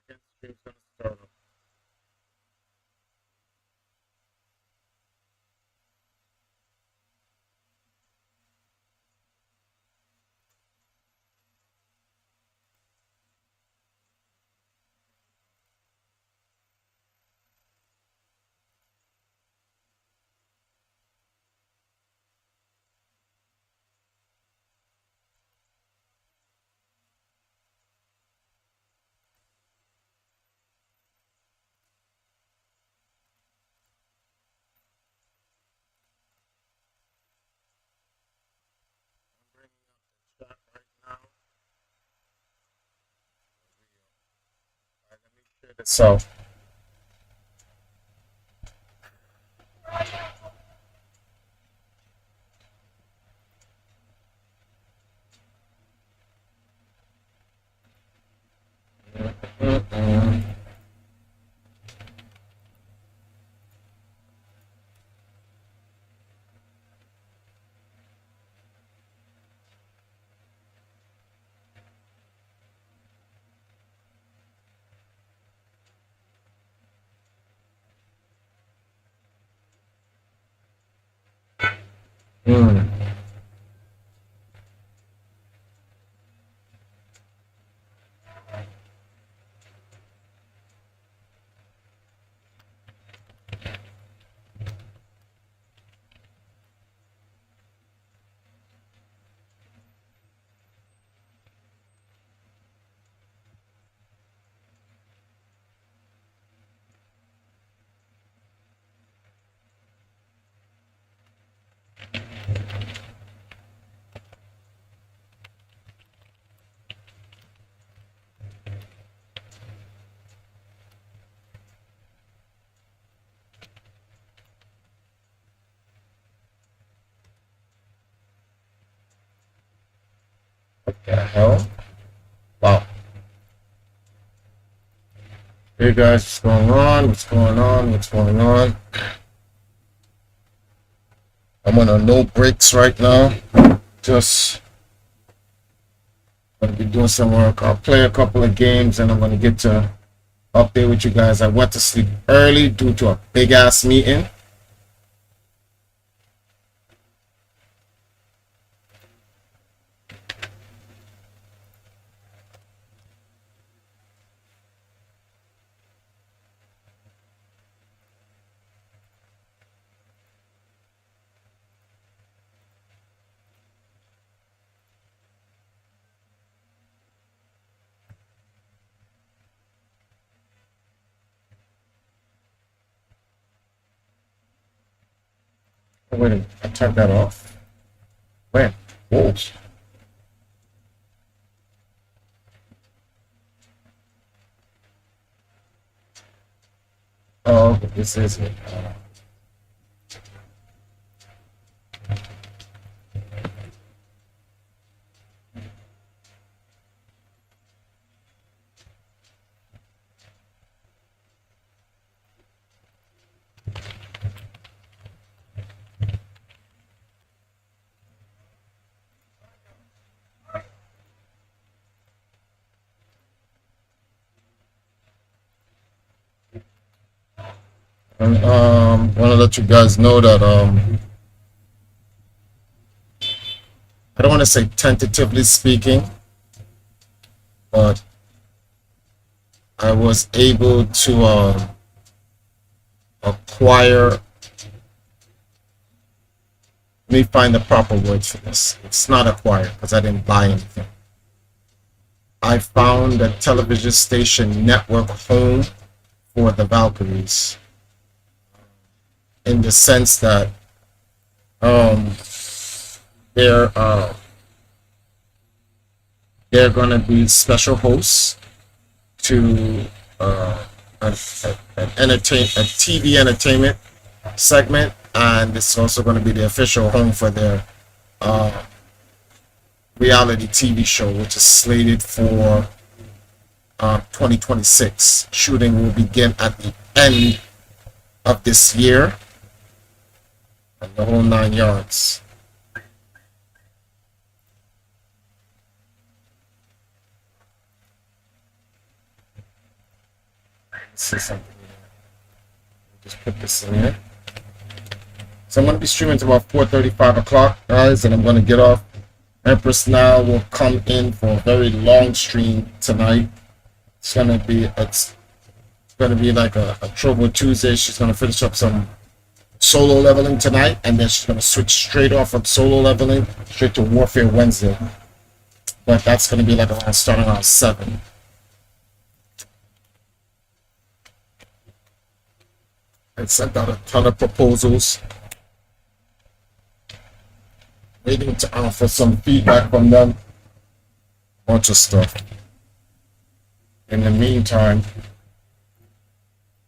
seconds. Stream's gonna start up. I'm bringing up the chat right now. All right, let me share this out. Mm. What the hell? Wow. Hey guys, what's going on? What's going on? What's going on? I'm on a no breaks right now. Just gonna be doing some work. I'll play a couple of games and I'm gonna get to update with you guys. I went to sleep early due to a big ass meeting. Oh, wait a minute, I turned that off. When? Whoa. Oh, this is it. And want to let you guys know that I don't want to say tentatively speaking, but I was able to acquire. Let me find the proper word for this. It's not acquire because I didn't buy anything. I found a television station network home for the Valkyries, in the sense that they're they're gonna be special hosts to a TV entertainment segment, and it's also going to be the official home for their reality TV show, which is slated for 2026. Shooting will begin at the end of this year, and the whole 9 yards. see something here. Just put this in here. So I'm going to be streaming to about 4:30, 5 o'clock, guys, and I'm going to get off. Empress now will come in for a very long stream tonight. It's gonna be like a Trouble Tuesday. She's gonna finish up some solo leveling tonight, and then she's gonna switch straight off of solo leveling straight to Warfare Wednesday. But that's gonna be like starting around 7. I sent out a ton of proposals, waiting to offer some feedback from them. Bunch of stuff. In the meantime,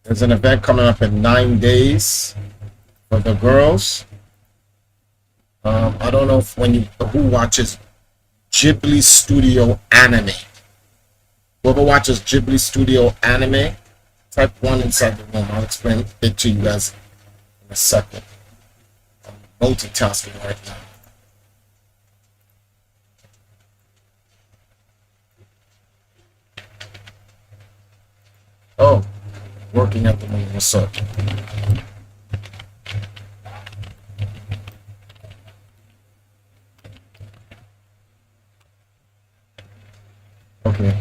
there's an event coming up in 9 days for the girls. I don't know who watches Ghibli Studio anime. Whoever watches Ghibli Studio anime, type 1 inside the room. I'll explain it to you guys in a second. I'm multitasking right now. Oh, working at the moment. What's up? Okay.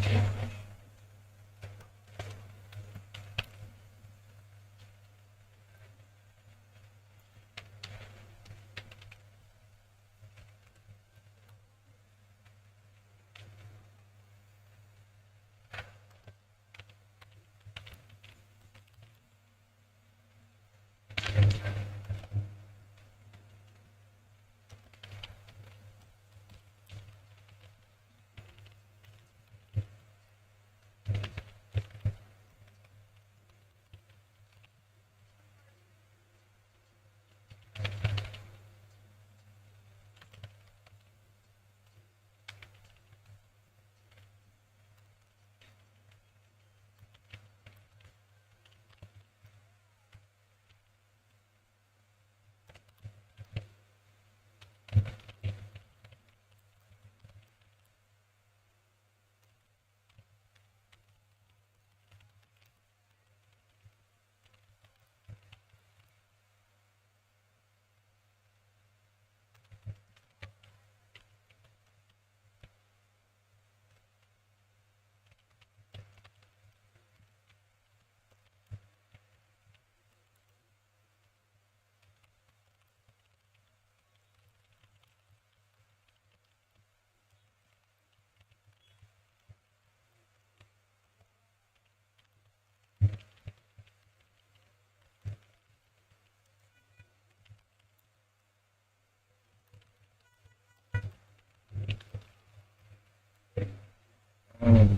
Um,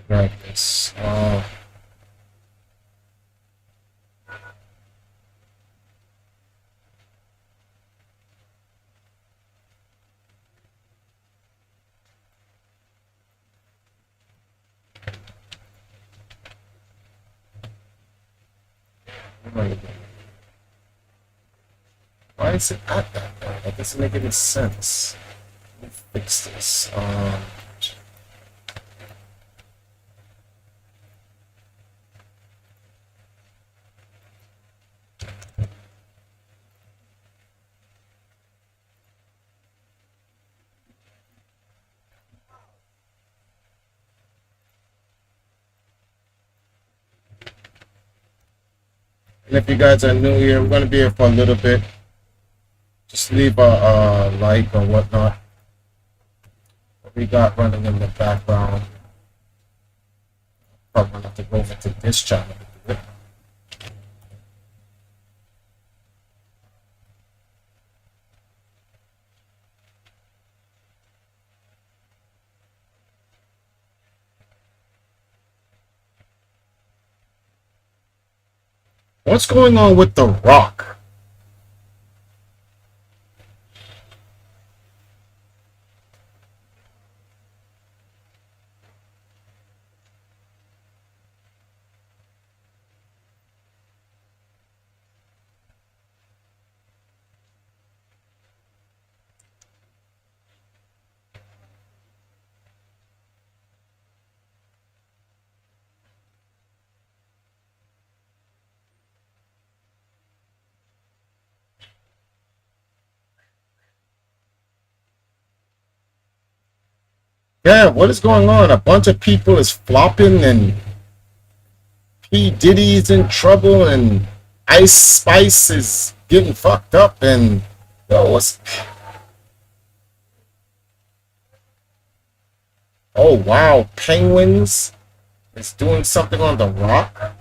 grab this. Why is it at that? That doesn't make any sense. Let me fix this. And if you guys are new here, we're going to be here for a little bit. Just leave a like or whatnot. What we got running in the background. Probably going to have to go over to this channel. What's going on with The Rock? Yeah, what is going on? A bunch of people is flopping, and P. Diddy's in trouble, and Ice Spice is getting fucked up, and yo, what's oh wow, Penguins is doing something on the rock.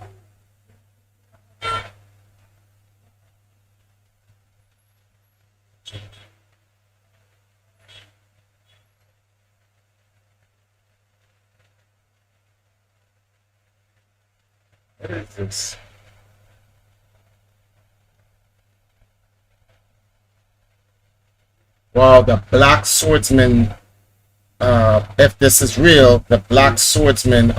What is this? Well, the Black Swordsman, if this is real, the Black Swordsman,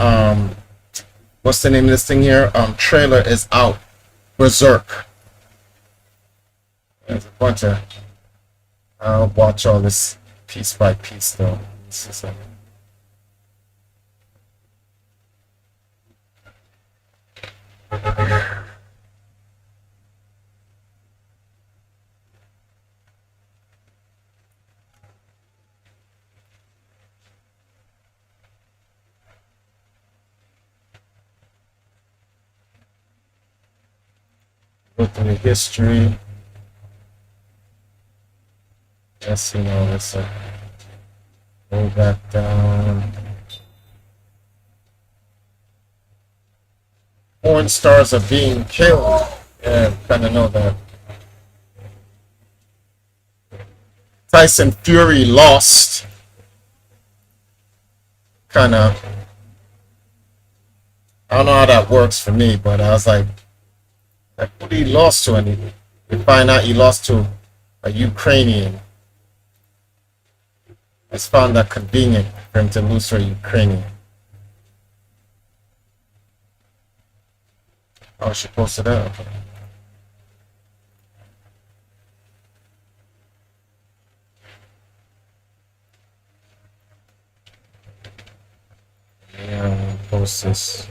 what's the name of this thing here? Trailer is out. Berserk. There's a bunch of, I'll watch all this piece by piece though. This is a, go through the history. Yes, you know, let's go back down. Porn stars are being killed. Yeah, kind of know that. Tyson Fury lost. Kind of. I don't know how that works for me, but I was like what he lost to? And we find out he lost to a Ukrainian. I just found that convenient for him to lose to a Ukrainian. Oh, she posted that. Okay. Yeah, post this.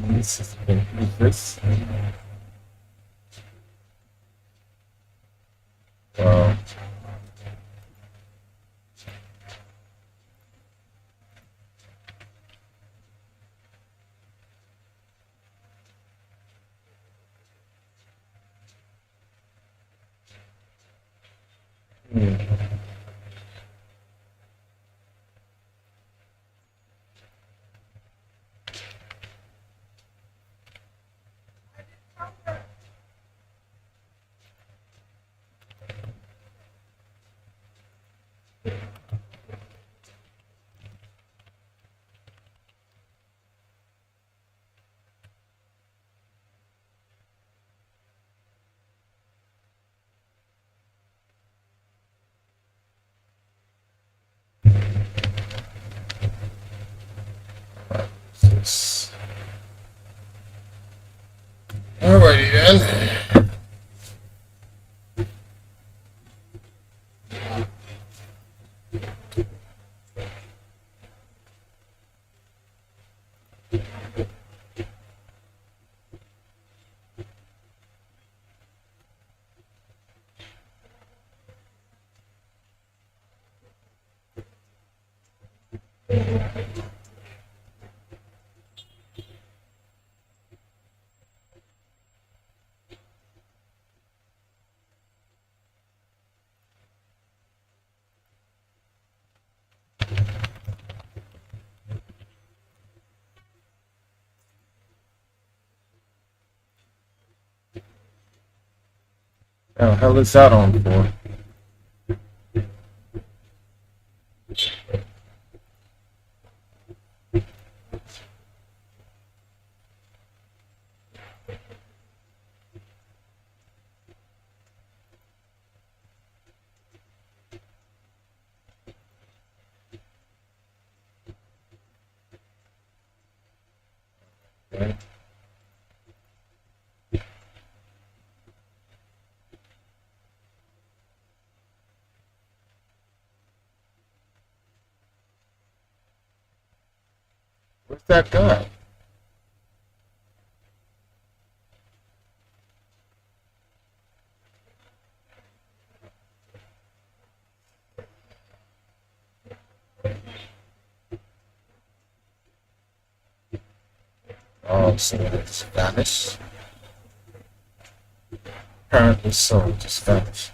This is this. Wow. Hmm. This. Alrighty then. The hell is that on for? Okay. Where's that guy? Oh, so it's vanished? Apparently so, it just vanished.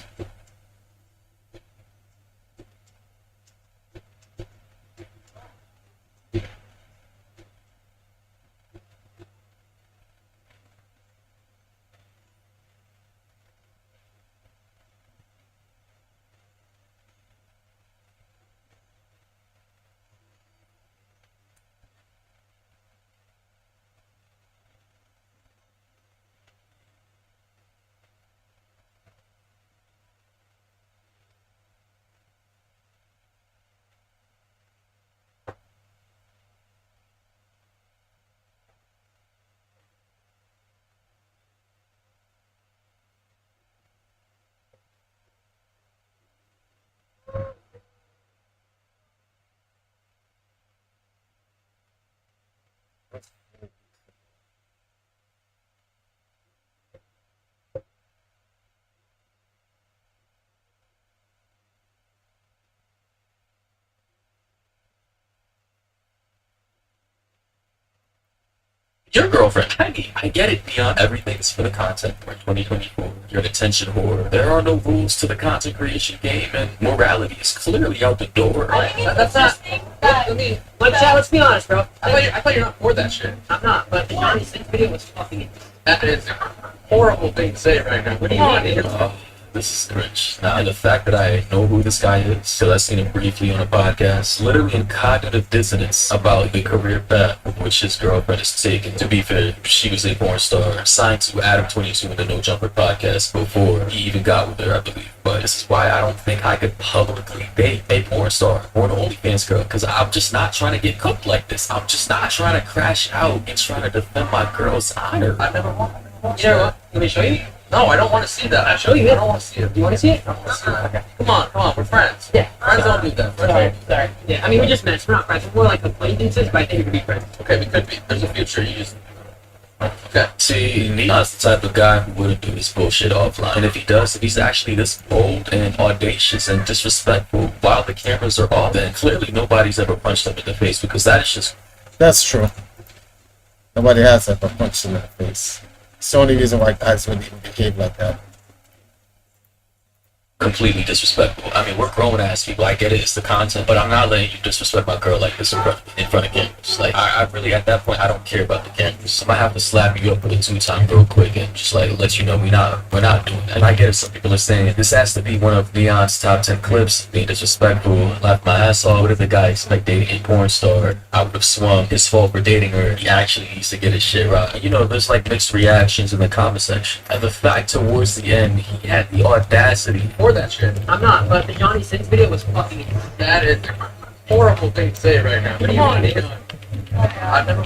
Your girlfriend. I mean, I get it, Neon. Everything's for the content. We're 2024. You're an attention whore. There are no rules to the content creation game, and morality is clearly out the door. That's not. I mean, let's be honest, bro. I thought you're not for that shit. I'm not, but the Johnny Sins video was fucking. That is a horrible thing to say right now. What do you want, dude? This is cringe. Now, and the fact that I know who this guy is, because I've seen him briefly on a podcast, literally in cognitive dissonance about the career path which his girlfriend is taking. To be fair, she was a porn star, signed to Adam 22 in the No Jumper podcast before he even got with her, I believe. But this is why I don't think I could publicly date a porn star or an OnlyFans girl, because I'm just not trying to get cooked like this. I'm just not trying to crash out and trying to defend my girl's honor. I never want. You know what? Let me show you. No, I don't want to see that. I'll show you. I don't want to see it. Do you want to see it? I don't want to see it. Okay. Come on. We're friends. Yeah. Friends don't do that. Sorry. Yeah, I mean, we just met. We're not friends. We're more like acquaintances, but I think we could be friends. Okay, we could be. There's a future. You just... Okay. See, Neon's the type of guy who wouldn't do this bullshit offline. And if he does, if he's actually this bold and audacious and disrespectful while the cameras are off, then clearly nobody's ever punched him in the face, because that is just... That's true. Nobody has ever punched him in the face. It's the only reason why guys would even behave like that. completely disrespectful. I mean, we're grown-ass people. I get it. It's the content. But I'm not letting you disrespect my girl like this in front of cameras. Like, I really, at that point, I don't care about the cameras. I might have to slap you up with a two-time real quick and just, like, let you know we're not doing that. And I get it. Some people are saying this has to be one of Neon's top 10 clips, being disrespectful, laughed my ass off. What if the guy expect dating a porn star? I would have swung his fault for dating her. He actually needs to get his shit right. You know, there's, like, mixed reactions in the comment section. And the fact towards the end, he had the audacity for that shit. I'm not, but the Johnny Sins video was fucking... That is a horrible thing to say right now. Come on, dude. I've never...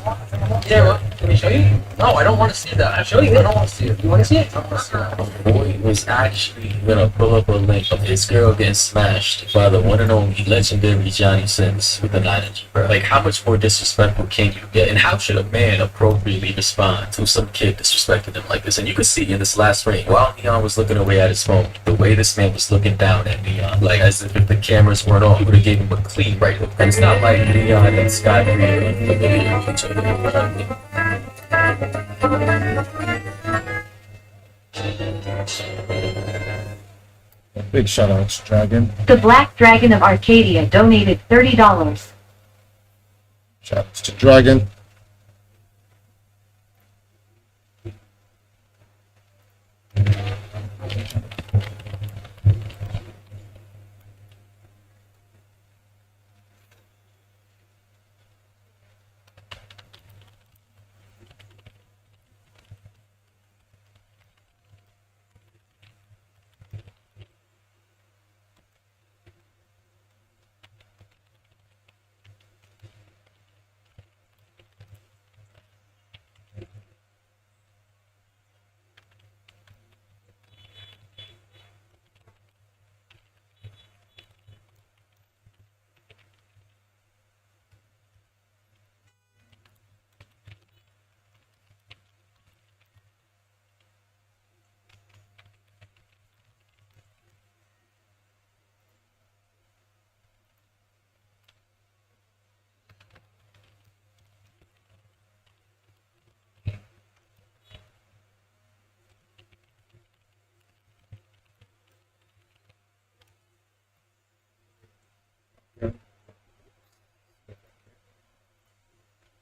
Yeah, what? Can we show you? No, I don't want to see that. I'll show you. I don't want to see it. You want to see it? I don't want to see that. The boy was actually gonna pull up a link of his girl getting smashed by the one and only legendary Johnny Sins with a 9-inch, bro. Like, how much more disrespectful can you get? And how should a man appropriately respond to some kid disrespecting him like this? And you can see in this last frame, while Neon was looking away at his phone, the way this man was looking down at Neon, like as if the cameras weren't on, he would have gave him a clean right hook. And it's not like Neon and Sky Free are unfamiliar with each other. Big shout out to Dragon. The Black Dragon of Arcadia donated $30. Shout out to Dragon.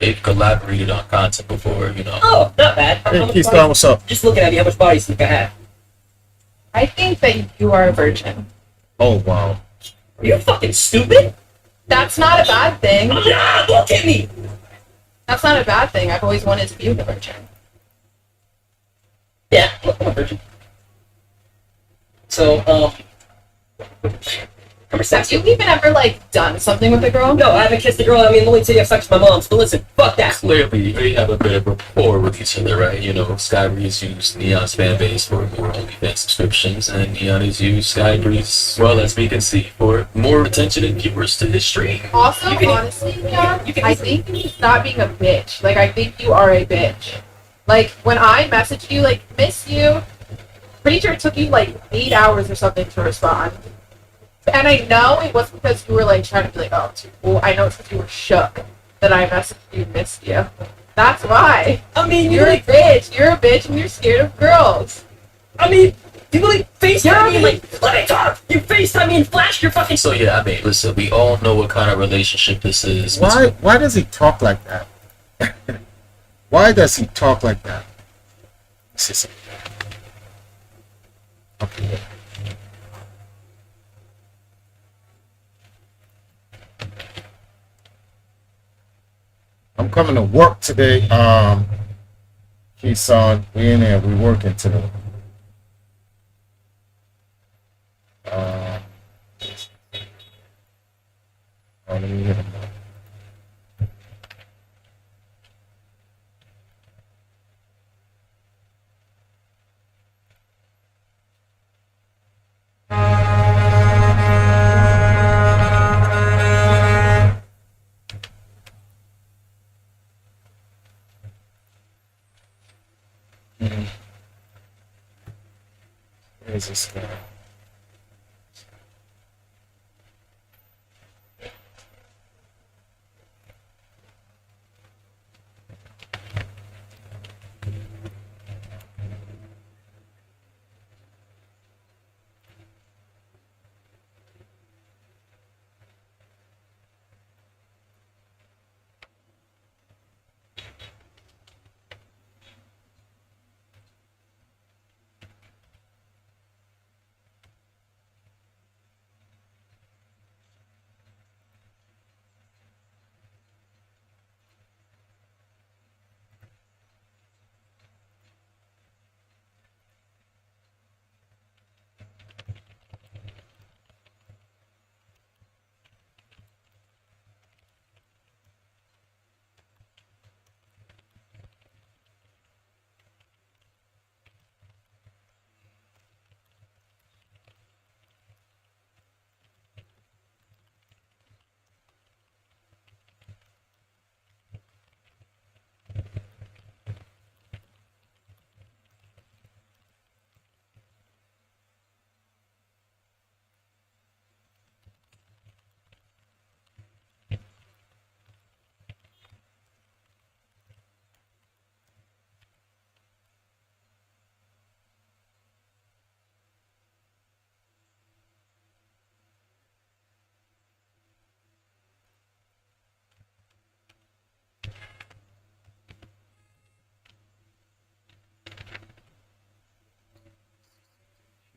they've collaborated on content before, you know. Oh, not bad. How Hey, much Keystone, bodies- what's up? Just looking at me, how much bodies do you think I have? I think that you are a virgin. Oh, wow. Are you fucking stupid? That's not a bad thing. Ah, look at me! That's not a bad thing. I've always wanted to be a virgin. Yeah, look, I'm a virgin. So, number Have sex. you even ever like done something with a girl? No, I haven't kissed a girl. I mean, the only time I have sex with my mom. So listen, fuck that. Clearly, they have a bit of rapport with each other, right? You know, Skybreeze used Neon's fan base for more OnlyFans subscriptions, and Neon has used Skybreeze, well, as we can see, for more attention and viewers to his stream. Also, You can- honestly, Leon, you can- I think you stop being a bitch. Like, I think you are a bitch. Like, when I messaged you, like, miss you, pretty sure it took you, like, 8 hours or something to respond. And I know it wasn't because you were, like, trying to be like, oh, too cool. I know it's because you were shook that I messaged you, missed you. That's why. I mean, You're a bitch. You're a bitch and you're scared of girls. I mean, you really FaceTime me and, You're- like, let me talk! You FaceTime me and flash your fucking... So yeah, I mean, listen, we all know what kind of relationship this is. Why does he talk like that? Why does he talk like that? Let's see something. Okay. I'm coming to work today. Keyshawn, we in there. We working today. Oh, let me hit him up. Where's this guy?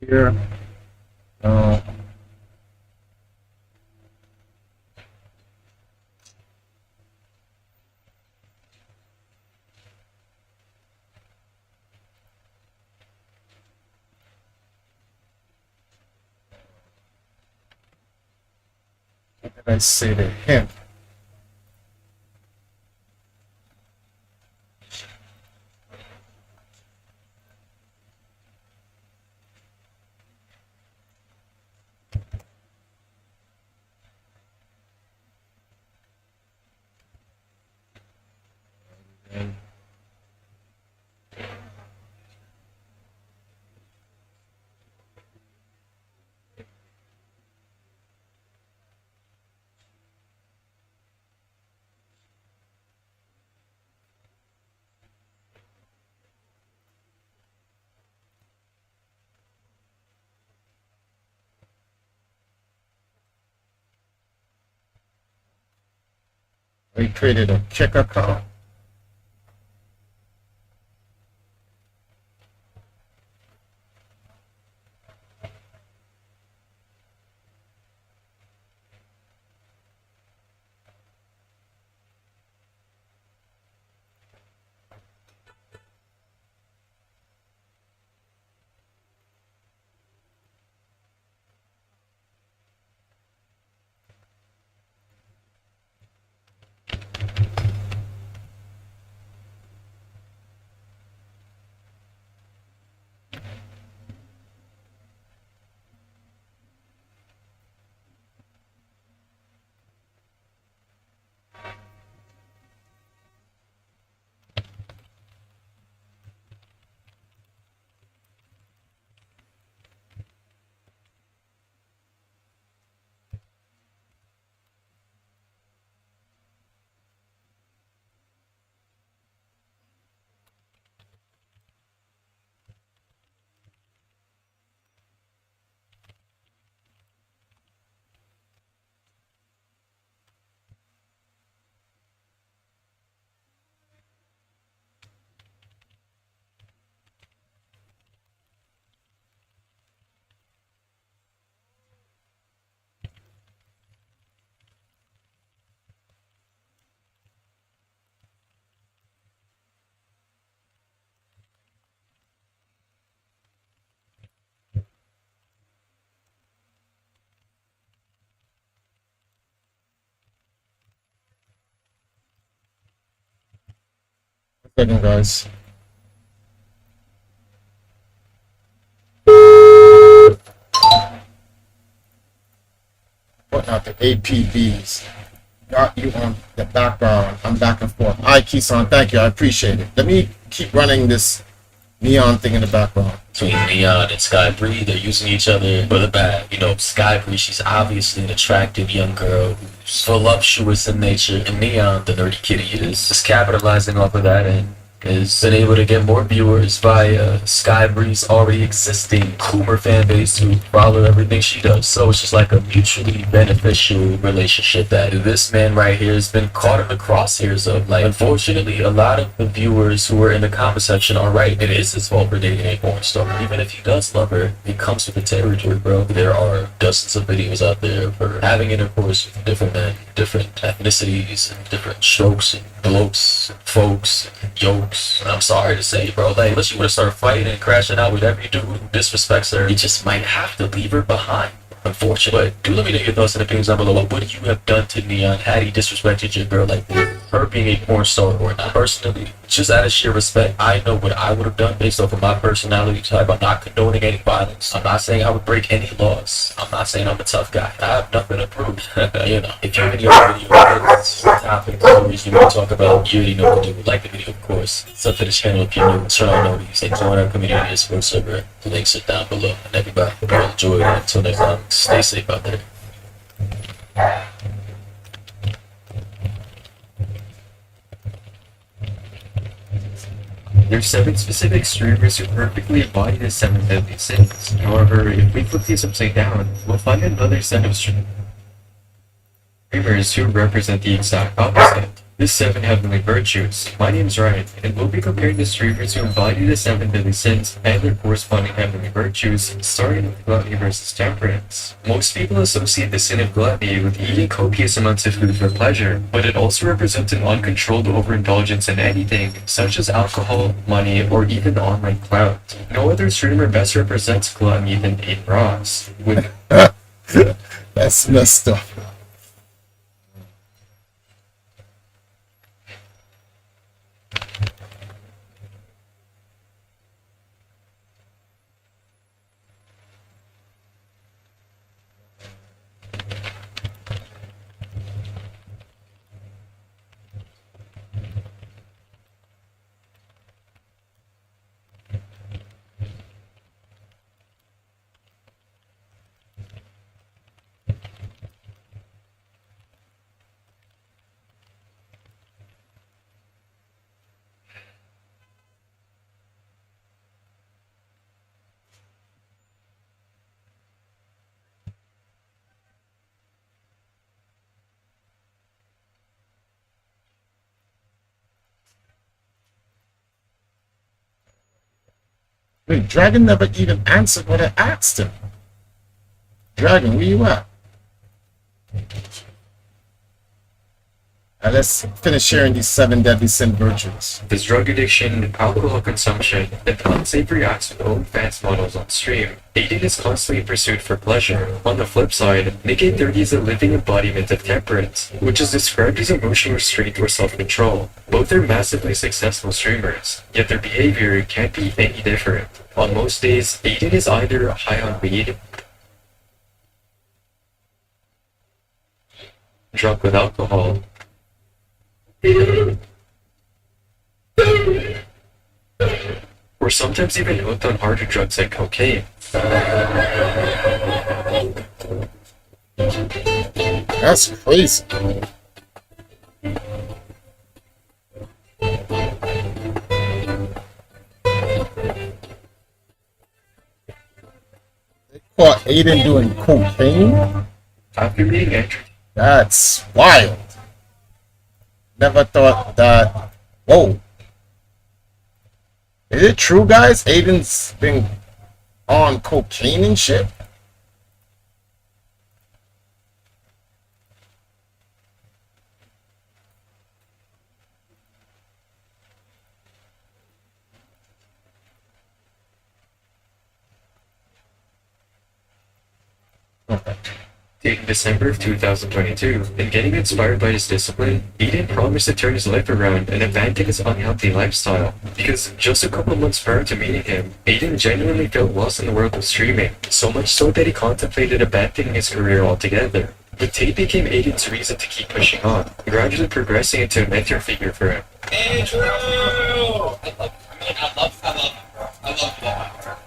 Here. Uh, what did I say to him? We created a kick account. Second, guys. Putting out the APBs. Got you on the background. I'm back and forth. Hi, Kisan. Thank you. I appreciate it. Let me keep running this neon thing in the background. Between Neon and Sky Bree, they're using each other for the bad. You know, Sky Bree, she's obviously an attractive young girl who's voluptuous in nature, and Neon, the nerdy kitty, is just capitalizing off of that and has been able to get more viewers via Sky Bree's already existing Coomer fan base who follow everything she does. So it's just like a mutually beneficial relationship that this man right here has been caught in the crosshairs of. Like, unfortunately, a lot of the viewers who are in the comment section are right. It is his fault for dating a porn star. Even if he does love her, it comes with the territory, bro. There are dozens of videos out there for having intercourse with different men, different ethnicities, and different strokes and blokes, and folks, and yokes. And I'm sorry to say, bro, like, unless you want to start fighting and crashing out with every dude who disrespects her, you just might have to leave her behind. Unfortunately. But do let me know your thoughts and opinions down below. What would you have done to Neon had he disrespected your girl like this? Her being a porn star or not? Personally, just out of sheer respect, I know what I would have done based off of my personality type. I'm not condoning any violence. I'm not saying I would break any laws. I'm not saying I'm a tough guy. I have nothing to prove. You know, if you have any other video topics, stories you want to talk about, you already know what to do. Like the video, of course. Sub to the channel if you're new. Turn on notifications and join our community Discord server. The links are down below. And everybody, hope you all enjoy it. Until next time, stay safe out there. There's 7 specific streamers who perfectly embody the 7 deadly sins. However, if we flip these upside down, we'll find another set of streamers who represent the exact opposite. The 7 heavenly virtues. My name's Ryan, and we'll be comparing the streamers who embody the 7 deadly sins and their corresponding heavenly virtues, starting with gluttony versus temperance. Most people associate the sin of gluttony with eating copious amounts of food for pleasure, but it also represents an uncontrolled overindulgence in anything, such as alcohol, money, or even online clout. No other streamer best represents gluttony than Aiden Ross, with That's messed up. Wait, Dragon never even answered what I asked him. Dragon, where you at? Let's finish sharing these 7 deadly sin virtues. His drug addiction, alcohol consumption, and the unsavory acts of OnlyFans models on stream, Aiden is constantly in pursuit for pleasure. On the flip side, Nick 830 is a living embodiment of temperance, which is described as emotional restraint or self-control. Both are massively successful streamers, yet their behavior can't be any different. On most days, Aiden is either high on weed, drunk with alcohol, or sometimes even hooked on harder drugs like cocaine. That's crazy. They caught Aiden doing cocaine? After being entered That's wild. Never thought that. Whoa. Is it true, guys? Aiden's been on cocaine and shit? Okay. in December of 2022, and getting inspired by his discipline, Eden promised to turn his life around and abandon his unhealthy lifestyle. Because just a couple months prior to meeting him, Aiden genuinely felt lost in the world of streaming, so much so that he contemplated abandoning his career altogether. But Tate became Aiden's reason to keep pushing on, gradually progressing into a mentor figure for him. Andrew! I love you.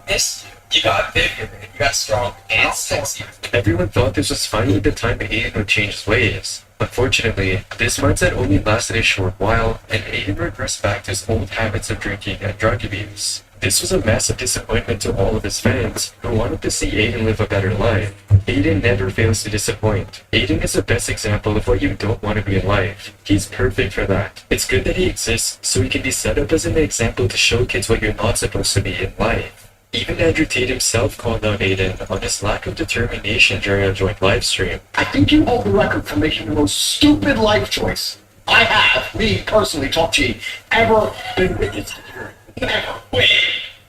This, you got bigger, you got strong and sexy. Everyone thought this was finally the time that Aiden would change his ways. Unfortunately, this mindset only lasted a short while, and Aiden regressed back to his old habits of drinking and drug abuse. This was a massive disappointment to all of his fans, who wanted to see Aiden live a better life. Aiden never fails to disappoint. Aiden is the best example of what you don't want to be in life. He's perfect for that. It's good that he exists, so he can be set up as an example to show kids what you're not supposed to be in life. Even Andrew Tate himself called out Aiden on his lack of determination during a joint live stream. I think you hold the record for making the most stupid life choice I have, me personally, Top G, ever been witness to hearing. Never.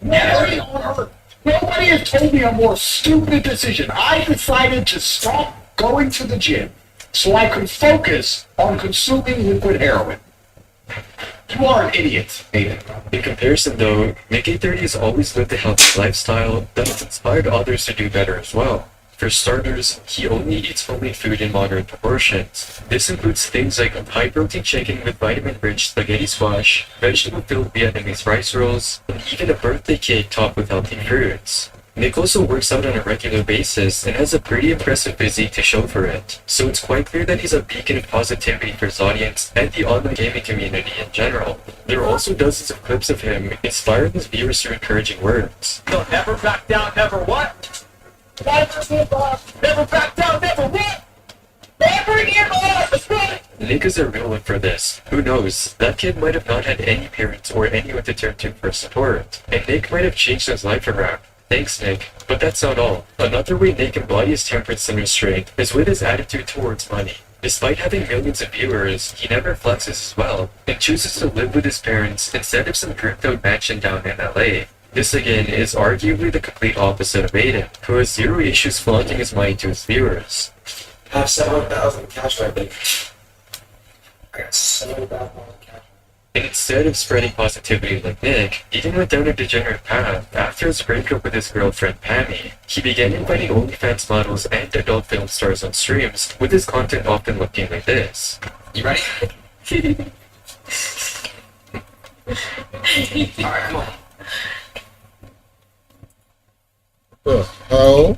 Nobody on earth. Nobody has told me a more stupid decision. I decided to stop going to the gym so I could focus on consuming liquid heroin. You are an idiot, Aiden. In comparison though, Nick 830 has always lived a healthy lifestyle that has inspired others to do better as well. For starters, he only eats homemade food in moderate proportions. This includes things like high-protein chicken with vitamin-rich spaghetti squash, vegetable-filled Vietnamese rice rolls, and even a birthday cake topped with healthy fruits. Nick also works out on a regular basis and has a pretty impressive physique to show for it, so it's quite clear that he's a beacon of positivity for his audience and the online gaming community in general. There are also dozens of clips of him inspiring his viewers through encouraging words. You'll never back down, never what? Never back down, never what? Never give up! That's right! Nick is a real one for this. Who knows, that kid might have not had any parents or anyone to turn to for support, and Nick might have changed his life around. Thanks, Nick. But that's not all. Another way Nick embodies temperance and restraint is with his attitude towards money. Despite having millions of viewers, he never flexes as well, and chooses to live with his parents instead of some dripped-out mansion down in LA. This again is arguably the complete opposite of Aiden, who has zero issues flaunting his money to his viewers. I have 7,000 cash right there. I got 7,000 cash. And instead of spreading positivity like Nick, Eden went down a degenerate path after his breakup with his girlfriend Pammy. He began inviting OnlyFans models and adult film stars on streams, with his content often looking like this. You ready? Alright, come on. Oh,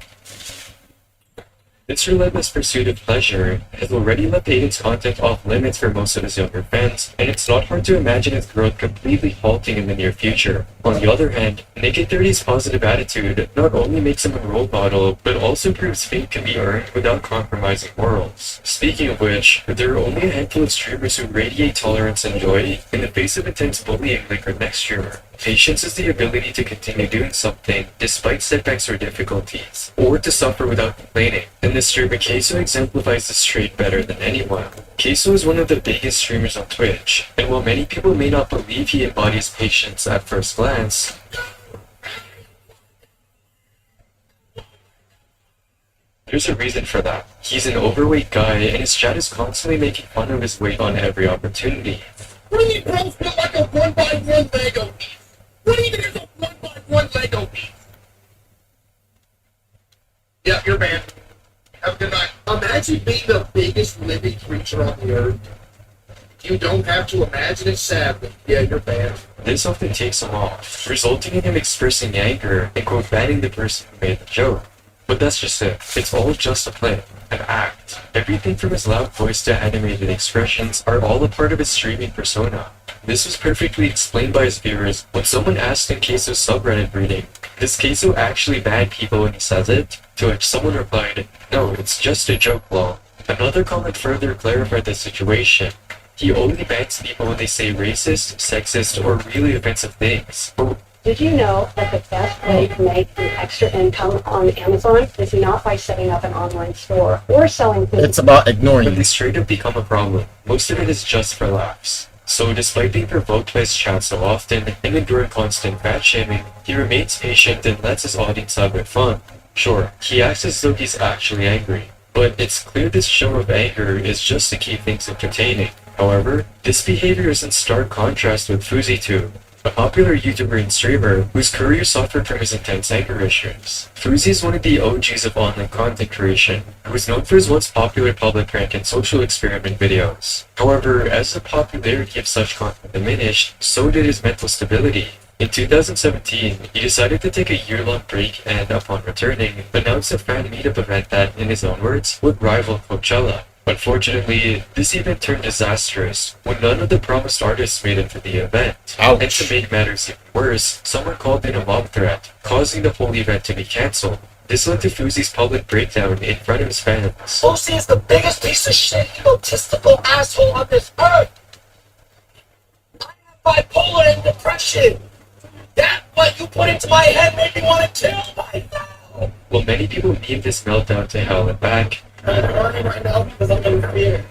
This relentless pursuit of pleasure has already left Aiden's content off limits for most of his younger fans, and it's not hard to imagine his growth completely halting in the near future. On the other hand, Naked 30's positive attitude not only makes him a role model, but also proves fame can be earned without compromising morals. Speaking of which, there are only a handful of streamers who radiate tolerance and joy in the face of intense bullying like our next streamer. Patience is the ability to continue doing something despite setbacks or difficulties, or to suffer without complaining. And this streamer Queso exemplifies this trait better than anyone. Queso is one of the biggest streamers on Twitch, and while many people may not believe he embodies patience at first glance, there's a reason for that. He's an overweight guy, and his chat is constantly making fun of his weight on every opportunity. What do you mean, bro? Feel like a 1x1 Lego piece? What even is a 1x1 Lego piece? Yeah, you're banned. Have a good night. Imagine being the biggest living creature on the earth. You don't have to imagine it, sadly. Yeah, you're banned. This often takes him off, resulting in him expressing anger and quote banning the person who made the joke. But that's just it. It's all just a play, an act. Everything from his loud voice to animated expressions are all a part of his streaming persona. This was perfectly explained by his viewers when someone asked in Queso's subreddit reading, "Does Queso actually ban people when he says it?" To which someone replied, "No, it's just a joke, lol." Another comment further clarified the situation. He only bans people when they say racist, sexist, or really offensive things. Did you know that the best way to make an extra income on Amazon is not by setting up an online store or selling things? It's about ignoring But they you. straight up become a problem. Most of it is just for laughs. So despite being provoked by his chat so often and enduring constant fat shaming, he remains patient and lets his audience have their fun. Sure, he acts as though he's actually angry, but it's clear this show of anger is just to keep things entertaining. However, this behavior is in stark contrast with FuziTube, a popular YouTuber and streamer whose career suffered from his intense anger issues. Fuzi is one of the OGs of online content creation, who is known for his once popular public prank and social experiment videos. However, as the popularity of such content diminished, so did his mental stability. In 2017, he decided to take a year-long break and, upon returning, announced a fan meetup event that, in his own words, would rival Coachella. Unfortunately, this event turned disastrous when none of the promised artists made it to the event. Ouch. And to make matters even worse, someone called in a mob threat, causing the whole event to be cancelled. This led to Fuzi's public breakdown in front of his fans. Lucy is the biggest piece of shit, egotistical asshole on this earth. I have bipolar and depression. That what you put into my head made me want to kill myself. While many people meme this meltdown to hell and back, I'm running right now because I'm in fear.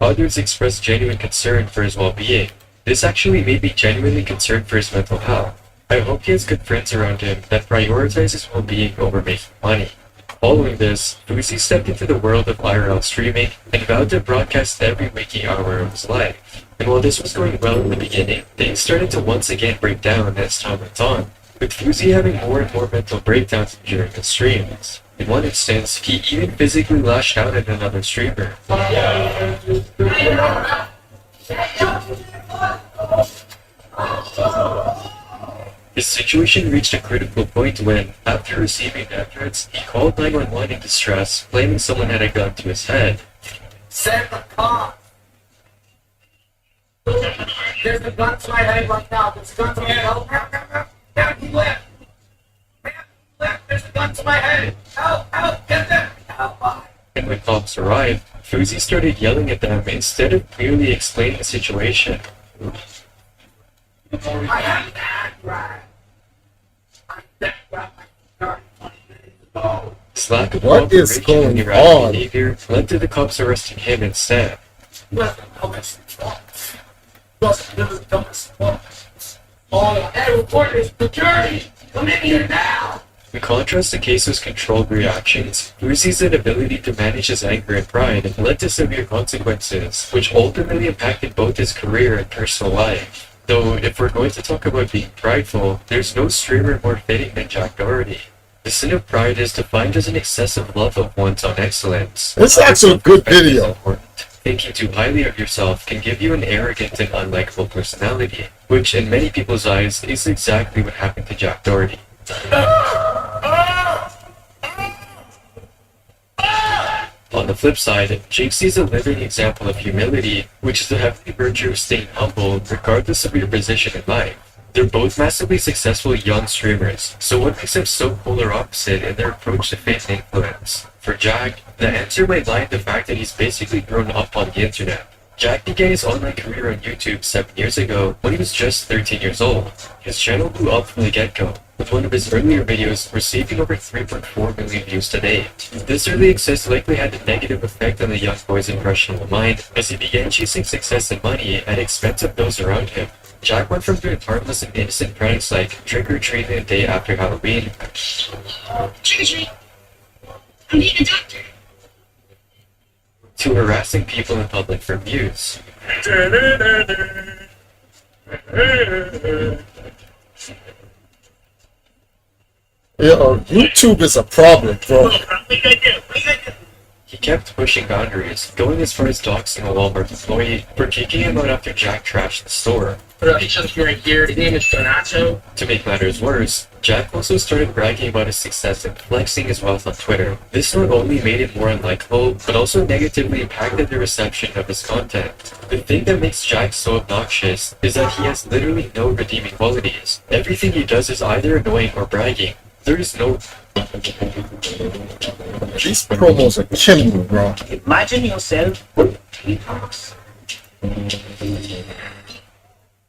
others expressed genuine concern for his well-being. This actually made me genuinely concerned for his mental health. I hope he has good friends around him that prioritize his well-being over making money. Following this, Fuzi stepped into the world of IRL streaming and vowed to broadcast every waking hour of his life. And while this was going well in the beginning, things started to once again break down as time went on, with Fuzi having more and more mental breakdowns during his streams. In one instance, he even physically lashed out at another streamer. His situation reached a critical point when, after receiving death threats, he called 911 in distress, claiming someone had a gun to his head. Send the car. There's a gun to my head right now. There's a gun to my head. Down, he left. There's a gun to my head. Help, help, get them. Help. And when cops arrived, Fuzi started yelling at them instead of clearly explaining the situation. I have that right. His lack of What is cooperation going and erratic on? behavior led to the cops arresting him instead. Hey, reporters, security, come in here now. In contrast to Queso's controlled reactions, Fuzi's inability to manage his anger and pride led to severe consequences, which ultimately impacted both his career and personal life. Though, if we're going to talk about being prideful, there's no streamer more fitting than Jack Doherty. The sin of pride is defined as an excessive love of one's own excellence. This is actually a good Pride is video. important. Thinking too highly of yourself can give you an arrogant and unlikable personality, which in many people's eyes is exactly what happened to Jack Doherty. On On the flip side, Jinxie is a living example of humility, which is the heavenly virtue of staying humble regardless of your position in life. They're both massively successful young streamers, so what makes them so polar opposite in their approach to fame and influence? For Jack, the answer might lie in the fact that he's basically grown up on the internet. Jack began his online career on YouTube 7 years ago when he was just 13 years old. His channel blew up from the get-go, with one of his earlier videos receiving over 3.4 million views to date. This early success likely had a negative effect on the young boy's impressionable mind as he began chasing success and money at the expense of those around him. Jack went from doing harmless and innocent pranks like trick-or-treating the day after Halloween Trick-or-treat. I'm being a doctor. to harassing people in public for views. Yo, YouTube is a problem, bro. He kept pushing boundaries, going as far as doxing a Walmart employee for kicking him out after Jack trashed the store. Each other right here. His name is Donato. To make matters worse, Jack also started bragging about his success and flexing his wealth on Twitter. This not only made it more unlikable, but also negatively impacted the reception of his content. The thing that makes Jack so obnoxious is that he has literally no redeeming qualities. Everything he does is either annoying or bragging. There is no These promos are killing me, bro. Imagine yourself with 3 bucks.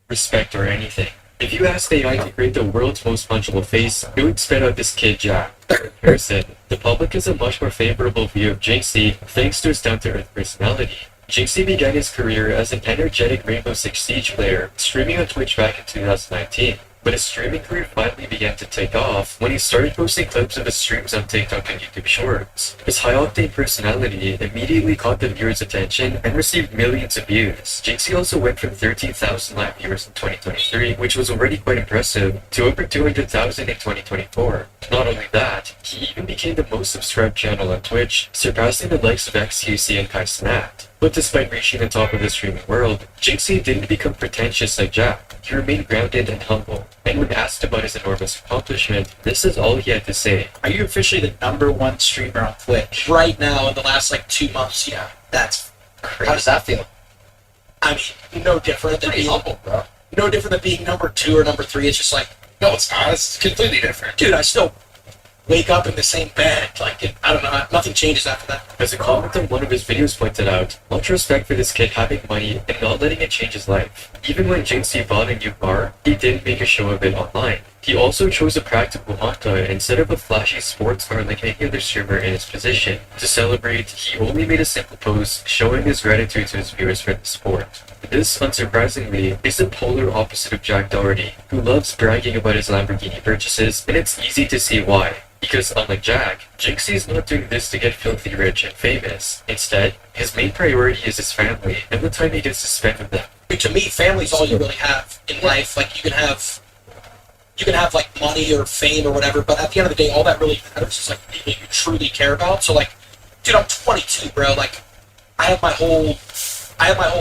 respect or anything. If you asked AI to create the world's most punchable face, it would spit out this kid Jack. In comparison, the public has a much more favorable view of Jinxie thanks to his down-to-earth personality. Jinxie began his career as an energetic Rainbow Six Siege player, streaming on Twitch back in 2019. But his streaming career finally began to take off when he started posting clips of his streams on TikTok and YouTube Shorts. His high-octane personality immediately caught the viewers' attention and received millions of views. Jinxie also went from 13,000 live viewers in 2023, which was already quite impressive, to over 200,000 in 2024. Not only that, he even became the most subscribed channel on Twitch, surpassing the likes of XQC and Kai Cenat. But despite reaching the top of the streaming world, Jinxie didn't become pretentious like Jack. He remained grounded and humble, and when asked about his enormous accomplishment, this is all he had to say. Are you officially the #1 streamer on Twitch right now in the last 2 months? Yeah, that's crazy. How does that feel? I mean, no different than being humble, bro. no different than being #2 or #3. It's just no, it's not. It's completely different, dude. I still wake up in the same bed. I don't know. Nothing changes after that. As a comment on one of his videos pointed out, much respect for this kid having money and not letting it change his life. Even when Jinxie bought a new car, he didn't make a show of it online. He also chose a practical Honda instead of a flashy sports car like any other streamer in his position. To celebrate, he only made a simple post showing his gratitude to his viewers for the support. This, unsurprisingly, is the polar opposite of Jack Doherty, who loves bragging about his Lamborghini purchases, and it's easy to see why. Because unlike Jack, Jinxie is not doing this to get filthy rich and famous. Instead, his main priority is his family and the time he gets to spend with them. To me, family's all you really have in life. You can have money or fame or whatever, but at the end of the day, all that really matters is people you truly care about. So dude, I'm 22, bro. I have my whole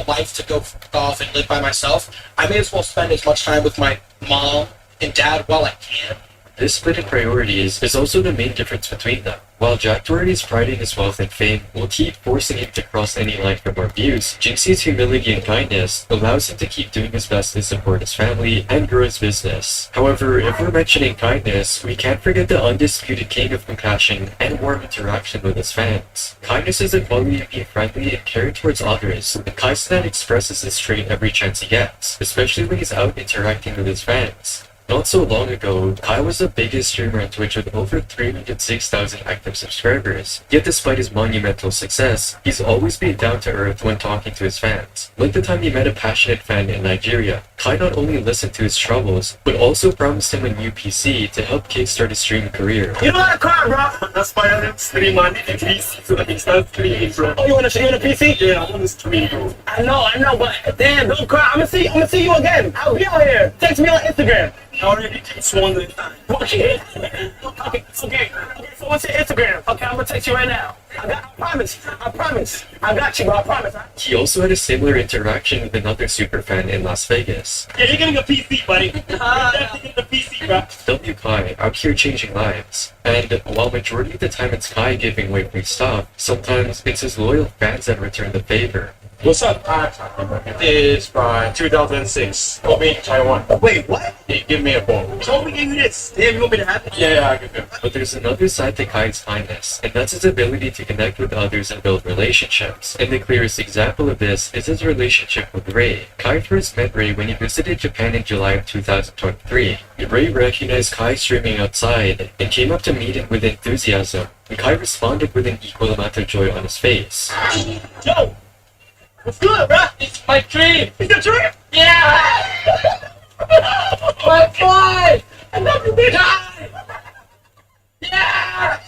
life to go off and live by myself. I may as well spend as much time with my mom and dad while I can. This split in priorities is also the main difference between them. While Jack Doherty's pride in his wealth and fame will keep forcing him to cross any line for more views, Jinxie's humility and kindness allows him to keep doing his best to support his family and grow his business. However, if we're mentioning kindness, we can't forget the undisputed king of compassion and warm interaction with his fans. Kindness is the quality of being friendly and caring towards others, and Kai Cenat expresses this trait every chance he gets, especially when he's out interacting with his fans. Not so long ago, Kai was the biggest streamer on Twitch with over 306,000 active subscribers. Yet despite his monumental success, he's always been down to earth when talking to his fans. Like the time he met a passionate fan in Nigeria, Kai not only listened to his troubles, but also promised him a new PC to help kickstart his streaming career. You know that car, bro? That's why I'm streaming on the PC so I can start streaming, bro. Oh, you want to stream on the PC? Yeah, I want to stream, bro. I know, but damn, don't cry. I'm gonna see you again. I'll be on here. Text me on Instagram. I already text one at a time. Okay. So what's your Instagram? Okay, I'm gonna text you right now. I promise. I got you, bro. I promise. He also had a similar interaction with another superfan in Las Vegas. Yeah, you're getting a PC, buddy. You're definitely getting a PC. W Kai out here changing lives. And while majority of the time it's Kai giving away free stuff, sometimes it's his loyal fans that return the favor. What's up? It is by 2006. Kobe, Taiwan. Wait, what? Hey, give me a ball. Toby gave you this. Damn, you want me to have it? Yeah, I give it. But there's another side to Kai's kindness, and that's his ability to connect with others and build relationships. And the clearest example of this is his relationship with Ray. Kai first met Ray when he visited Japan in July of 2023. Ray recognized Kai streaming outside and came up to meet him with enthusiasm, and Kai responded with an equal amount of joy on his face. Yo! What's good, bro? It's my dream! It's your dream? Yeah! My boy! I love you, big guy! Yeah!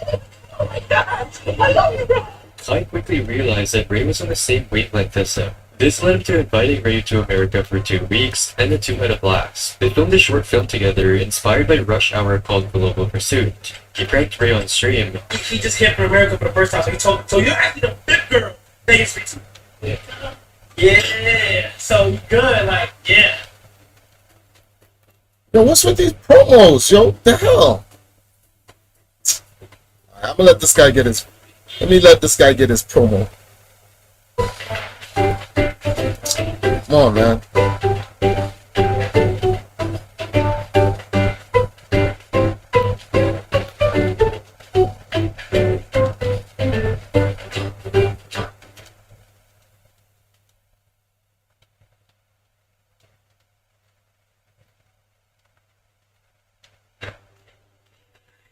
Oh my god! I love you, bro! Kai quickly realized that Ray was on the same wavelength as him. This led him to inviting Ray to America for 2 weeks, and the two had a blast. They filmed a short film together inspired by Rush Hour called Global Pursuit. He pranked Ray on stream. He just came from America for the first time, so he told me, so you're actually the big girl that you speak to. Yeah. Yeah, so you good, like, yeah. Yo, what's with these promos, yo? What the hell? I'm gonna let this guy get his. Let me let this guy get his promo. Come on, man.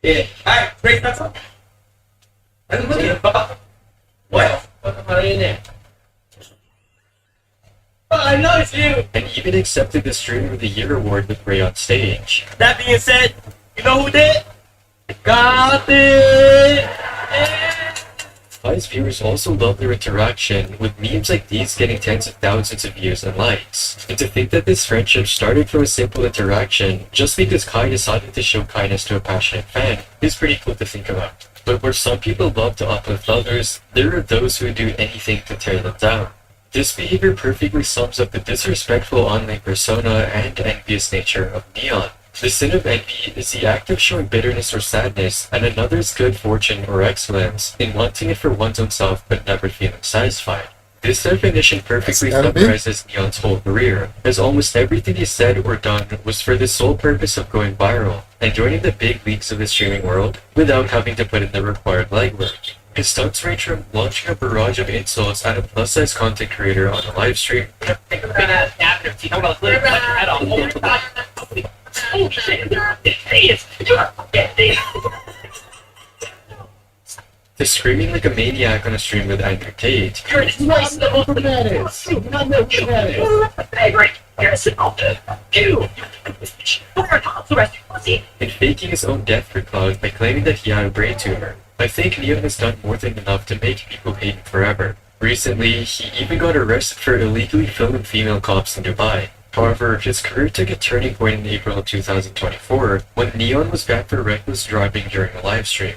Yeah. Alright, break that up. I'm looking at Bob. What? What are you in there? Oh, I noticed you! And even accepted the Streamer of the Year award with Ray on stage. That being said, you know who did? Got it! Yeah. Kai's viewers also love their interaction, with memes like these getting tens of thousands of views and likes. And to think that this friendship started from a simple interaction just because Kai decided to show kindness to a passionate fan is pretty cool to think about. But where some people love to uplift others, there are those who do anything to tear them down. This behavior perfectly sums up the disrespectful online persona and envious nature of Neon. The sin of envy is the act of showing bitterness or sadness at another's good fortune or excellence in wanting it for one's own self but never feeling satisfied. This definition perfectly summarizes Neon's whole career, as almost everything he said or done was for the sole purpose of going viral and joining the big leagues of the streaming world without having to put in the required legwork. His stunts range from launching a barrage of insults at a plus-size content creator on a live stream to screaming like a maniac on a stream with Andrew Tate. And faking his own death for clout by claiming that he had a brain tumor. I think Neon has done more than enough to make people hate him forever. Recently, he even got arrested for illegally filming female cops in Dubai. However, his career took a turning point in April of 2024 when Neon was back for reckless driving during a live stream.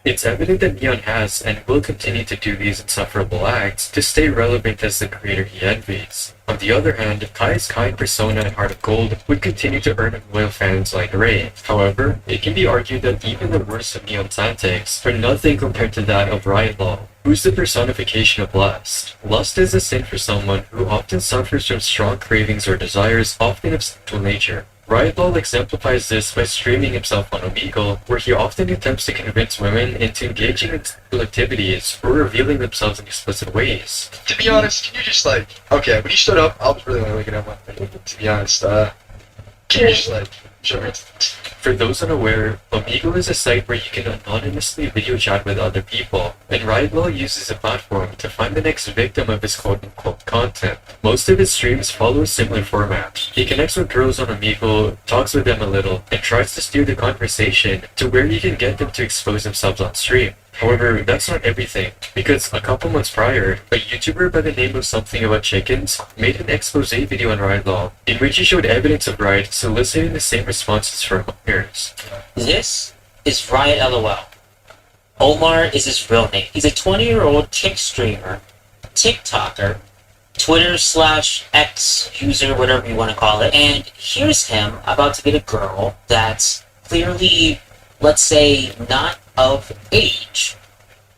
It's evident that Neon has and will continue to do these insufferable acts to stay relevant as the creator he envies. On the other hand, Kai's kind persona and Heart of Gold would continue to earn him loyal fans like Ray. However, it can be argued that even the worst of Neon's antics are nothing compared to that of Riot Law, who's the personification of lust. Lust is a sin for someone who often suffers from strong cravings or desires, often of sexual nature. Riot Law exemplifies this by streaming himself on Omegle, where he often attempts to convince women into engaging in sexual activities or revealing themselves in explicit ways. To be honest, can you just okay, when you stood up, I was really only looking at one thing, to be honest, can you just show me? For those unaware, Omegle is a site where you can anonymously video chat with other people, and Riot Law uses the platform to find the next victim of his quote-unquote content. Most of his streams follow a similar format. He connects with girls on Omegle, talks with them a little, and tries to steer the conversation to where he can get them to expose themselves on stream. However, that's not everything, because a couple months prior, a YouTuber by the name of Something About Chickens made an expose video on Riot Law, in which he showed evidence of Riot soliciting the same responses from buyers. This is Riot LOL. Omar is his real name. He's a 20-year-old Kick streamer, TikToker, Twitter/X user, whatever you want to call it. And here's him about to get a girl that's clearly, let's say, not of age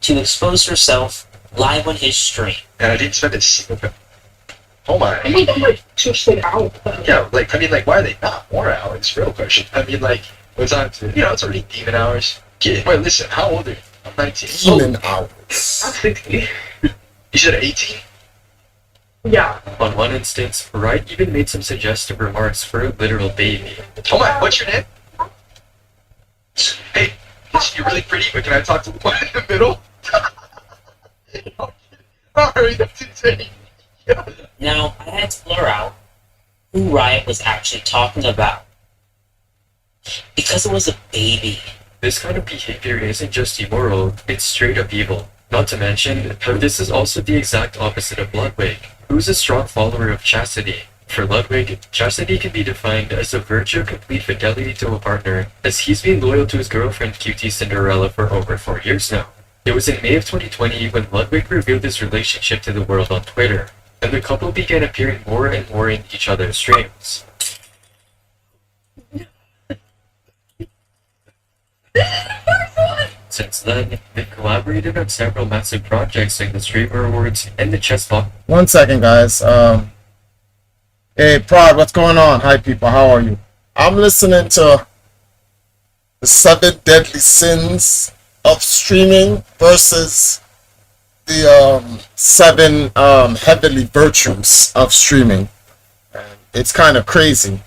to expose herself live on his stream. And I didn't spend a single penny. Oh my. I mean, like, just an hour. Yeah, like, I mean, like, why are they not more hours? Real question. I mean, like, what's on to, it's already demon hours. Kid, wait, listen, how old are you? I'm 19. Demon hours. I'm 60. You said 18? Yeah. On one instance, Riot even made some suggestive remarks for a literal baby. Oh my, what's your name? Hey, you're really pretty, but can I talk to the one in the middle? Sorry, that's insane. Now, I had to blur out who Riot was actually talking about. Because it was a baby. This kind of behavior isn't just immoral, it's straight up evil. Not to mention, how this is also the exact opposite of Ludwig, who's a strong follower of chastity. For Ludwig, chastity can be defined as a virtue of complete fidelity to a partner, as he's been loyal to his girlfriend Cutie Cinderella for over 4 years now. It was in May of 2020 when Ludwig revealed his relationship to the world on Twitter, and the couple began appearing more and more in each other's streams. Since then, they've collaborated on several massive projects like the Streamer Awards and the Chess Box. 1 second, guys. Hey, Prod, what's going on? Hi, people. How are you? I'm listening to the 7 deadly sins of streaming versus the 7 heavenly virtues of streaming. It's kind of crazy.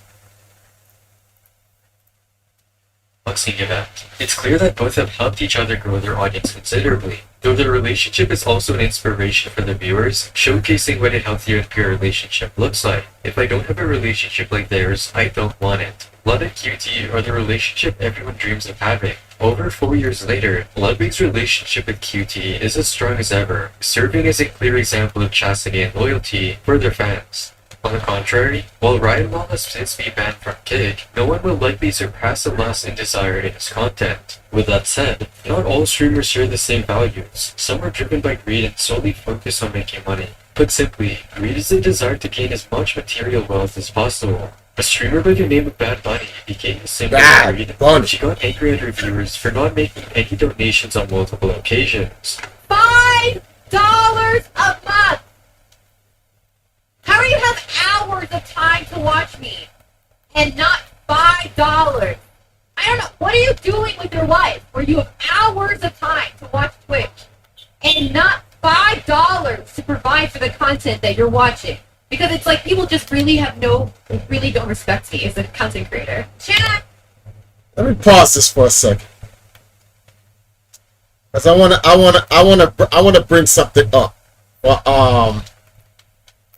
Boxing event. It's clear that both have helped each other grow their audience considerably, though their relationship is also an inspiration for the viewers, showcasing what a healthier and pure relationship looks like. If I don't have a relationship like theirs, I don't want it. Blood and QT are the relationship everyone dreams of having. Over 4 years later, Ludwig's relationship with QT is as strong as ever, serving as a clear example of chastity and loyalty for their fans. On the contrary, while Riot Law has since been banned from Kick, no one will likely surpass the lust and desire in his content. With that said, not all streamers share the same values. Some are driven by greed and solely focus on making money. Put simply, greed is the desire to gain as much material wealth as possible. A streamer by the name of Bad Bunny became a symbol of greed when she got angry at her viewers for not making any donations on multiple occasions. $5 a month! How do you have hours of time to watch me and not $5? I don't know. What are you doing with your life where you have hours of time to watch Twitch and not $5 to provide for the content that you're watching? Because it's like people just really don't respect me as a content creator. Chat! Let me pause this for a second. Because I wanna bring something up.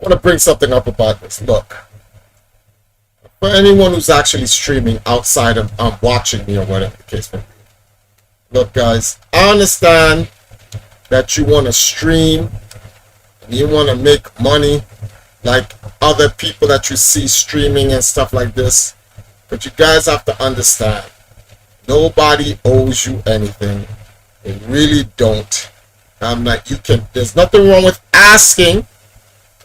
I want to bring something up about this. Look, for anyone who's actually streaming outside of watching me or whatever the case may be. Look, guys, I understand that you want to stream and you want to make money like other people that you see streaming and stuff like this. But you guys have to understand, nobody owes you anything. They really don't. There's nothing wrong with asking.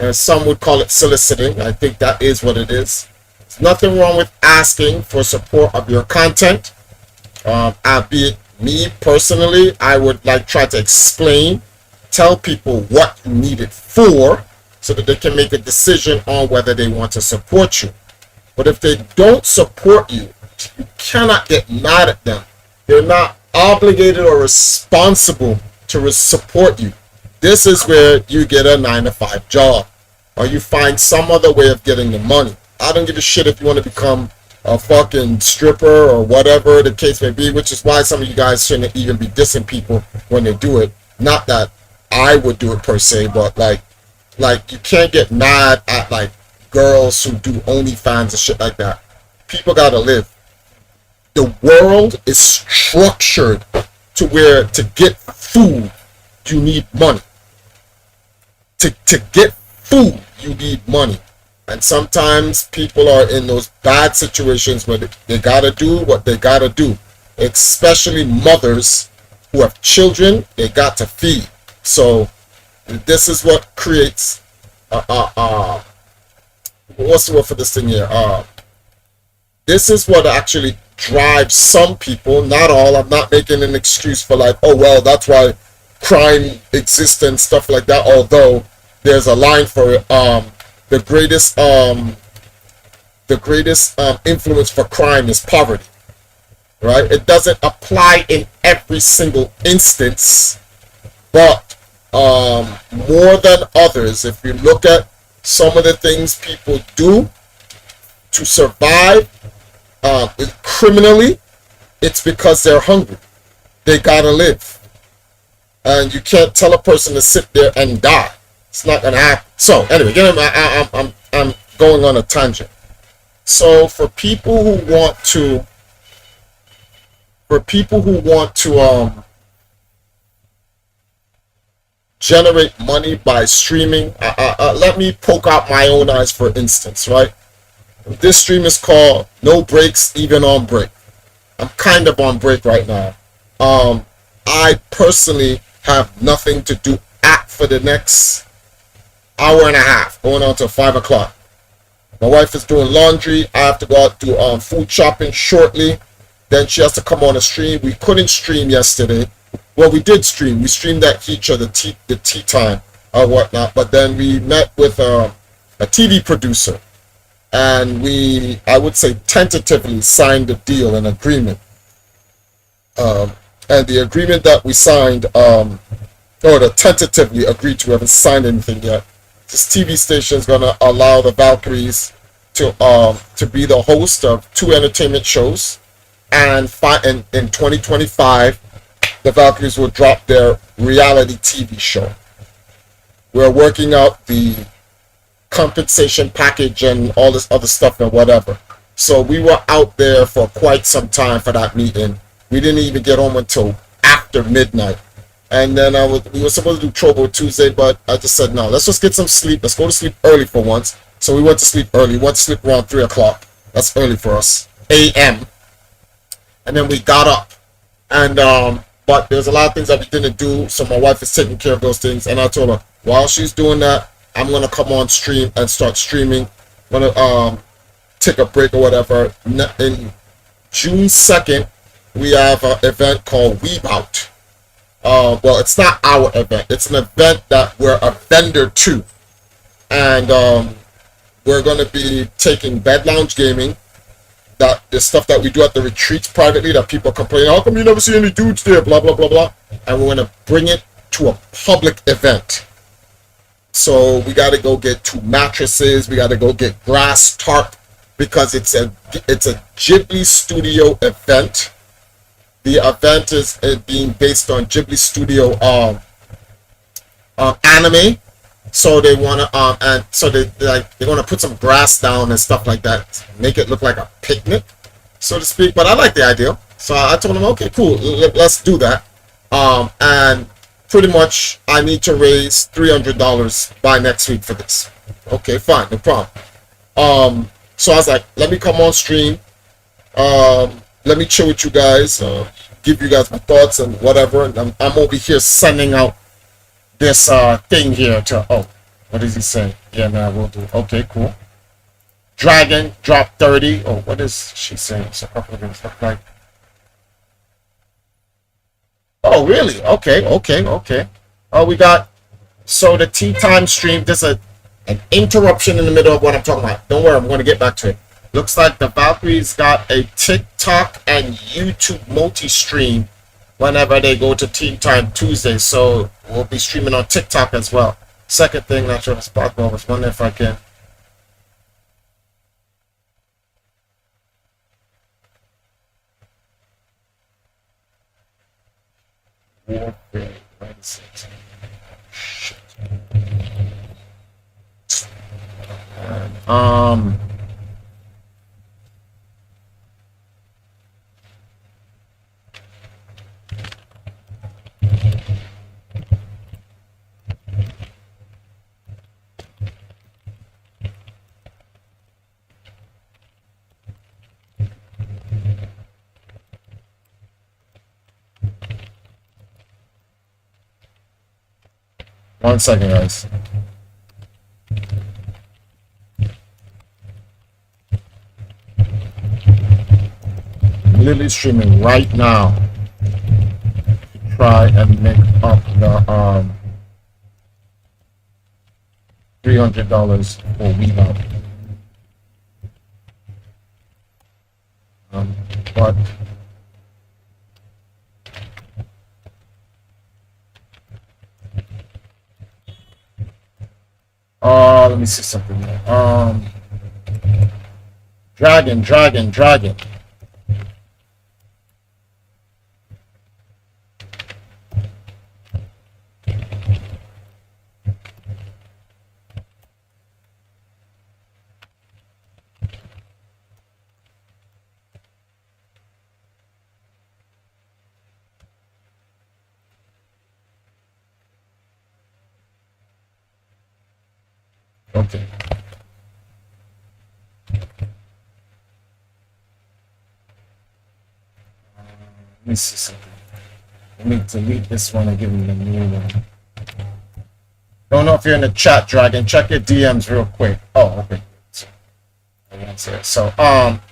And some would call it soliciting. I think that is what it is. There's nothing wrong with asking for support of your content. Albeit me personally, I would try to explain, tell people what you need it for, so that they can make a decision on whether they want to support you. But if they don't support you, you cannot get mad at them. They're not obligated or responsible to support you. This is where you get a 9-to-5 job, or you find some other way of getting the money. I don't give a shit if you want to become a fucking stripper or whatever the case may be, which is why some of you guys shouldn't even be dissing people when they do it. Not that I would do it per se, but like you can't get mad at girls who do OnlyFans and shit like that. People gotta live. The world is structured to where to get food you need money. To get food, you need money. And sometimes people are in those bad situations where they gotta do what they gotta do. Especially mothers who have children, they got to feed. So this is what creates what's the word for this thing here? This is what actually drives some people, not all. I'm not making an excuse for like, oh well, that's why crime exists and stuff like that. Although there's a line for it. The greatest influence for crime is poverty, right? It doesn't apply in every single instance, but more than others. If you look at some of the things people do to survive criminally, it's because they're hungry. They gotta live, and you can't tell a person to sit there and die. It's not gonna happen. So anyway, I'm going on a tangent. So for people who want to generate money by streaming, let me poke out my own eyes, for instance, right? This stream is called No Breaks, Even on Break. I'm kind of on break right now. I personally have nothing to do for the next hour and a half, going on to 5 o'clock. My wife is doing laundry. I have to go out do food shopping shortly. Then she has to come on a stream. We couldn't stream yesterday. Well, we did stream. We streamed at each other, the tea time or whatnot. But then we met with a TV producer, and I would say tentatively signed a deal, an agreement. And the agreement that we signed, or the tentatively agreed to, we haven't signed anything yet. This TV station is going to allow the Valkyries to be the host of 2 entertainment shows, and in 2025 the Valkyries will drop their reality TV show. We're working out the compensation package and all this other stuff and whatever. So we were out there for quite some time for that meeting. We didn't even get home until after midnight. And then we were supposed to do Trovo Tuesday, but I just said, no, let's just get some sleep. Let's go to sleep early for once. So we went to sleep early. We went to sleep around 3 o'clock. That's early for us. A.M. And then we got up. And but there's a lot of things that we didn't do, so my wife is taking care of those things. And I told her, while she's doing that, I'm going to come on stream and start streaming. I'm going to take a break or whatever. In June 2nd, we have an event called Weeb Out. Well, it's not our event. It's an event that we're a vendor to. And we're going to be taking Bed Lounge Gaming, the stuff that we do at the retreats privately that people complain, how come you never see any dudes there, blah, blah, blah, blah. And we're going to bring it to a public event. So we got to go get 2 mattresses. We got to go get grass tarp, because it's a Ghibli Studio event. The event is being based on Ghibli Studio anime. So they want to they want to put some grass down and stuff like that, make it look like a picnic, so to speak. But I like the idea, so I told them, okay, cool, let's do that. And pretty much I need to raise $300 by next week for this. Okay, fine, no problem. So I was like, let me come on stream. Let me chill with you guys, give you guys my thoughts and whatever. And I'm over here sending out this thing here to, oh, what does he say? Yeah, man, we'll do. Okay, cool. Dragon drop 30. Oh, what is she saying? It's a couple of things look like. Oh, really? Okay. Oh, we got, so the tea time stream, there's an interruption in the middle of what I'm talking about. Don't worry, I'm going to get back to it. Looks like the Valkyries got a TikTok and YouTube multi-stream whenever they go to Tea Time Tuesday. So we'll be streaming on TikTok as well. Second thing, not sure if it's possible. I was wondering if I can. Warfare, what is it? Shit. 1 second, guys. I'm literally streaming right now to try and make up the $300 for weed out. But let me see something here. Dragon. Okay. Let me see something. Let me delete this one and give me the new one. Don't know if you're in the chat, Dragon. Check your DMs real quick. Oh, okay. So,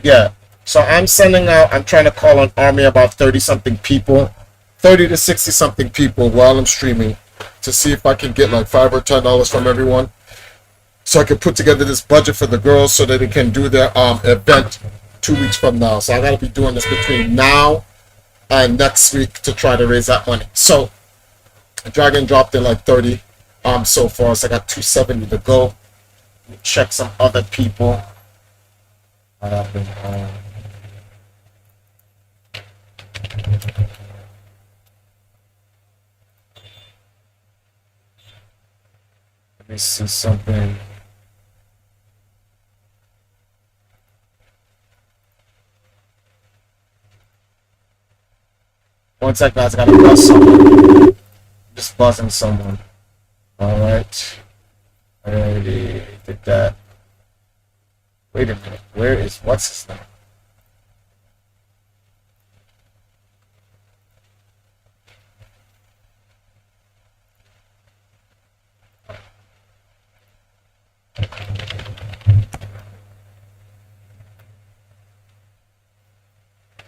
yeah. So I'm sending out, I'm trying to call an army about 30-something people, 30 to 60-something people while I'm streaming to see if I can get like $5 or $10 from everyone. So I can put together this budget for the girls so that they can do their event 2 weeks from now. So I gotta be doing this between now and next week to try to raise that money. So Dragon dropped in like 30 so far, so I got 270 to go. Let me check some other people. I have been let me see something. One sec, guys, I gotta buzz someone. Just buzzing someone. Alright. I already did that. Wait a minute. Where is, what's his name?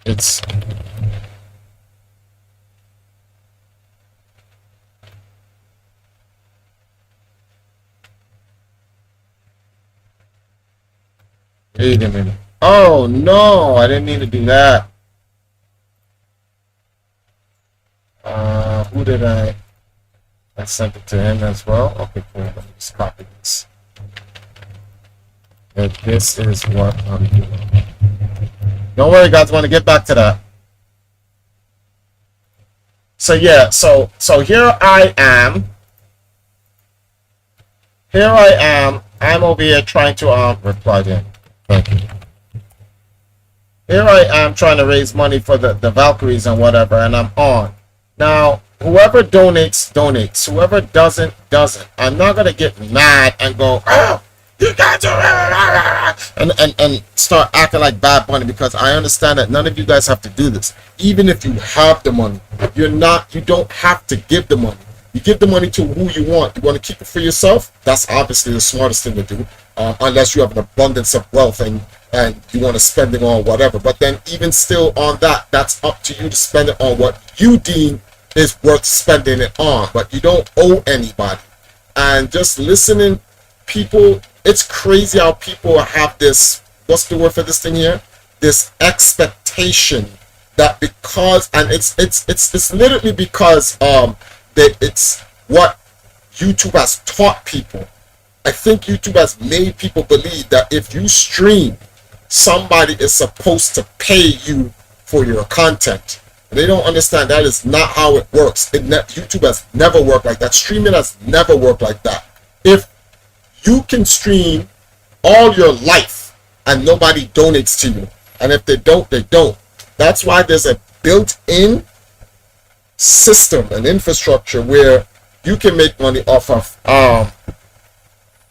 It's wait a minute. Oh no, I didn't mean to do that. Who did I sent it to him as well? Okay, cool. Let me just copy this. And this is what I'm doing. Don't worry, guys. I want to get back to that. So yeah, so here I am. I'm over here trying to reply to him. Thank you. Here I am trying to raise money for the Valkyries and whatever, and I'm on. Now, whoever donates, donates. Whoever doesn't, doesn't. I'm not gonna get mad and go, oh, you guys are and start acting like Bad Bunny, because I understand that none of you guys have to do this. Even if you have the money, you don't have to give the money. You give the money to who you want. You want to keep it for yourself? That's obviously the smartest thing to do, unless you have an abundance of wealth and you want to spend it on whatever. But then even still on that, that's up to you to spend it on what you deem is worth spending it on. But you don't owe anybody. And just listening, people, it's crazy how people have this, what's the word for this thing here? This expectation that because, and it's literally because that it's what YouTube has taught people. I think YouTube has made people believe that if you stream, somebody is supposed to pay you for your content. They don't understand that is not how it works. YouTube has never worked like that. Streaming has never worked like that. If you can stream all your life and nobody donates to you, and if they don't, they don't. That's why there's a built-in system and infrastructure where you can make money off of wow,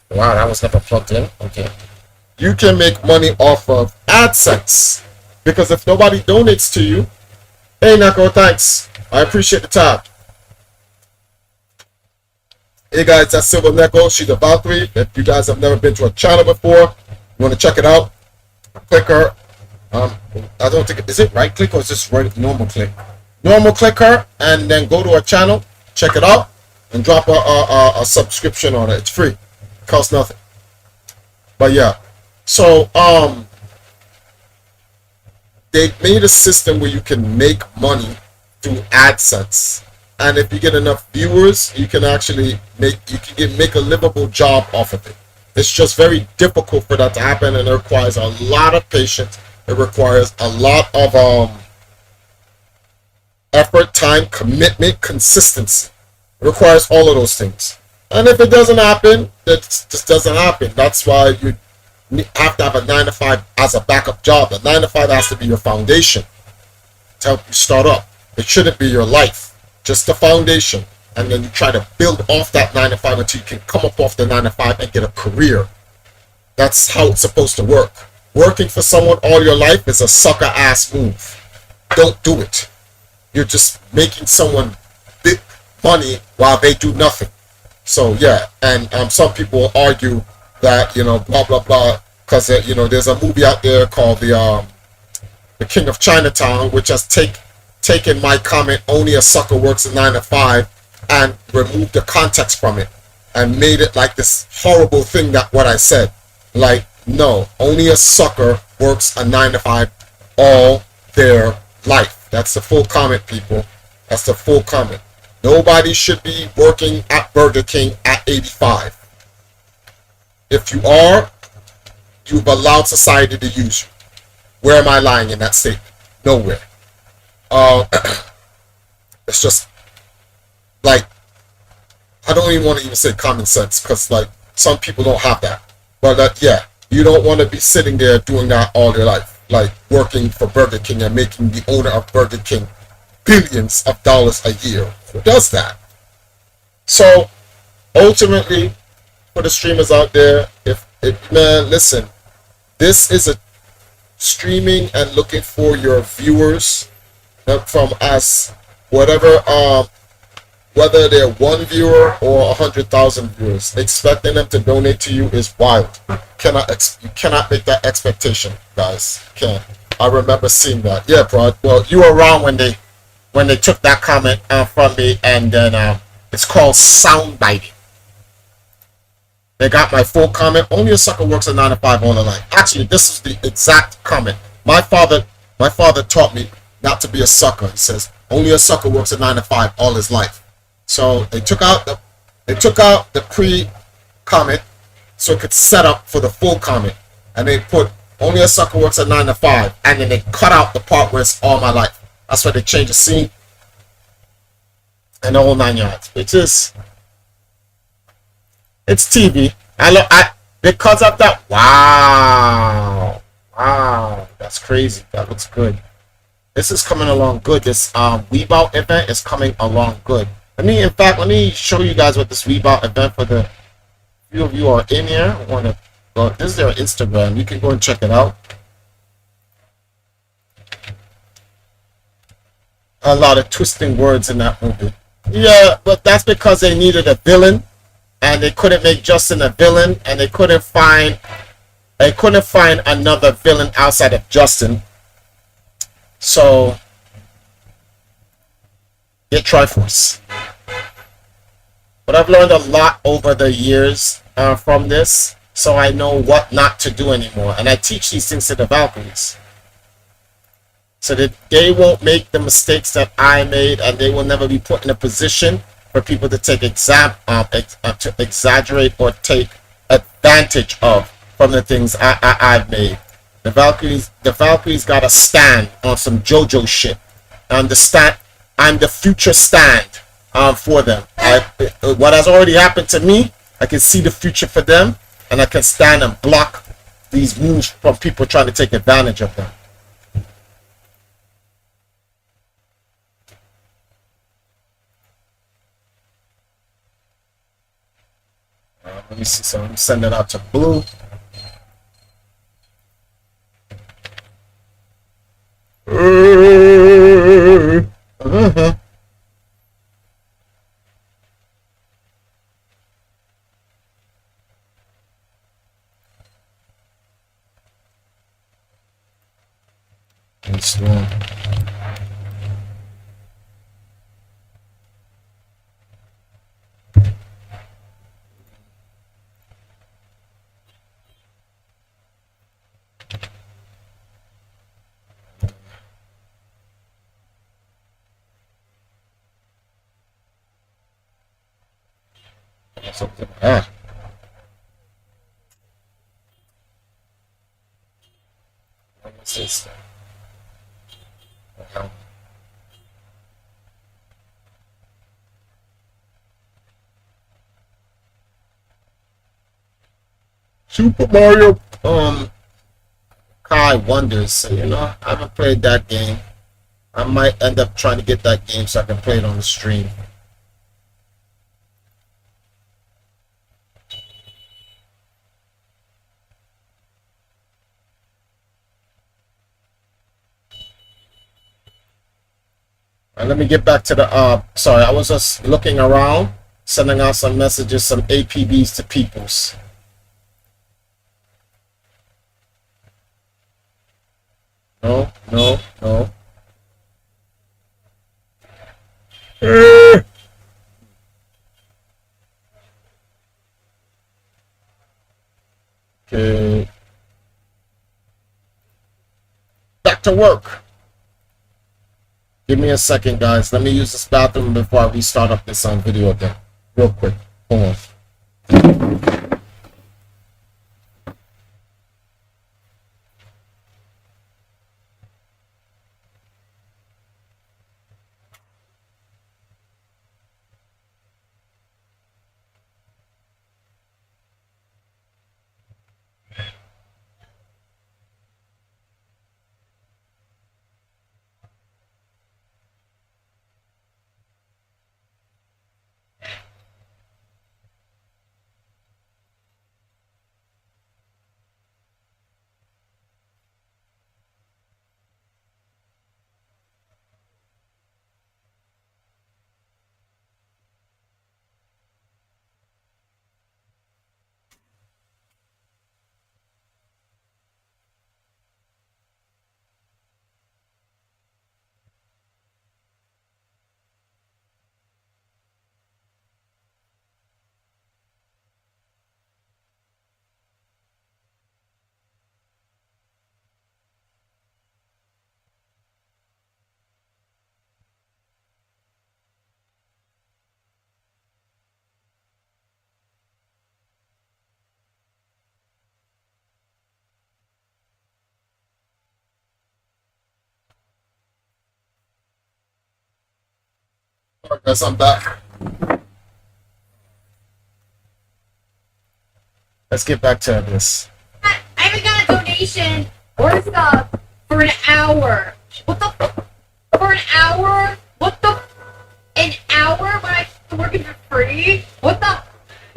that was never plugged in. Okay, you can make money off of AdSense, because if nobody donates to you, hey Nako, thanks, I appreciate the time. Hey guys, that's Silver Neko. She's a Valkyrie. If you guys have never been to her channel before, you want to check it out, click her. I don't think, is it right click or is this right, normal click? Normal click her and then go to her channel, check it out, and drop a subscription on it. It's free. It costs nothing. But yeah. So they made a system where you can make money through AdSense. And if you get enough viewers, you can actually make a livable job off of it. It's just very difficult for that to happen, and it requires a lot of patience. It requires a lot of effort, time, commitment, consistency. It requires all of those things. And if it doesn't happen, it just doesn't happen. That's why you have to have a 9-to-5 as a backup job. The 9-to-5 has to be your foundation to help you start up. It shouldn't be your life. Just the foundation, and then you try to build off that 9-to-5 until you can come up off the 9-to-5 and get a career. That's how it's supposed to work. Working for someone all your life is a sucker ass move. Don't do it. You're just making someone big money while they do nothing. So yeah, and some people will argue that, you know, blah blah blah, because you know, there's a movie out there called the King of Chinatown, which has taken my comment, only a sucker works a 9-to-5, and removed the context from it and made it like this horrible thing that what I said. Like, no, only a sucker works a 9-to-5 all their life. That's the full comment, people. That's the full comment. Nobody should be working at Burger King at 85. If you are, you've allowed society to use you. Where am I lying in that statement? Nowhere. It's just like, I don't even want to even say common sense, because like some people don't have that. But yeah, you don't want to be sitting there doing that all your life, like working for Burger King and making the owner of Burger King billions of dollars a year. Who does that? So ultimately, for the streamers out there, if man, listen, this is a streaming and looking for your viewers from us, whatever, whether they're 1 viewer or 100,000 viewers, expecting them to donate to you is wild. You cannot make that expectation, guys. You can't. I remember seeing that. Yeah, bro. Well, you were around when they took that comment from me, and then it's called sound biting. They got my full comment. Only a sucker works a 9-to-5 all their life. Actually, this is the exact comment. My father taught me not to be a sucker. He says only a sucker works a 9-to-5 all his life. So they took out the pre-comment so it could set up for the full comment, and they put only a sucker works a 9-to-5, and then they cut out the part where it's all my life. That's why they changed the scene and the whole 9 yards. It's TV. Because of that. Wow, that's crazy. That looks good. This is coming along good. This Weebout event is coming along good. Let me show you guys what this Weebout event, for the few of you are in here. Want to go? This is their Instagram. You can go and check it out. A lot of twisting words in that movie. Yeah, but that's because they needed a villain, and they couldn't make Justin a villain, and they couldn't find another villain outside of Justin. So get Triforce. But I've learned a lot over the years from this, so I know what not to do anymore, and I teach these things to the Valkyries, so that they won't make the mistakes that I made, and they will never be put in a position for people to take to exaggerate or take advantage of from the things I've made. The Valkyries got to stand on some JoJo shit. Understand? I'm the future stand for them. What has already happened to me, I can see the future for them, and I can stand and block these moves from people trying to take advantage of them. Let me see. So I'm sending it out to Blue. storm. Something. Ah. What is this? Wow. Super Mario Kai Wonders. So, you know, I haven't played that game. I might end up trying to get that game so I can play it on the stream. And let me get back to the sorry, I was just looking around, sending out some messages, some APBs to peoples. No, no, no. Okay. Back to work. Give me a second, guys. Let me use this bathroom before I restart up this video again. Real quick. Hold on. Alright, guys, I'm back. Let's get back to this. I haven't got a donation or a sub for an hour. What the for an hour? What the an hour when I'm working for free? What the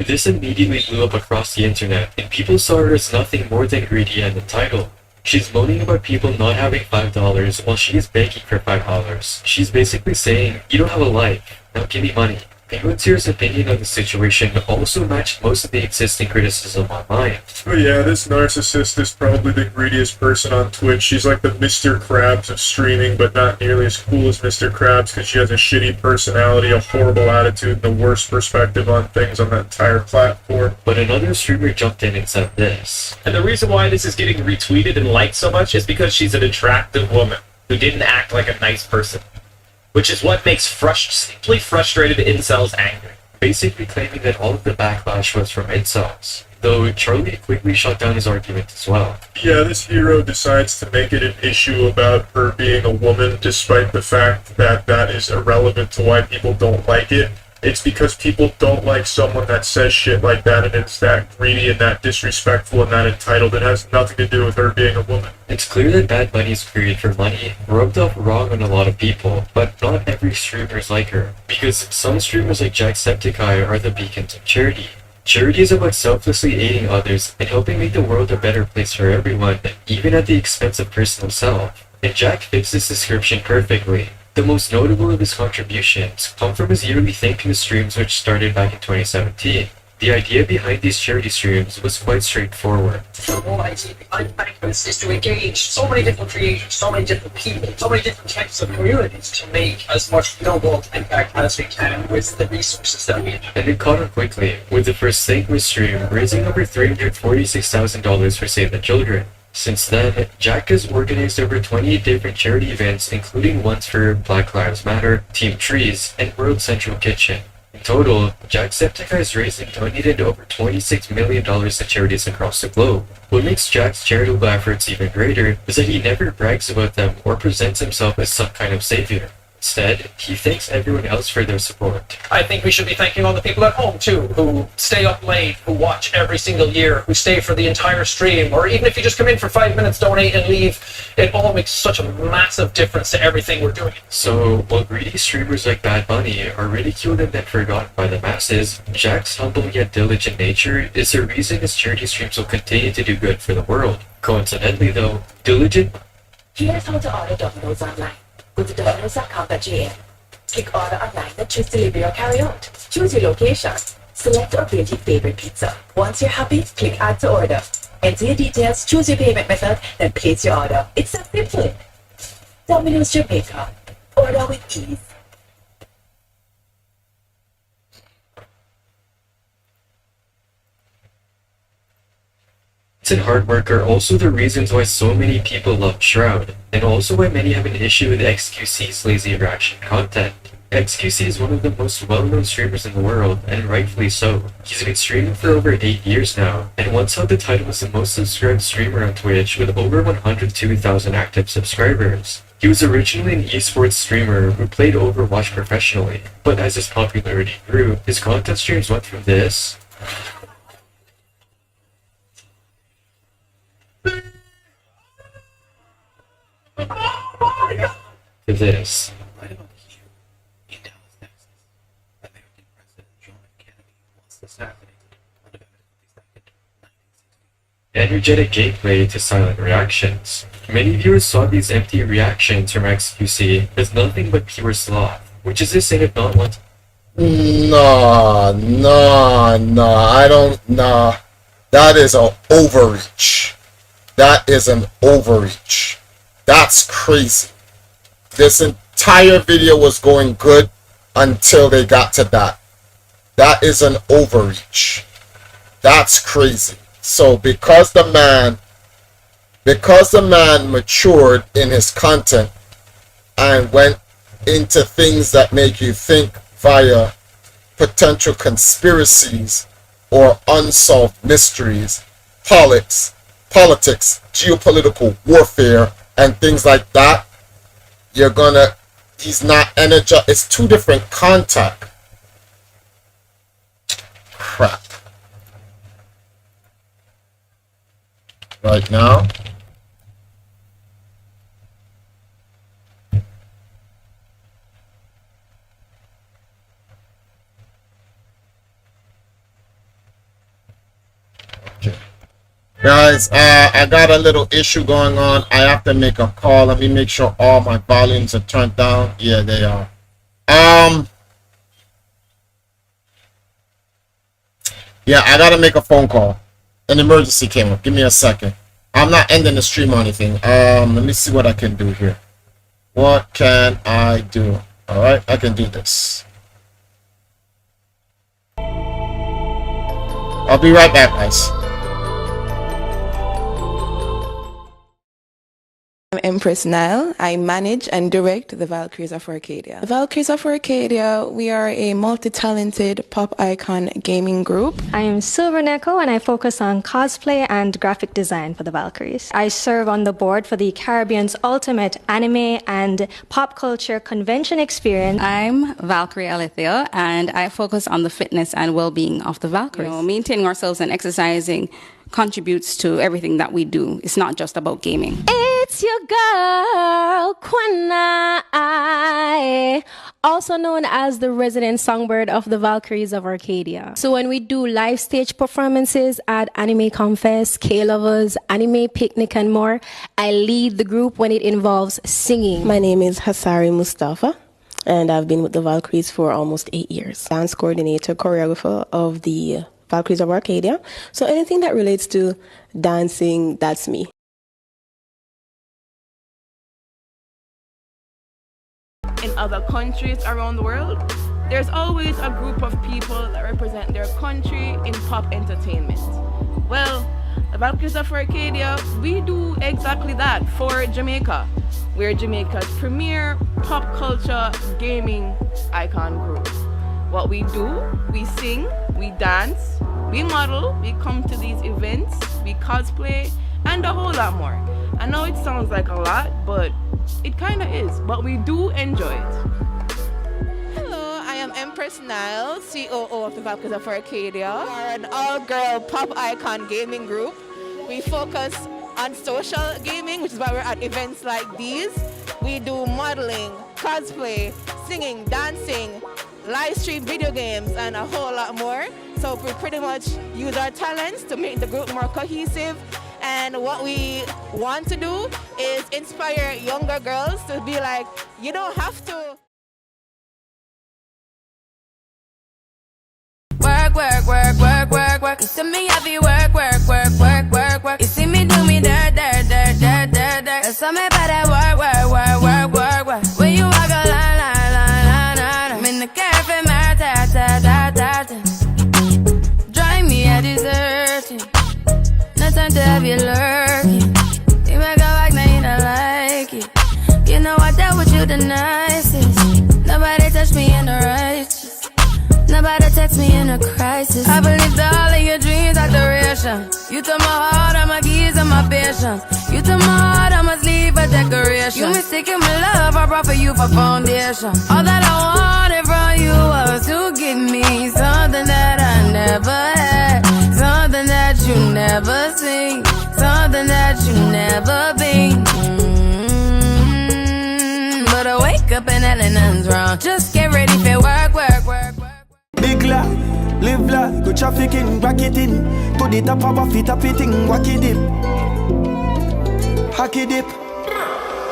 This immediately blew up across the internet, and people saw her as nothing more than greedy and entitled. She's moaning about people not having $5 while she is begging for $5. She's basically saying, you don't have a life, now give me money. Penguin's opinion on the situation also matched most of the existing criticism online. Oh yeah, this narcissist is probably the greediest person on Twitch. She's like the Mr. Krabs of streaming, but not nearly as cool as Mr. Krabs because she has a shitty personality, a horrible attitude, and the worst perspective on things on the entire platform. But another streamer jumped in and said this. And the reason why this is getting retweeted and liked so much is because she's an attractive woman who didn't act like a nice person. Which is what makes simply frustrated incels angry. Basically claiming that all of the backlash was from incels. Though Charlie quickly shut down his argument as well. Yeah, this hero decides to make it an issue about her being a woman, despite the fact that that is irrelevant to why people don't like it. It's because people don't like someone that says shit like that and is that greedy and that disrespectful and that entitled. It has nothing to do with her being a woman. It's clear that bad money is created for money, rubbed off wrong on a lot of people, but not every streamer is like her. Because some streamers like Jacksepticeye are the beacons of charity. Charity is about selflessly aiding others and helping make the world a better place for everyone, even at the expense of personal self. And Jack fits this description perfectly. The most notable of his contributions come from his yearly Thank You streams which started back in 2017. The idea behind these charity streams was quite straightforward. The whole idea behind Bankless is to engage so many different creators, so many different people, so many different types of communities to make as much real-world impact as we can with the resources that we have. And it caught on quickly, with the first Thankmas stream raising over $346,000 for Save the Children. Since then, Jack has organized over 28 different charity events, including ones for Black Lives Matter, Team Trees, and World Central Kitchen. In total, Jacksepticeye has raised and donated over $26 million to charities across the globe. What makes Jack's charitable efforts even greater is that he never brags about them or presents himself as some kind of savior. Instead, he thanks everyone else for their support. I think we should be thanking all the people at home too, who stay up late, who watch every single year, who stay for the entire stream, or even if you just come in for 5 minutes, donate and leave. It all makes such a massive difference to everything we're doing. So, while greedy streamers like Bad Bunny are ridiculed and then forgotten by the masses, Jack's humble yet diligent nature is the reason his charity streams will continue to do good for the world. Coincidentally though, diligent... Here's how to order Domino's online. Go to domino's.com.gm. Click order online and choose delivery or carry out. Choose your location. Select or rate your favorite pizza. Once you're happy, click add to order. Enter your details, choose your payment method, then place your order. It's that simple. Domino's Jamaica. Order with ease. and hard work are also the reasons why so many people love Shroud, and also why many have an issue with XQC's lazy reaction content. XQC is one of the most well-known streamers in the world, and rightfully so. He's been streaming for over 8 years now, and once held the title as the most subscribed streamer on Twitch with over 102,000 active subscribers. He was originally an esports streamer who played Overwatch professionally, but as his popularity grew, his content streams went from this to this. Energetic gameplay to silent reactions. Many viewers saw these empty reactions from XQC as nothing but pure sloth, which is this thing if not what? No, I don't, nah. That is an overreach. That is an overreach. That's crazy. This entire video was going good until they got to that. That is an overreach. That's crazy. So because the man matured in his content and went into things that make you think via potential conspiracies or unsolved mysteries, politics, geopolitical warfare, and things like that, he's not energized. It's two different content. Crap. Right now. Okay. Guys, I got a little issue going on. I have to make a call. Let me make sure all my volumes are turned down. Yeah, they are. Yeah, I gotta make a phone call. An emergency came up. Give me a second. I'm not ending the stream or anything. Let me see what I can do here. What can I do? Alright, I can do this. I'll be right back, guys. I'm Empress Nile. I manage and direct the Valkyries of Arcadia. The Valkyries of Arcadia, we are a multi-talented pop icon gaming group. I am Silver Neko and I focus on cosplay and graphic design for the Valkyries. I serve on the board for the Caribbean's ultimate anime and pop culture convention experience. I'm Valkyrie Alethea and I focus on the fitness and well-being of the Valkyries. Maintaining ourselves and exercising contributes to everything that we do. It's not just about gaming. It's your girl, Kwanai, also known as the resident songbird of the Valkyries of Arcadia. So when we do live stage performances at Anime Confest, K-Lovers, Anime Picnic and more, I lead the group when it involves singing. My name is Hassari Mustafa, and I've been with the Valkyries for almost 8 years. Dance coordinator, choreographer of the Valkyries of Arcadia. So anything that relates to dancing, that's me. In other countries around the world, there's always a group of people that represent their country in pop entertainment. Well, the Valkyries of Arcadia, we do exactly that for Jamaica. We're Jamaica's premier pop culture gaming icon group. What we do, we sing, we dance, we model, we come to these events, we cosplay, and a whole lot more. I know it sounds like a lot, but it kind of is, but we do enjoy it. Hello, I am Empress Nile, COO of the Valkyries of Arcadia. We are an all-girl pop icon gaming group. We focus on social gaming, which is why we're at events like these. We do modeling, cosplay, singing, dancing, live stream video games, and a whole lot more. So we pretty much use our talents to make the group more cohesive. And what we want to do is inspire younger girls to be like, you don't have to. Work, work, work, work, work, work. You see me happy work, work, work, work, work, work. You see me do me dirt, dirt, dirt, dirt, dirt, dirt. There's something about that work, work, work, work, work, work. When you walk a line, line, line, line, line. I'm in the cafe, my ta, ta, ta, ta, ta. Drive me a desertion. No time to have you lurking. You make a like, now you don't like it. You know I dealt with you the nicest. Nobody touched me in the righteous. Nobody text me in a crisis. I believed all of your dreams are duration. You took my heart, all my keys, and my patience. You took my heart, I must leave a decoration. You mistaken my love, I brought for you for foundation. All that I wanted from you was to give me something that I never had, something that you never seen, something that you never been. But I wake up and hell nothing's wrong. Just get ready for work, work, work, work. Big life, live life, go trafficking, rack it in. To the top of a fit, up it in, wack it dip. Hack it dip.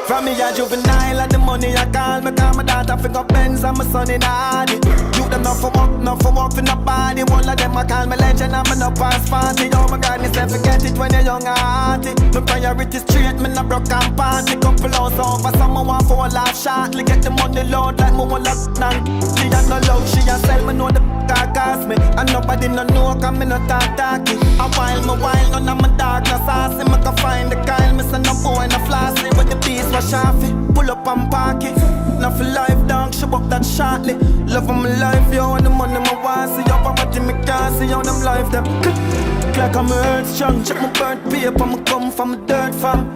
From me a juvenile and the money I call me. Call my daughter fi go Benz and my son in Hardy. You them not for work for no body. One of them I call me legend and me no pass party. Oh my God, me say forget it when you're young and hearty. My priority straight, me no broke and party. Couple hours over, someone want for a laugh shortly. Get the money load like me one lock down. She a no love, she a sell, me know the car cost me. And nobody no know cause me no talky. A while, none of my dog no saucy. Me can find the Kyle, me say no boy no flossy. With the beast wash off it, pull up and park it. Now for life dog, she up that shortly. Love of my life, yo, and the money my want. See your poverty, me can't see how them life them. Like I'm earth strong, check my birth paper, me come from a dirt farm.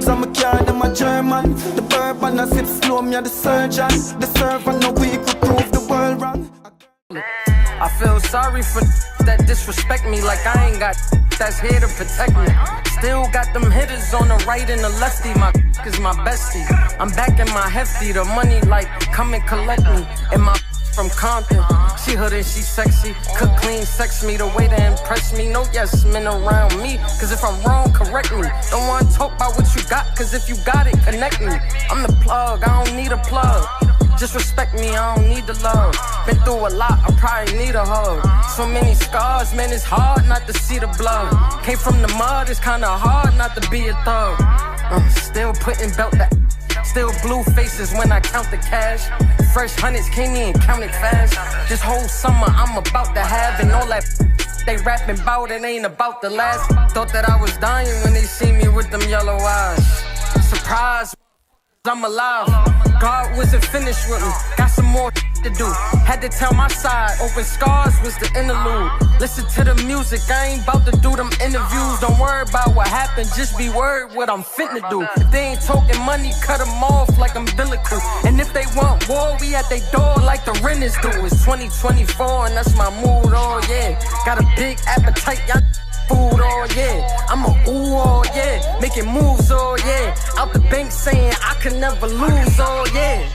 So me carry them a German. The bourbon I sip slow, me a the surgeon. The servant no weak will prove the world wrong. I feel sorry for that disrespect me like I ain't got that's here to protect me. Still got them hitters on the right and the lefty. My is my bestie. I'm back in my hefty. The money like come and collect me. And my from Compton. She hood and she sexy. Cook clean, sex me the way to impress me. No yes men around me. Cause if I'm wrong, correct me. Don't wanna talk about what you got. Cause if you got it, connect me. I'm the plug, I don't need a plug. Just respect me, I don't need the love. Been through a lot, I probably need a hug. So many scars, man, it's hard not to see the blood. Came from the mud, it's kinda hard not to be a thug. Still putting belt that. Still blue faces when I count the cash. Fresh hundreds came in, counted fast. This whole summer I'm about to have. And all that they rapping about, it ain't about the last. Thought that I was dying when they see me with them yellow eyes. Surprise, I'm alive. God wasn't finished with me, got some more to do. Had to tell my side, open scars was the interlude. Listen to the music, I ain't about to do them interviews. Don't worry about what happened, just be worried what I'm finna do. If they ain't talking money, cut them off like umbilical. And if they want war, we at they door like the renters do. It's 2024 and that's my mood, oh yeah. Got a big appetite, y'all food, oh yeah. I'm a ooh, oh yeah. Making moves, oh yeah. Out the bank saying I can never lose, oh yeah.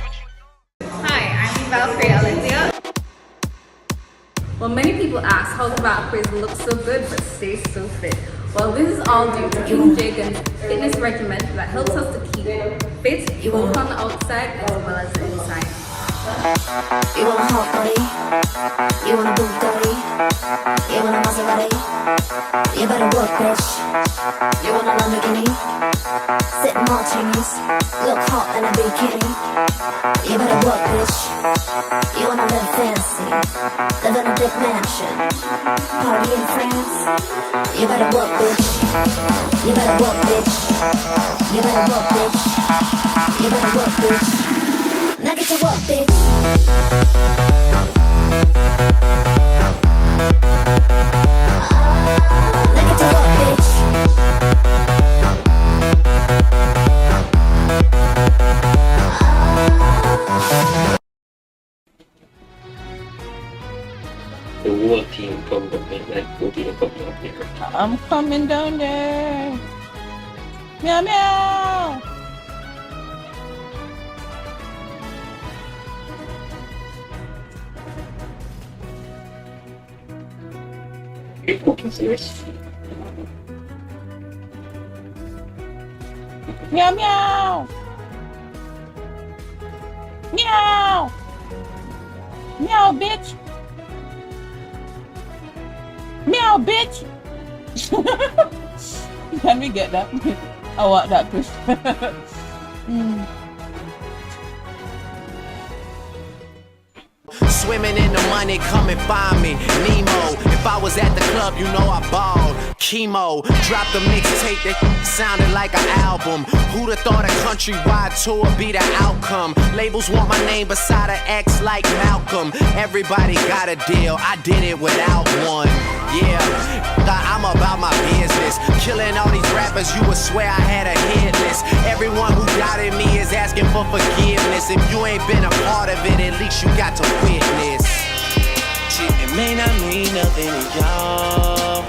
Hi, I'm Valkyries of Arcadia. Well, many people ask how the Valkyries look so good but stay so fit. Well, this is all due to King Jacob's fitness regimen that helps us to keep fit both on the outside as well as the inside. You want a hot body? You want a Bugatti? You want a Maserati? You better work, bitch. You want a Lamborghini? Sip martinis, look hot in a bikini. You better work, bitch. You wanna live fancy, live in a big mansion, party in France. You better work, bitch. You better work, bitch. You better work, bitch. You better work, bitch. Now get to work, bitch. Now get to work, bitch. The war team from the mainland will be coming up here. I'm coming down there. Meow meow. Are you fucking serious? Meow meow. Meow. Meow, bitch. Meow, bitch. Can we get that? I want that, please. Swimming in the money, come and find me. Nemo, if I was at the club, you know I balled. Chemo, dropped a mixtape that sounded like an album. Who'da thought a countrywide tour be the outcome? Labels want my name beside an X like Malcolm. Everybody got a deal, I did it without one. Yeah, I'm about my business. Killing all these rappers, you would swear I had a hit list. Everyone who doubted me is asking for forgiveness. If you ain't been a part of it, at least you got to witness. It may not mean nothing to y'all.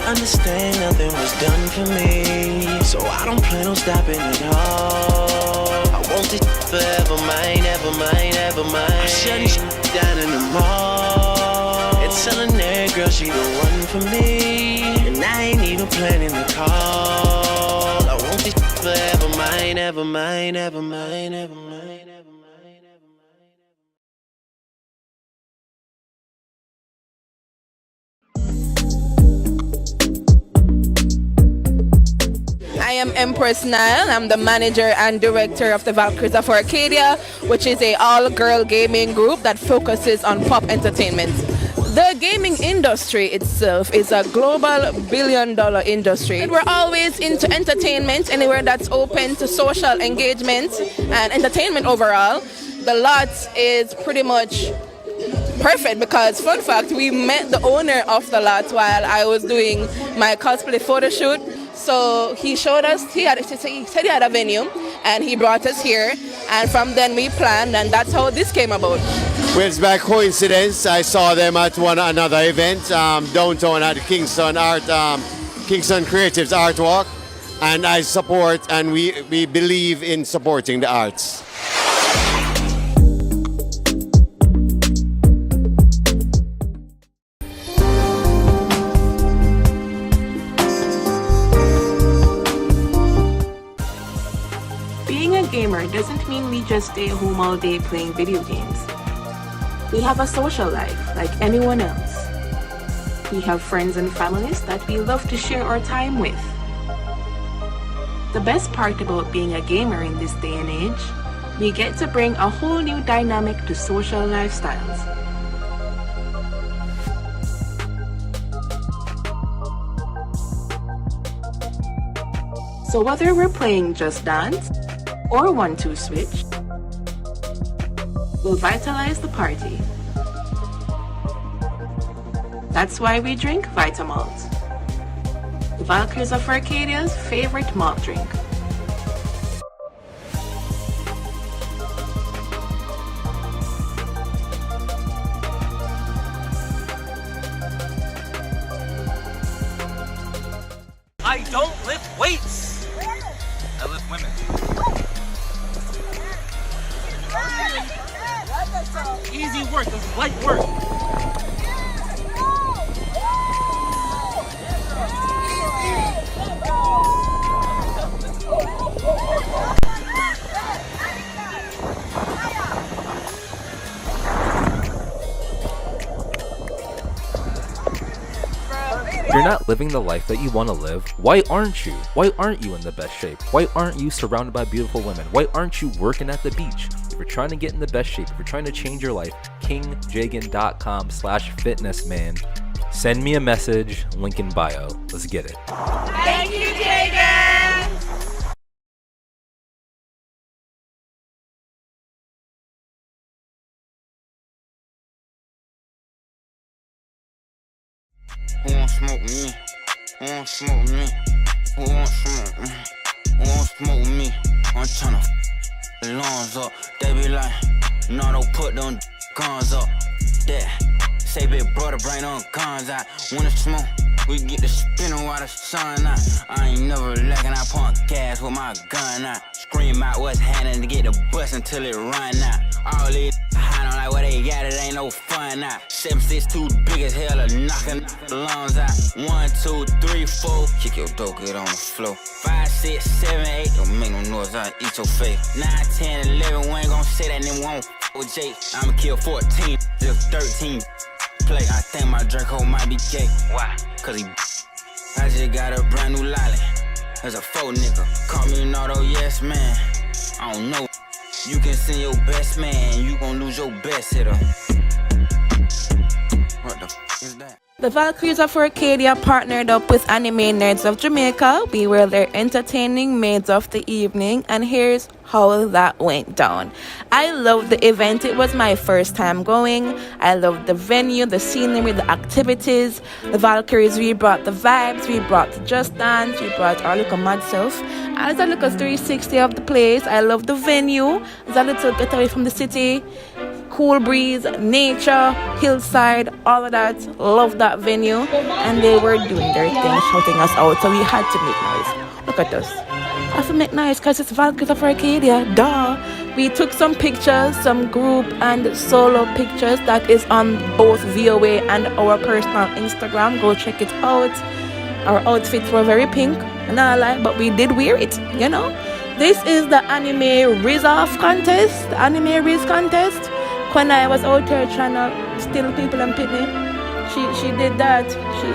Understand nothing was done for me, so I don't plan on stopping at all. I want this forever mine, ever mine, ever mine. I'm shutting down in the mall and telling that girl she the one for me, and I ain't even planning the call. I want this forever mine, ever mine, ever mine, ever mine. I am Empress Nile. I'm the manager and director of the Valkyries of Arcadia, which is a all-girl gaming group that focuses on pop entertainment. The gaming industry itself is a global billion-dollar industry. We're always into entertainment, anywhere that's open to social engagement and entertainment overall. The lot is pretty much perfect because, fun fact, we met the owner of the lot while I was doing my cosplay photo shoot. So he showed us, he said he had a venue and he brought us here, and from then we planned, and that's how this came about. Well, it's by coincidence. I saw them at another event downtown at Kingston Creatives Art Walk, and I support, and we believe in supporting the arts. Being a gamer doesn't mean we just stay home all day playing video games. We have a social life like anyone else. We have friends and families that we love to share our time with. The best part about being a gamer in this day and age, we get to bring a whole new dynamic to social lifestyles. So whether we're playing Just Dance or 1-2 Switch, we'll vitalize the party. That's why we drink Vitamalt, the Valkyries of Arcadia's favorite malt drink. I don't lift weights. I lift women. Easy work, this is light work. you're not living the life that you want to live, why aren't you? Why aren't you in the best shape? Why aren't you surrounded by beautiful women? Why aren't you working at the beach? If you're trying to get in the best shape, if you're trying to change your life, kingjagan.com/fitnessman. Send me a message, link in bio. Let's get it. Thank you, Jagan! Who won't smoke with me? Who won't smoke with me? Who won't smoke with me? Who won't smoke with me? I'm tryna the lawns up. They be like, no, don't put them guns up. That say big brother bring them guns out. Wanna smoke? We get the spinning while the sun out. I ain't never lacking, I pump gas with my gun out. Scream out what's happening to get the bus until it run out. All these hiding like what they got, it ain't no fun out. 762 big as hell, knocking the lungs out. 1, 2, 3, 4, kick your dope, get on the floor. 5, 6, 7, 8, don't make no noise, I'll eat your face. 9, 10, 11, we ain't gon' say that, then we won't with Jake. I'ma kill 14, just 13. Play, I think my Draco might be gay. Why? Cause he I just got a brand new lolly. There's a faux nigga. Call me an auto yes man. I don't know. You can send your best man, you gon' lose your best hitter. What the f is that? The Valkyries of Arcadia partnered up with Anime Nerds of Jamaica. We were their entertaining maids of the evening, and here's how that went down. I loved the event. It was my first time going. I loved the venue, the scenery, the activities. The Valkyries, we brought the vibes, we brought the Just Dance, we brought our little mad self. As I look at 360 of the place, I love the venue. It's a little get away from the city. Cool breeze, nature, hillside, all of that. Love that venue. And they were doing their thing, shouting us out. So we had to make noise. Look at us. I have to make noise because it's Valkyries of Arcadia. Duh. We took some pictures, some group and solo pictures that is on both VOA and our personal Instagram. Go check it out. Our outfits were very pink, not a lie, but we did wear it, you know. This is the anime Riz-Off contest, the anime Riz contest. When I was out there trying to steal people and Pitney, she did that.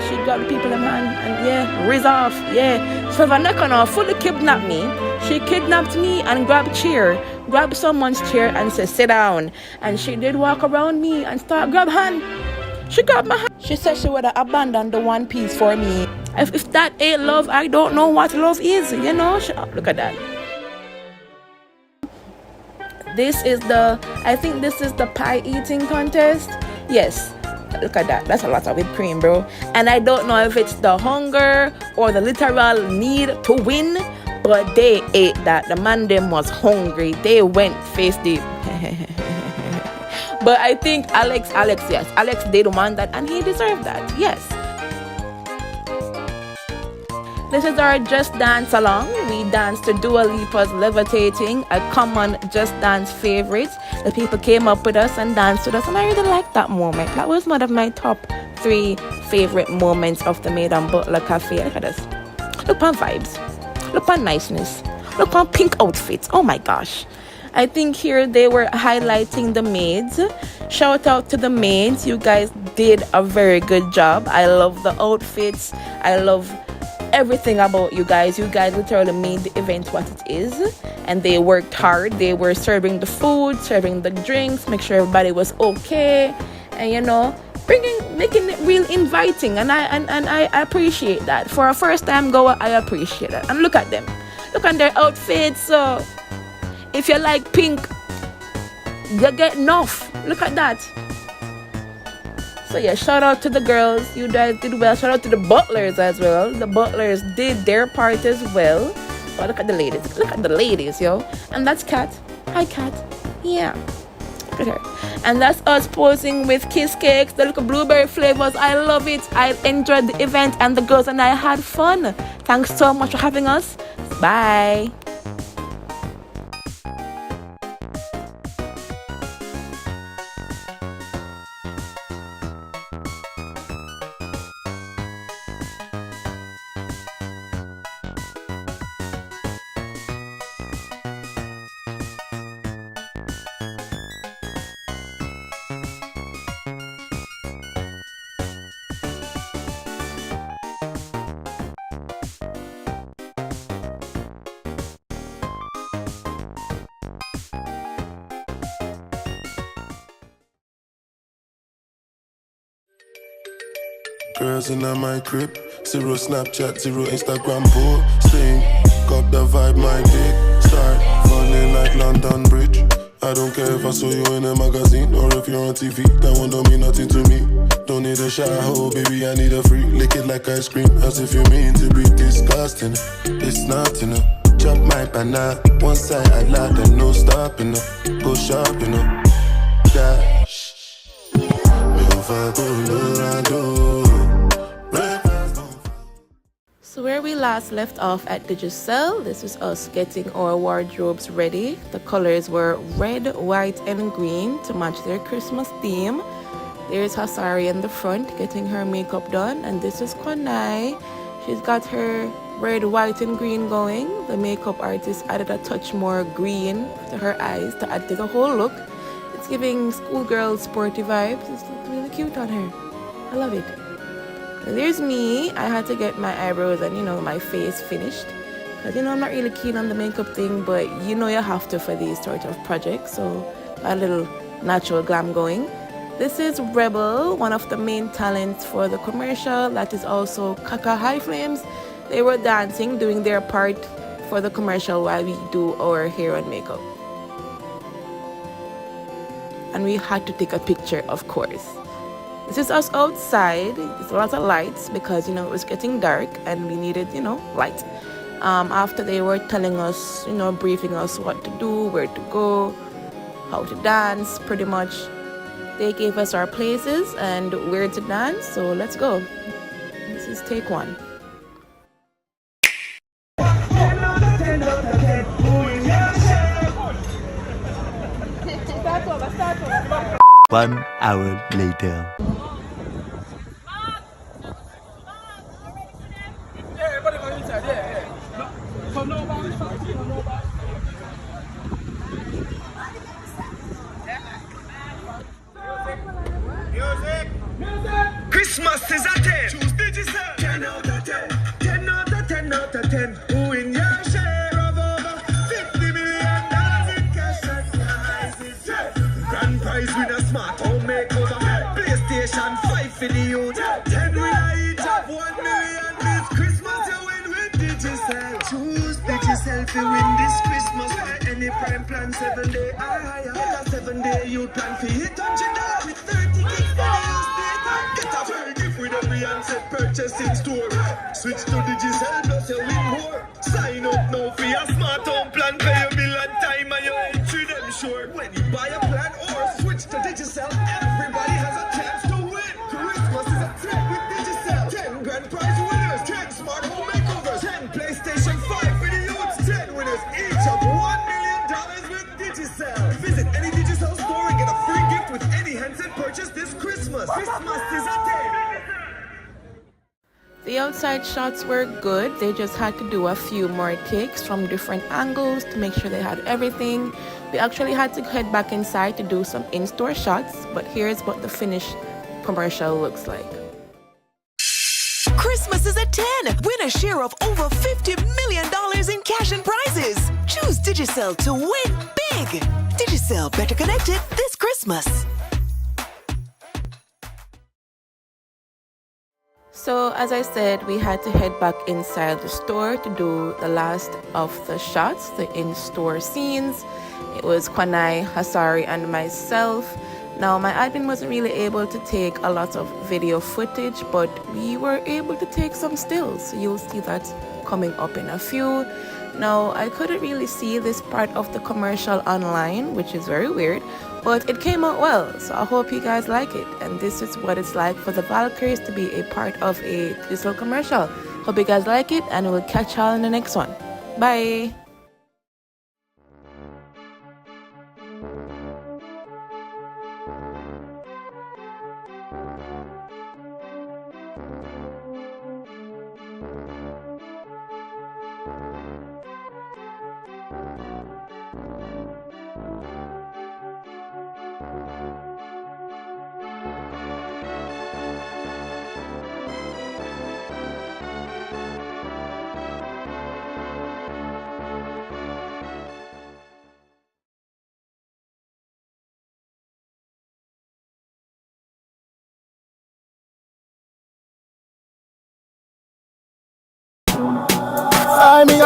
She got people in hand and yeah, Riz-Off, yeah. So Vanakana fully kidnapped me. She kidnapped me and grabbed someone's chair and said, sit down. And she did walk around me and start grab hand. She grabbed my hand. She said she would have abandoned the One Piece for me. If that ain't love, I don't know what love is, you know. Look at that. I think this is the pie eating contest. Yes, look at that. That's a lot of whipped cream, bro. And I don't know if it's the hunger or the literal need to win, but they ate that. The man them was hungry. They went face deep. But I think Alex did want that and he deserved that. Yes. This is our Just Dance along. We danced to Dua Lipa's Levitating, a common Just Dance favorite. The people came up with us and danced with us, and I really liked that moment. That was one of my top 3 favorite moments of the Maid and Butler Cafe. Look at this. Look on vibes. Look on niceness. Look on pink outfits. Oh my gosh. I think here they were highlighting the maids. Shout out to the maids. You guys did a very good job. I love the outfits. I love everything about you guys. You guys literally made the event what it is, and they worked hard. They were serving the food, serving the drinks, make sure everybody was okay, and you know, making it real inviting. And I appreciate that. For a first time goer, I appreciate that. And look at them, look at their outfits. So if you like pink, you get enough. Look at that. So yeah, shout out to the girls. You guys did well. Shout out to the butlers as well. The butlers did their part as well. Oh, look at the ladies. Look at the ladies, yo. And that's Kat. Hi, Kat. Yeah. Look at her. And that's us posing with kiss cakes, the little blueberry flavors. I love it. I enjoyed the event, and the girls and I had fun. Thanks so much for having us. Bye. Girls in my crib, zero Snapchat, zero Instagram posting. Got the vibe, my dick start falling like London Bridge. I don't care if I saw you in a magazine or if you're on TV. That one don't mean nothing to me. Don't need a shower, baby, I need a free. Lick it like ice cream, as if you mean to be disgusting. It's not enough. Chop my banana, one side I like and no stopping. Go shopping, dash. So where we last left off at Digicel, this was us getting our wardrobes ready. The colors were red, white, and green to match their Christmas theme. There's Hasari in the front getting her makeup done, and this is Konai. She's got her red, white, and green going. The makeup artist added a touch more green to her eyes to add to the whole look. It's giving schoolgirl sporty vibes. It's really cute on her. I love it. And there's me. I had to get my eyebrows and, my face finished. Because, I'm not really keen on the makeup thing, but you have to for these sort of projects. So, a little natural glam going. This is Rebel, one of the main talents for the commercial. That is also Kaka High Flames. They were dancing, doing their part for the commercial while we do our hair and makeup. And we had to take a picture, of course. This is us outside. There's a lot of lights because, it was getting dark and we needed, light. After they were telling us, briefing us what to do, where to go, how to dance, pretty much. They gave us our places and where to dance, so let's go. This is take one. One hour later. Christmas is a 10. Choose Digicel. 10 out of 10. 10 out of 10 out of 10. Who in your share of over $50 million in cash and prizes? Grand prize with a smart home makeover. PlayStation 5 for the youth. 10 winner each of 1 million. This Christmas you win with Digicel. Choose Digicel to win this Christmas. Any prime plan 7 day or higher. Get a 7-day youth plan for $800 with 30 gigs for the use data. Get a free gift with every handset purchase in store. Switch to Digicel plus you win more. Sign up now for your smart home plan. Pay your bill on time and your entry them sure. When you buy a plan or switch to Digicel, everybody has a chance to win. Christmas is a 10 with Digicel. 10 grand prize winners, 10 smart home makeovers, 10 PlayStation 5 for the youths, 10 winners each of $1 million with Digicel. Visit any Digicel store and get a free gift with any handset purchase this Christmas. Christmas is a 10. The outside shots were good. They just had to do a few more takes from different angles to make sure they had everything. We actually had to head back inside to do some in-store shots, but here's what the finished commercial looks like. Christmas is a 10. Win a share of over $50 million in cash and prizes. Choose Digicel to win big. Digicel, better connected this Christmas. So as I said, we had to head back inside the store to do the last of the shots, the in-store scenes. It was Kwanai, Hasari, and myself. Now, my admin wasn't really able to take a lot of video footage, but we were able to take some stills. So you'll see that coming up in a few. Now, I couldn't really see this part of the commercial online, which is very weird, but it came out well. So I hope you guys like it. And this is what it's like for the Valkyries to be a part of a digital commercial. Hope you guys like it, and we'll catch y'all in the next one. Bye!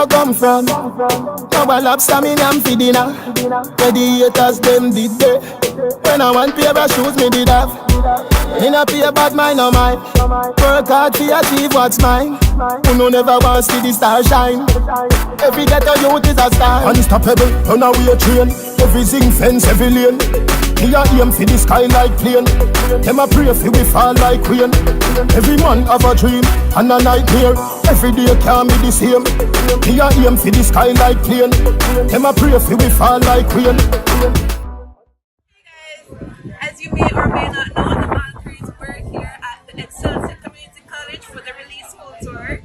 you come from? Now a lobster me am for dinner. Where the haters them did they? When I want pair of shoes me did have. In a pay bad mind no mind. Work hard to achieve what's mine. Who no never wants to see the star shine. Every ghetto youth is a star. Unstoppable, run away train. Everything fence, every lane. Me a aim for the sky like plane. Them a pray for we fall like rain. Every man have a dream and a nightmare. Every day can't be the same. Me a aim for the sky like plane. Them a pray for we fall like rain. As you may or may not know, the Valkyries were here at the Excelsior Community College for the release school tour.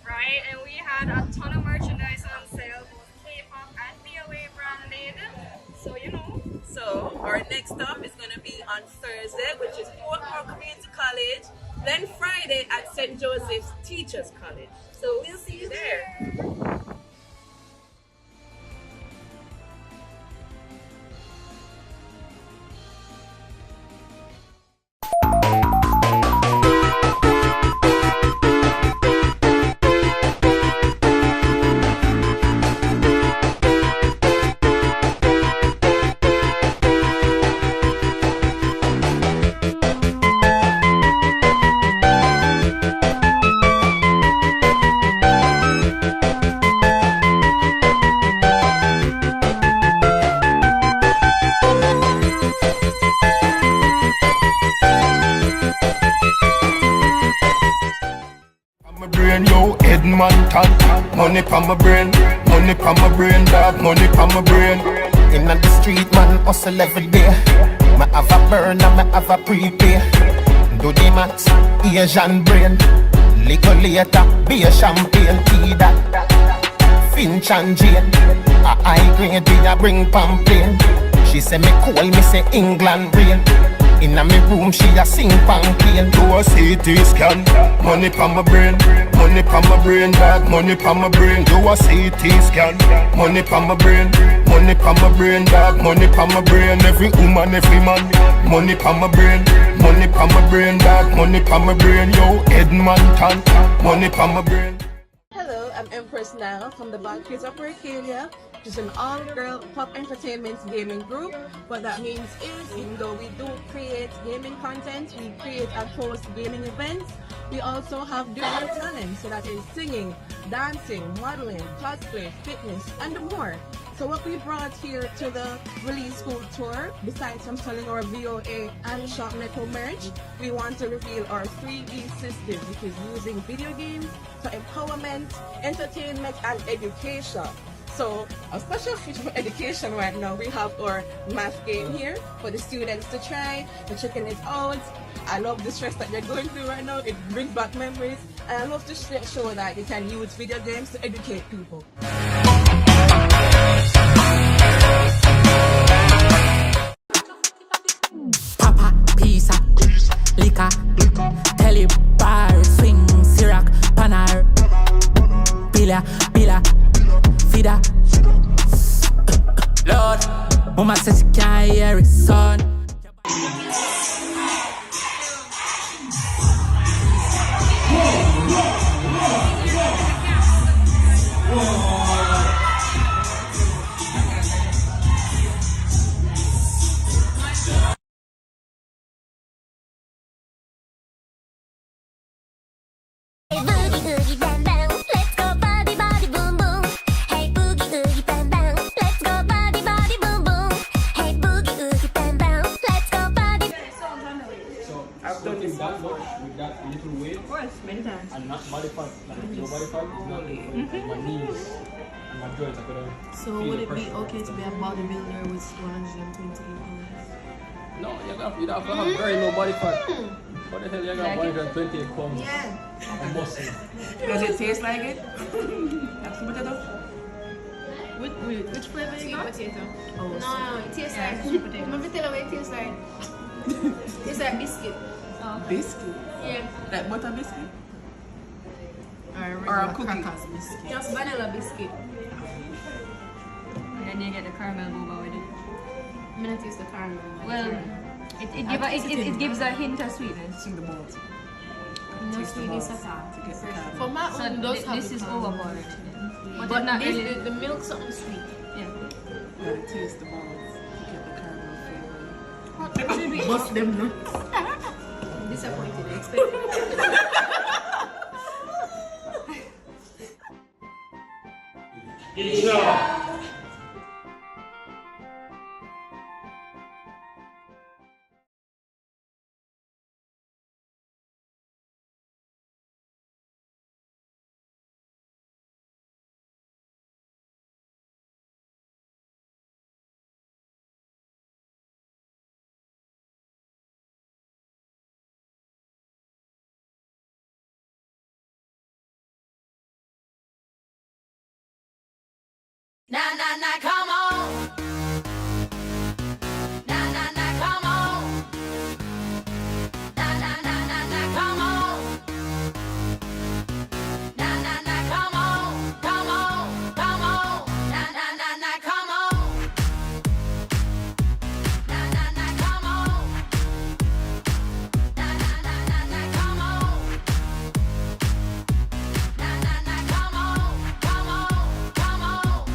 Right, and we had a ton of merchandise on sale, both K-pop and BOA branded. So, you know. So, our next stop is going to be on Thursday, which is Portmore Community College. Then Friday at St. Joseph's Teachers College. So, we'll see you there. Money pa my brain, dog, money pa my brain. Inna the street, man, hustle every day. Me have a burn and me have a prepay. Do the maths, Asian brain. Liquor later, be a champagne, tea that. Finch and Jane, a high grade, we a bring pamphlet. She say me cool, me say England rain. Inna me room, she a sing pamphlet. Do a CT scan, money pa my brain. Money pa my brain, dog, money pa my brain. Do a CT scan. Money pa my brain, dog, money pa my brain. Every woman, every man. Money pa my brain, dog, money pa my brain. Yo, Edmonton, money pa my brain. Hello, I'm Empress now from the Valkyries of Arcadia, which is an all-girl pop entertainment gaming group. What that means is, even though we do create gaming content, we create and host gaming events, we also have different talents, so that is singing, dancing, modeling, cosplay, fitness, and more. So what we brought here to the release school tour, besides from selling our VOA and Shop Neko merch, we want to reveal our 3D system, which is using video games for empowerment, entertainment, and education. So a special feature for education right now, we have our math game here for the students to try. We're checking it out. I love the stress that you're going through right now. It brings back memories. And I love to show that you can use video games to educate people. Papa, pizza, liquor, telly bar, swing, syrup, panar, pila, feeder. Lord, mama says she can't hear it, son. And not body fat, like no body fat, not my knees and my joints. I couldn't. So would it be okay to be a bodybuilder with 120 pounds? No, you have to have very low body fat. What the hell you got 120 pounds? Yeah. And muscle. Does it taste like it? That's potato. Which flavor you got? Potato. Oh, No, it tastes like sweet potato. Remember tell what it tastes like? It tastes like biscuit. Oh. Biscuit? Yeah. Like butter biscuit? Or a cookie? Biscuit. Just vanilla biscuit. And then you get the caramel boba with it. I'm gonna taste the caramel. Well, it gives a hint of sweetness. In the bowl. No sweetness at all. For my So own, those this is overboard. But not this, really. the milk something sweet. Yeah. Gotta taste the balls to get the caramel flavor. What should we Bust them nuts. disappointed? Expected. Nah, nah, nah, come on. Nah, nah, nah, come on. Nah, nah, nah, nah, nah, come on. Nah, nah, nah, come on. Come on, come on. Nah, nah, nah, nah, come on. Nah, nah, nah, come on. Nah, nah, nah, nah, nah, come on. Nah, nah, nah, come on. Come on, come on.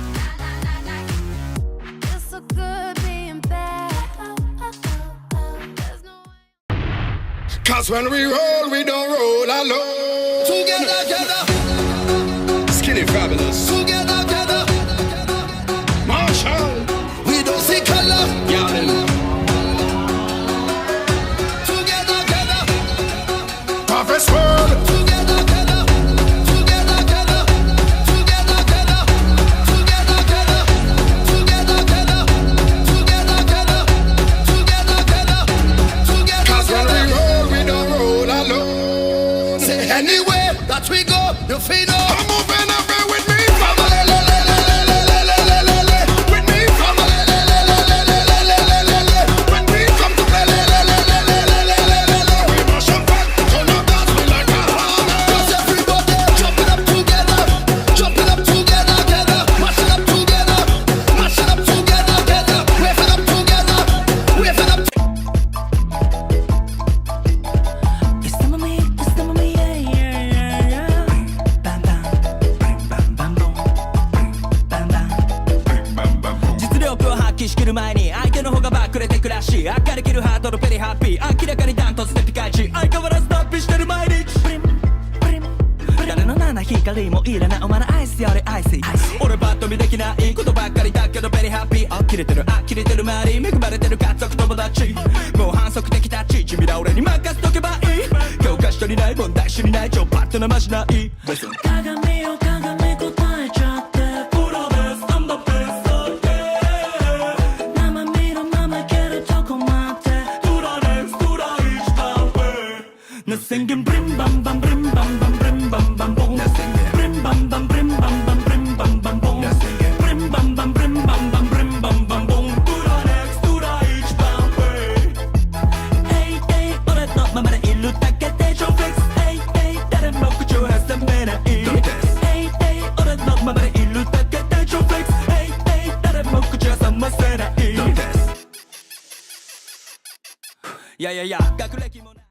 It's so good being back. Cause when we roll, we don't roll alone. Together, together. Skinny fabulous. Together, together. Marshall. We don't see color. Yelling. Together, together. Prophet's word. Together, together. Together, together. Together, together. Together, together. Together, together. Together, together. Together, together. Together. Cause when we roll, we don't roll alone. Say anywhere that we go, you feel no. I'm moving everywhere with me. With me, when we come to play, we mash up back, turn up dance, we like a hammer. Cause everybody jumping up together, together, mashing up together, together, waving up together, waving up. It's some of me, yeah, yeah, yeah, yeah. Bam, bam, bam, bam, boom. Bam, bam. 実力を発揮しきる前に相手の方がバックれてくらし明るきるハートのペリハッピー明らかにダントツでピカイチ相変わらず脱皮してる毎日プリンプリン誰の七光もいらないお前のアイスよりアイス俺バッと見できないことばっかりだけどペリハッピー呆れてる周り恵まれてる家族友達もう反則的タッチ君ら俺に任せとけばいい教科書にない問題集にない超パッとなましない鏡よ鏡答えちゃってプロです I'm the best生身のままいけるとこまでトラレストライチタウェイな宣言ブリンバンバンブリンバンバンブリンバンバンボンブリンバンバンブリンバンバンブリンバンバンボンブリンバンバンブリンバンバンブリンバンバンボントラレストライチタウェイ俺のままでいるだけで超フレックス誰も口を挟めない俺のままでいるだけで超フレックス誰も口を挟ませないいやいやいや学歴もない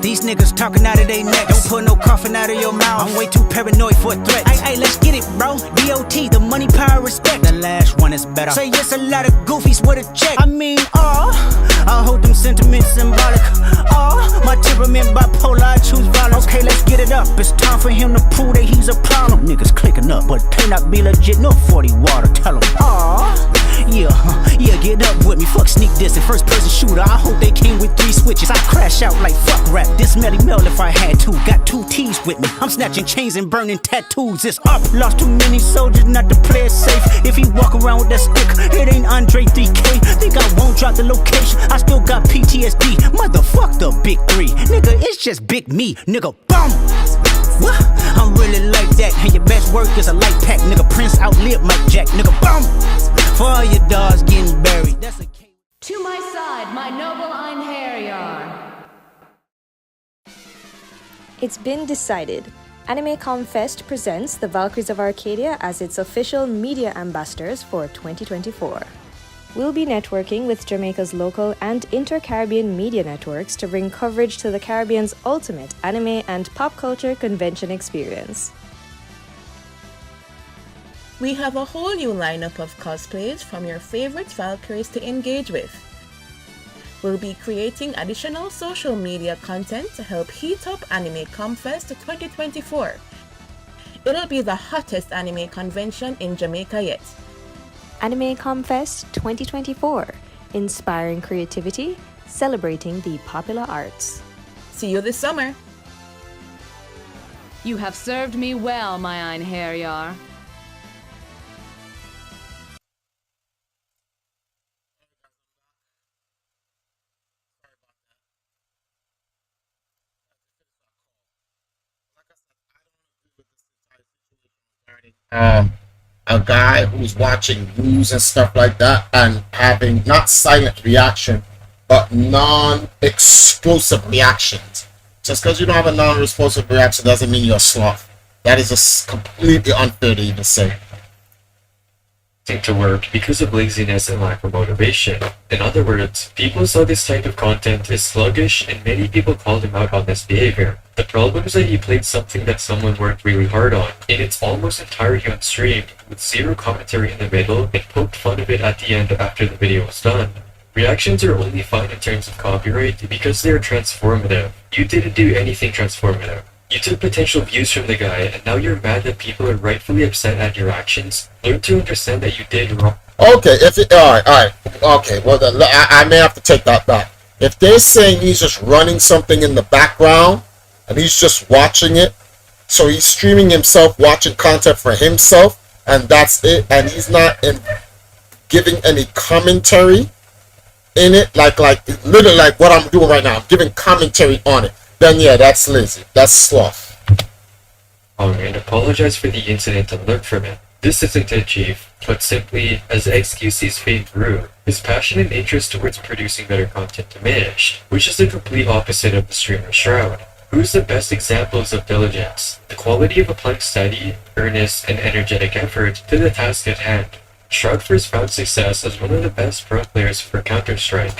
These niggas talking out of their neck. Don't put no coughing out of your mouth. I'm way too paranoid for a threat. Hey, let's get it, bro. DOT, the money, power, respect. The last one is better. Say yes, a lot of goofies with a check. I mean, I hold them sentiments symbolic. My temperament bipolar, I choose violence. Okay, let's get it up. It's time for him to prove that he's a problem. Niggas clicking up, but turn not be legit. No 40 water, tell him. Yeah, get up with me. Fuck sneak dissing, first person shooter. I hope they came with 3 switches. I crash out like fuck rap. This Melly Mel if I had to. Got 2 T's with me. I'm snatching chains and burning tattoos. It's up. Lost too many soldiers not to play it safe. If he walk around with that stick, it ain't Andre 3K. Think I won't drop the location. I still got PTSD. Motherfuck the big 3. Nigga, it's just big me. Nigga, bum. What? I'm really like that. And your best work is a light pack. Nigga, Prince outlived Mike Jack. Nigga, bum. For all your dogs getting buried. That's a To my side, my noble Einherjar. It's been decided. AnimeCon Fest presents the Valkyries of Arcadia as its official media ambassadors for 2024. We'll be networking with Jamaica's local and inter-Caribbean media networks to bring coverage to the Caribbean's ultimate anime and pop culture convention experience. We have a whole new lineup of cosplays from your favorite Valkyries to engage with. We'll be creating additional social media content to help heat up Anime Comfest 2024. It'll be the hottest anime convention in Jamaica yet. Anime Comfest 2024, inspiring creativity, celebrating the popular arts. See you this summer. You have served me well, my Einherjar. A guy who's watching news and stuff like that and having not silent reaction but non-explosive reactions. Just because you don't have a non-explosive reaction doesn't mean you're a sloth. That is just completely unfair to even say. To work because of laziness and lack of motivation. In other words, people saw this type of content as sluggish and many people called him out on this behavior. The problem is that he played something that someone worked really hard on, and it's almost entirely on stream, with zero commentary in the middle, and poked fun of it at the end after the video was done. Reactions are only fine in terms of copyright because they are transformative. You didn't do anything transformative. You took potential views from the guy, and now you're mad that people are rightfully upset at your actions. Learn to understand that you did wrong. Okay, alright. Okay, well, I may have to take that back. If they're saying he's just running something in the background, and he's just watching it, so he's streaming himself, watching content for himself, and that's it, and he's not giving any commentary in it, like literally like what I'm doing right now, I'm giving commentary on it, then yeah, that's lazy. That's sloth. And apologize for the incident and learn from it. This isn't it, Chief, but simply, as XQC's fame grew, his passion and interest towards producing better content diminished, which is the complete opposite of the streamer Shroud. Who's the best examples of diligence? The quality of applying steady, earnest, and energetic effort to the task at hand. Shroud first found success as one of the best pro players for Counter-Strike.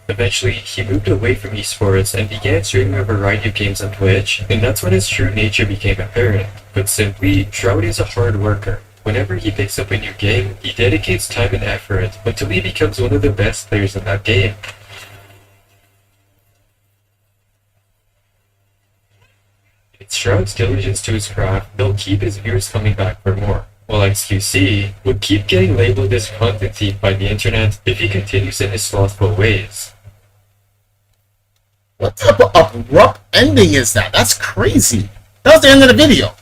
Eventually, he moved away from esports and began streaming a variety of games on Twitch, and that's when his true nature became apparent. Put simply, Shroud is a hard worker. Whenever he picks up a new game, he dedicates time and effort until he becomes one of the best players in that game. It's Shroud's diligence to his craft that'll keep his viewers coming back for more, while XQC would keep getting labeled as content thief by the internet if he continues in his slothful ways. What type of abrupt ending is that? That's crazy. That was the end of the video.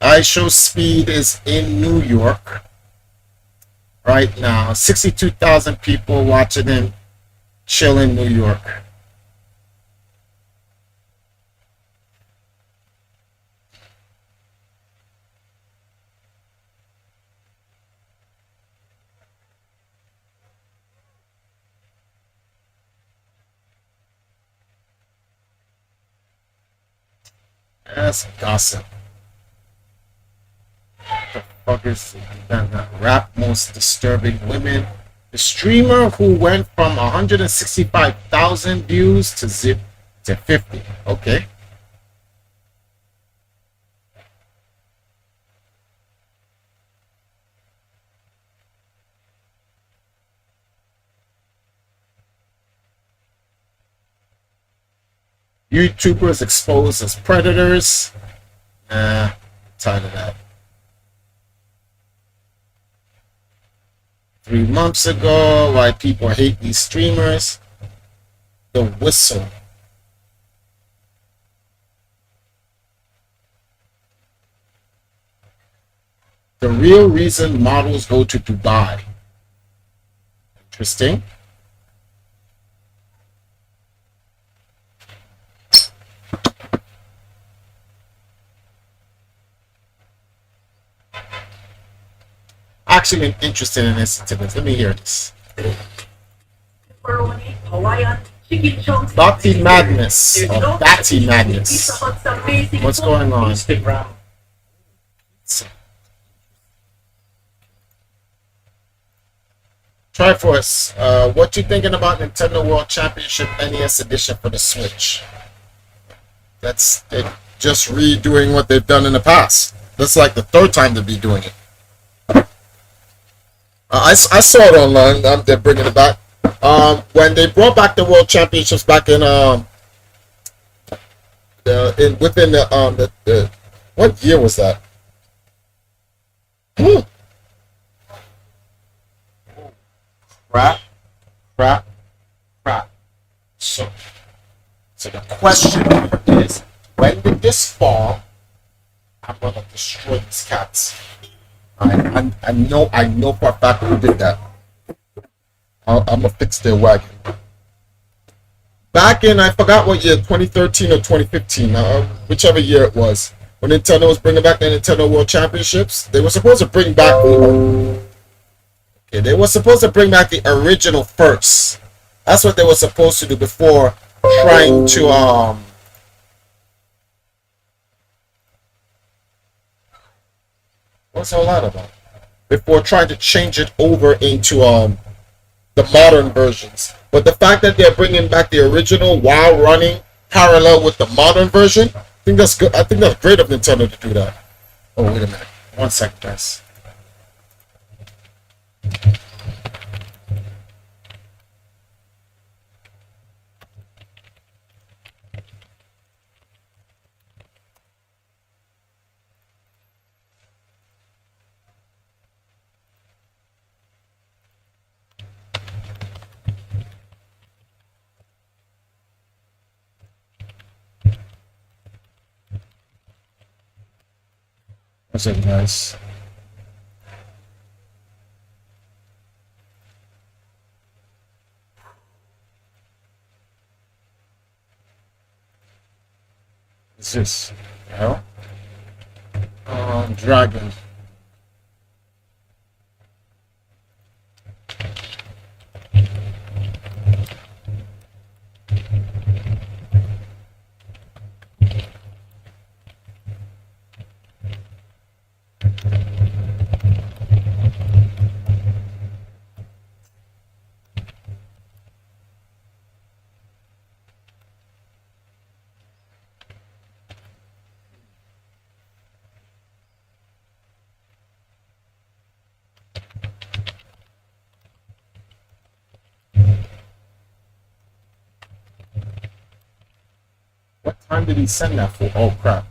iShow Speed is in New York right now. 62,000 people watching him chill in New York. That's gossip. The fuckers that rap most disturbing women. The streamer who went from 165,000 views to 50. Okay. YouTubers exposed as predators. Tired of that. 3 months ago, why people hate these streamers. The Whistle. The real reason models go to Dubai. Interesting. Actually, I'm interested in this. Let me hear this. Batty Madness or Batty Madness. What's going on? Triforce, what you thinking about Nintendo World Championship NES Edition for the Switch? That's it, just redoing what they've done in the past. That's like the third time they'll be doing it. I saw it online. They're bringing it back. When they brought back the World Championships back in what year was that? Crap. So the question is, when did this fall? I'm gonna destroy these cats. I know for a fact who did that. I'm gonna fix their wagon. Back in, I forgot what year, 2013 or 2015, whichever year it was, when Nintendo was bringing back the Nintendo World Championships, they were supposed to bring back they were supposed to bring back the original first. That's what they were supposed to do before trying to what's all that about? Before trying to change it over into the modern versions. But the fact that they're bringing back the original while running parallel with the modern version, I think that's good. I think that's great of Nintendo to do that. Oh, wait a minute. 1 second, guys. What's up, guys? What's this? Hell? Dragon. What time did he send that for? Oh crap.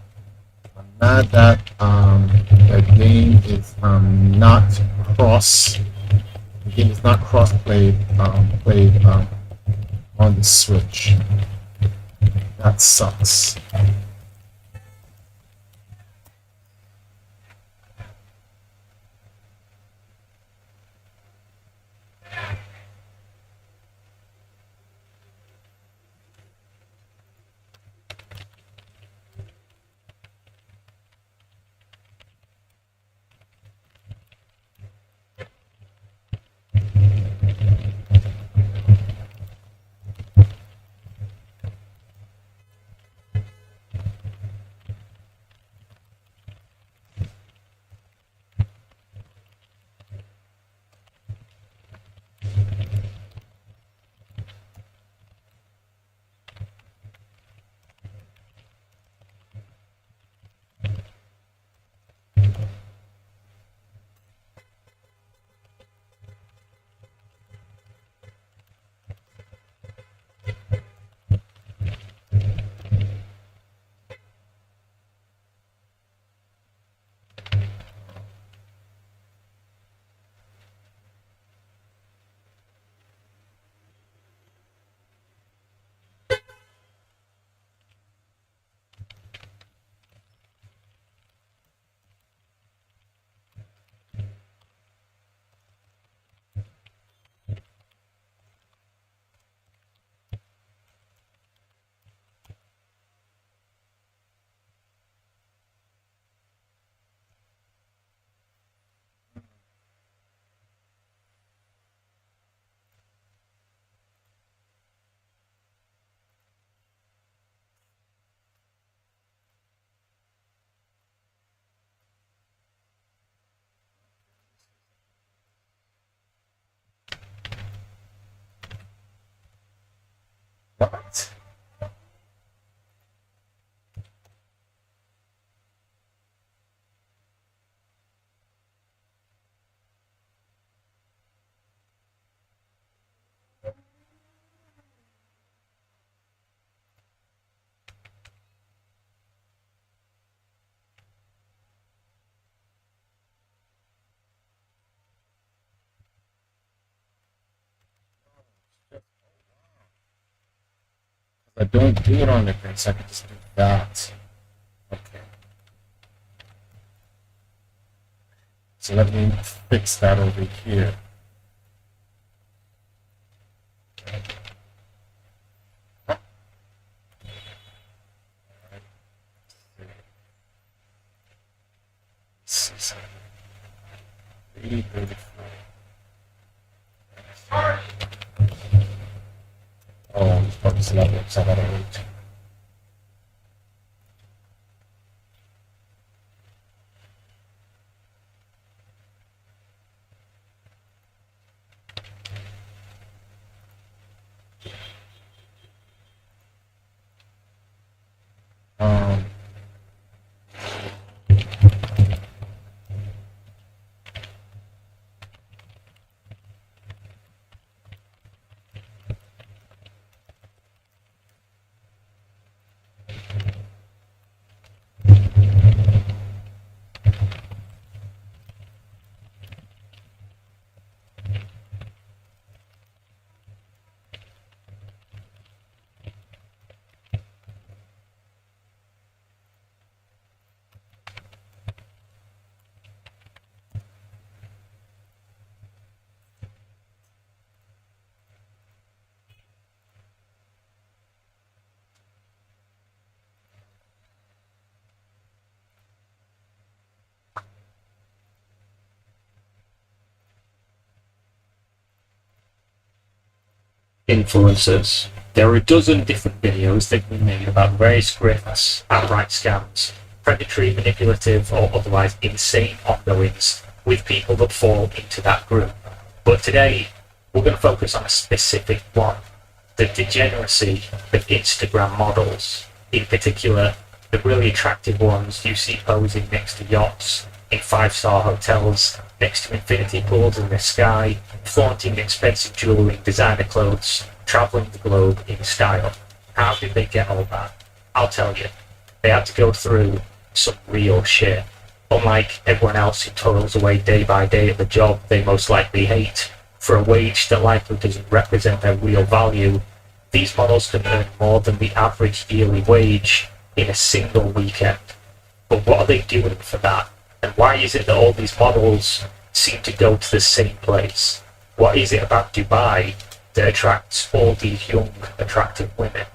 I'm mad that the game is not cross played on the Switch. That sucks. What? I don't do it on the grid, so I can just do that. Okay. So let me fix that over here. Oh, probably level, so I gotta wait. Um, influencers. There are a dozen different videos that can be made about various grifts, outright scams, predatory, manipulative, or otherwise insane ongoings with people that fall into that group. But today, we're going to focus on a specific one, the degeneracy of Instagram models. In particular, the really attractive ones you see posing next to yachts, in five-star hotels, next to infinity pools in the sky, flaunting expensive jewelry, designer clothes, travelling the globe in style. How did they get all that? I'll tell you. They had to go through some real shit. Unlike everyone else who toils away day by day at the job they most likely hate, for a wage that likely doesn't represent their real value, these models can earn more than the average yearly wage in a single weekend. But what are they doing for that? And why is it that all these models seem to go to the same place? What is it about Dubai that attracts all these young, attractive women?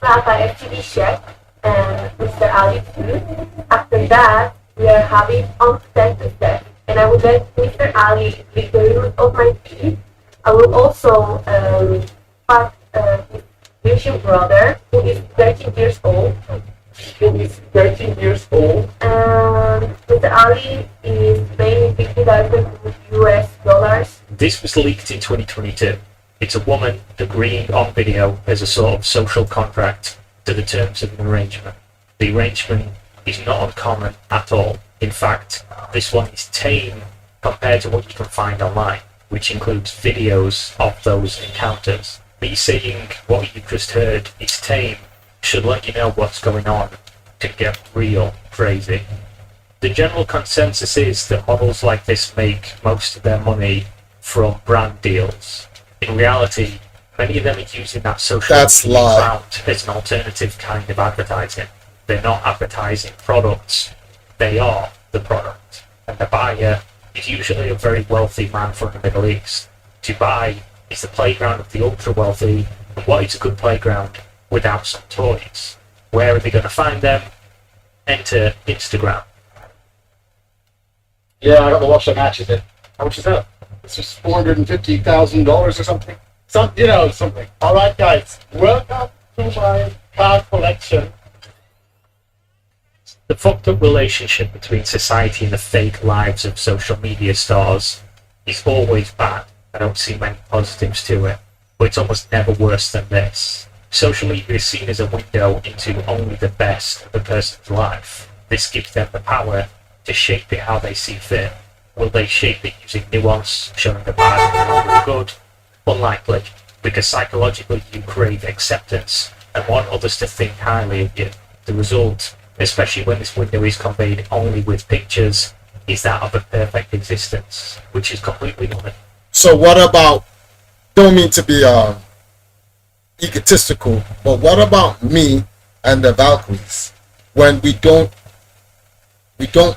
By FTV Chef and Mr. Ali too. After that, we are having on set to set. And I would let Mr. Ali lick the root of my teeth. I will also pass his Asian brother, who is 13 years old. He is 13 years old. And Mr. Ali is paying $50,000 US. This was leaked in 2022. It's a woman agreeing on video as a sort of social contract to the terms of an arrangement. The arrangement is not uncommon at all. In fact, this one is tame compared to what you can find online, which includes videos of those encounters. Me saying what you just heard is tame should let you know what's going on to get real crazy. The general consensus is that models like this make most of their money from brand deals. In reality, many of them are using that social media clout as an alternative kind of advertising. They're not advertising products, they are the product. And the buyer is usually a very wealthy man from the Middle East. Dubai is the playground of the ultra-wealthy, and what is a good playground without some toys? Where are they going to find them? Enter Instagram. Yeah, I got to watch the matches then. How much is that? It's just $450,000 or something. Something. Alright guys, welcome to my card collection. The fucked up relationship between society and the fake lives of social media stars is always bad. I don't see many positives to it. but it's almost never worse than this. Social media is seen as a window into only the best of a person's life. This gives them the power to shape it how they see fit. Will they shape it using nuance, showing the bad and the good? Unlikely, because psychologically you crave acceptance and want others to think highly of you. The result, especially when this window is conveyed only with pictures, is that of a perfect existence, which is completely nothing. So what about, don't mean to be egotistical, but what about me and the Valkyries when we don't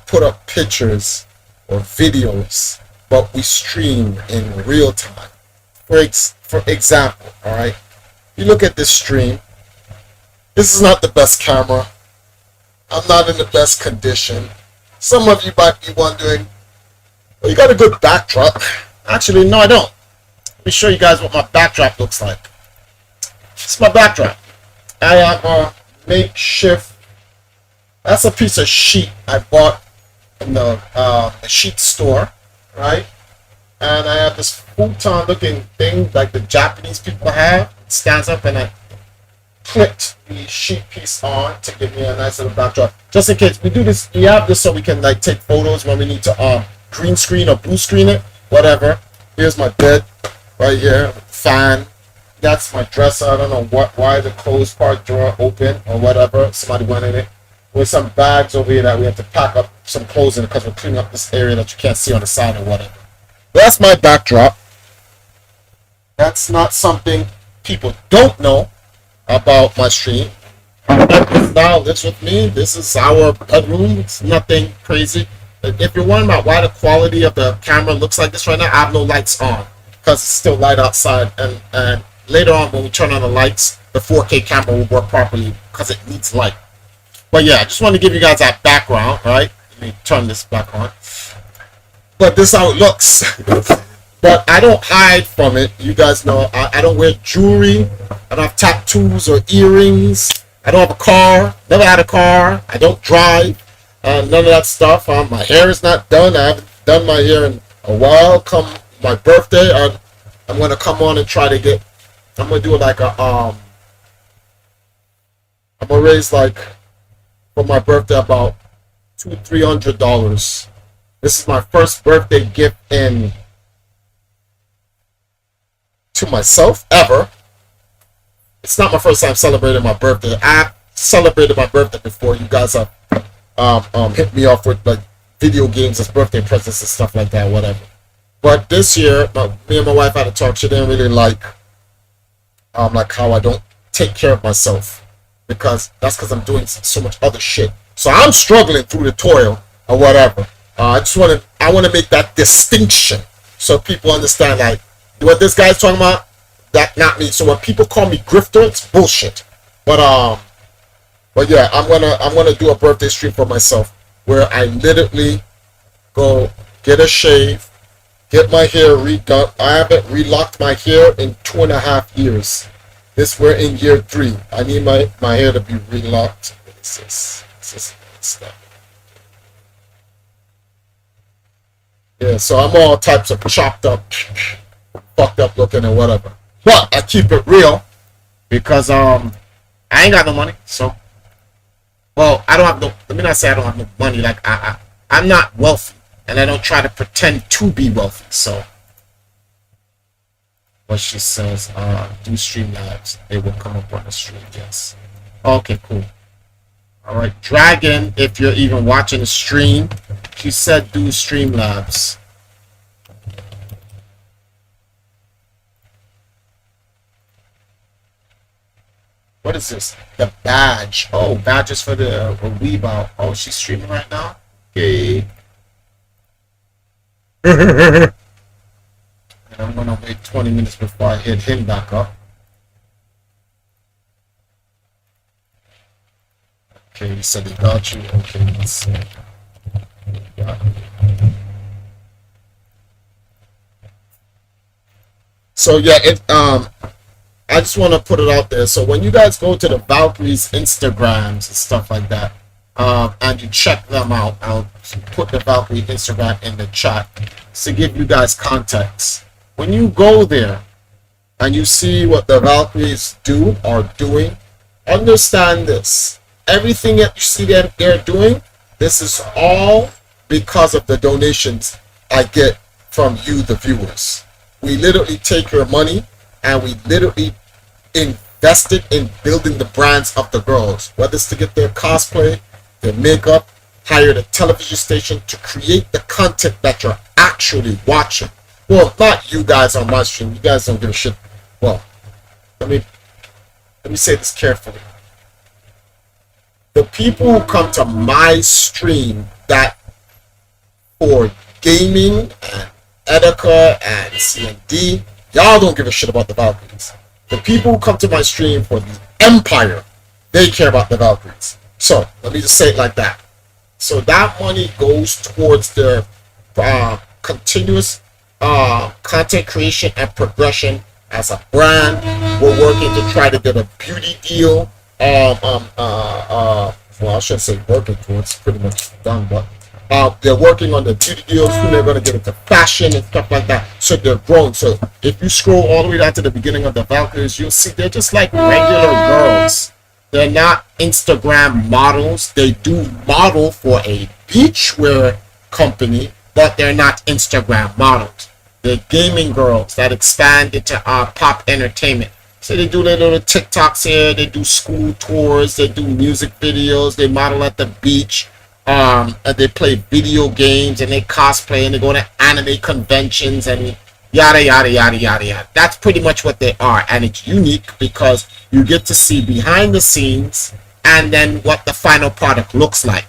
put up pictures or videos, but we stream in real time? For example, all right, you look at this stream. This is not the best camera. I'm not in the best condition. Some of you might be wondering, well, you got a good backdrop. Actually, no, I don't. Let me show you guys what my backdrop looks like. This is my backdrop. I have a makeshift. That's a piece of sheet I bought in the sheet store, right? And I have this futon looking thing like the Japanese people have. It stands up, and I clipped the sheet piece on to give me a nice little backdrop. Just in case we do this, we have this so we can like take photos when we need to green screen or blue screen it, whatever. Here's my bed right here, fan. That's my dresser. I don't know why the closed part drawer open or whatever. Somebody went in it. With some bags over here that we have to pack up some clothes in because we're cleaning up this area that you can't see on the side or whatever. But that's my backdrop. That's not something people don't know about my stream. Now lives with me. This is our bedroom. It's nothing crazy. If you're wondering about why the quality of the camera looks like this right now, I have no lights on because it's still light outside. And later on, when we turn on the lights, the 4K camera will work properly because it needs light. But yeah, I just want to give you guys that background, right? Let me turn this back on. But this is how it looks. But I don't hide from it. You guys know I don't wear jewelry. I don't have tattoos or earrings. I don't have a car. Never had a car. I don't drive. None of that stuff. My hair is not done. I haven't done my hair in a while. Come my birthday, I'm going to come on and try to get... I'm going to do like a... I'm going to raise like... for my birthday about $200-300. This is my first birthday gift to myself ever. It's not my first time celebrating my birthday. I celebrated my birthday before. You guys have hit me off with like video games as birthday presents and stuff like that, whatever. But this year, me and my wife had a talk. She didn't really like how I don't take care of myself. Because I'm doing so much other shit. So I'm struggling through the toil or whatever. I want to make that distinction so people understand like what this guy's talking about. That not me. So when people call me grifter, it's bullshit. But yeah, I'm gonna do a birthday stream for myself where I literally go get a shave, get my hair redone. I haven't relocked my hair in 2.5 years. We're in year 3. I need my hair to be relocked. What is this? Stuff. Yeah, so I'm all types of chopped up, fucked up looking and whatever. But I keep it real because I ain't got no money. So, well, I don't have no. Let me not say I don't have no money. Like I'm not wealthy, and I don't try to pretend to be wealthy. So. What she says, do Streamlabs. They will come up on the stream, yes. Okay, cool. Alright, Dragon, if you're even watching the stream, she said do Streamlabs. What is this? The badge. Oh, badges for the Weebout. Oh, she's streaming right now? Okay. I'm gonna wait 20 minutes before I hit him back up. Okay, he said he got you. Okay, let's see. Yeah. So yeah, I just want to put it out there. So when you guys go to the Valkyries Instagrams and stuff like that, and you check them out, I'll put the Valkyrie Instagram in the chat to give you guys context. When you go there, and you see what the Valkyries are doing, understand this. Everything that you see them they're doing, this is all because of the donations I get from you, the viewers. We literally take your money and we literally invest it in building the brands of the girls, whether it's to get their cosplay, their makeup, hire the television station to create the content that you're actually watching. Well, not you guys on my stream. You guys don't give a shit. Well, let me say this carefully. The people who come to my stream that for gaming and Etika and CND, y'all don't give a shit about the Valkyries. The people who come to my stream for the Empire, they care about the Valkyries. So, let me just say it like that. So that money goes towards their continuous content creation and progression as a brand. We're working to try to get a beauty deal. Well, I shouldn't say working towards, pretty much done, but they're working on the beauty deals. Soon they're going to get into fashion and stuff like that. So they're growing. So if you scroll all the way down to the beginning of the Valkyries, you'll see they're just like regular girls. They're not Instagram models. They do model for a beachwear company, but they're not Instagram models. They're gaming girls that expand into pop entertainment. So they do their little TikToks here. They do school tours. They do music videos. They model at the beach. And they play video games and they cosplay and they go to anime conventions and yada yada yada yada yada. That's pretty much what they are, and it's unique because you get to see behind the scenes and then what the final product looks like.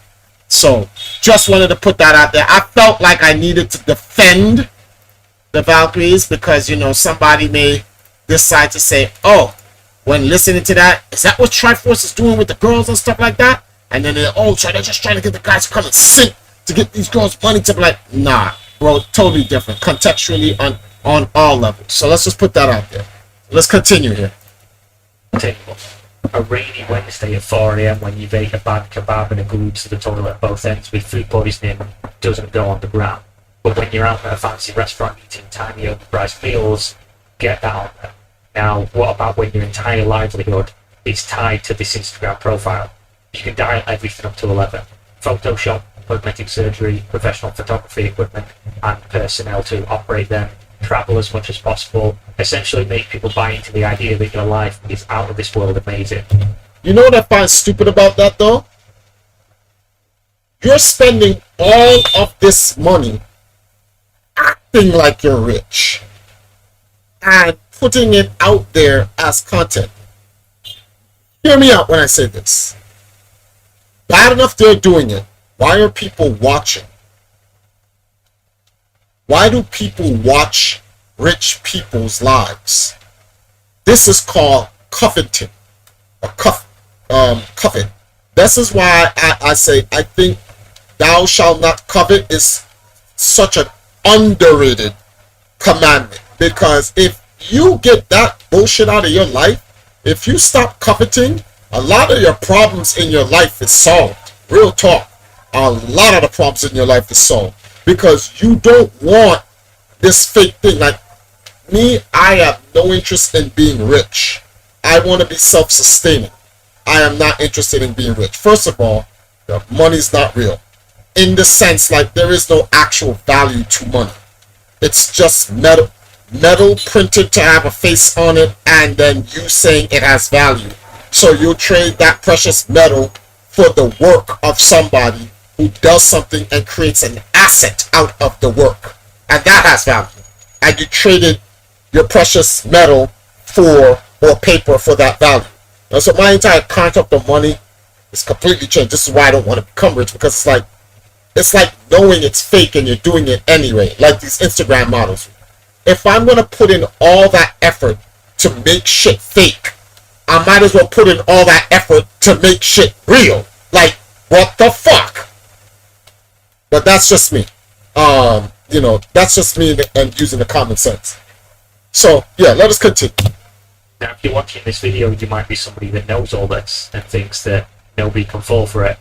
So just wanted to put that out there. I felt like I needed to defend the Valkyries because, you know, somebody may decide to say, oh, when listening to that, is that what Triforce is doing with the girls and stuff like that? And then they're just trying to get the guys to come and sing to get these girls money to be like, nah, bro, totally different contextually on all levels. So let's just put that out there. Let's continue here. A rainy Wednesday at 4 a.m. when you've ate a bad kebab and are glued to the toilet at both ends with food poisoning doesn't go on the ground. But when you're out at a fancy restaurant eating tiny overpriced meals, get that on there. Now, what about when your entire livelihood is tied to this Instagram profile? You can dial everything up to 11. Photoshop, cosmetic surgery, professional photography equipment, and personnel to operate them. Travel as much as possible. Essentially make people buy into the idea that your life is out of this world amazing. You know what I find stupid about that though? You're spending all of this money acting like you're rich and putting it out there as content. Hear me out when I say this. Bad enough they're doing it. Why are people watching? Why do people watch rich people's lives? This is called coveting. Or covet. This is why I say I think thou shalt not covet is such an underrated commandment. Because if you get that bullshit out of your life, if you stop coveting, a lot of your problems in your life is solved. Real talk. A lot of the problems in your life is solved. Because you don't want this fake thing. Like me, I have no interest in being rich. I want to be self-sustaining. I am not interested in being rich. First of all, the money's not real. In the sense, like, there is no actual value to money. It's just metal printed to have a face on it, and then you saying it has value. So you'll trade that precious metal for the work of somebody who does something and creates an asset out of the work. And that has value. And you traded your precious metal for, or paper for that value. And so my entire concept of money is completely changed. This is why I don't want to become rich, because it's like knowing it's fake and you're doing it anyway. Like these Instagram models. If I'm going to put in all that effort to make shit fake, I might as well put in all that effort to make shit real. Like, what the fuck? But that's just me. You know, that's just me and using the common sense. So, yeah, let us continue. Now, if you're watching this video, you might be somebody that knows all this and thinks that nobody can fall for it.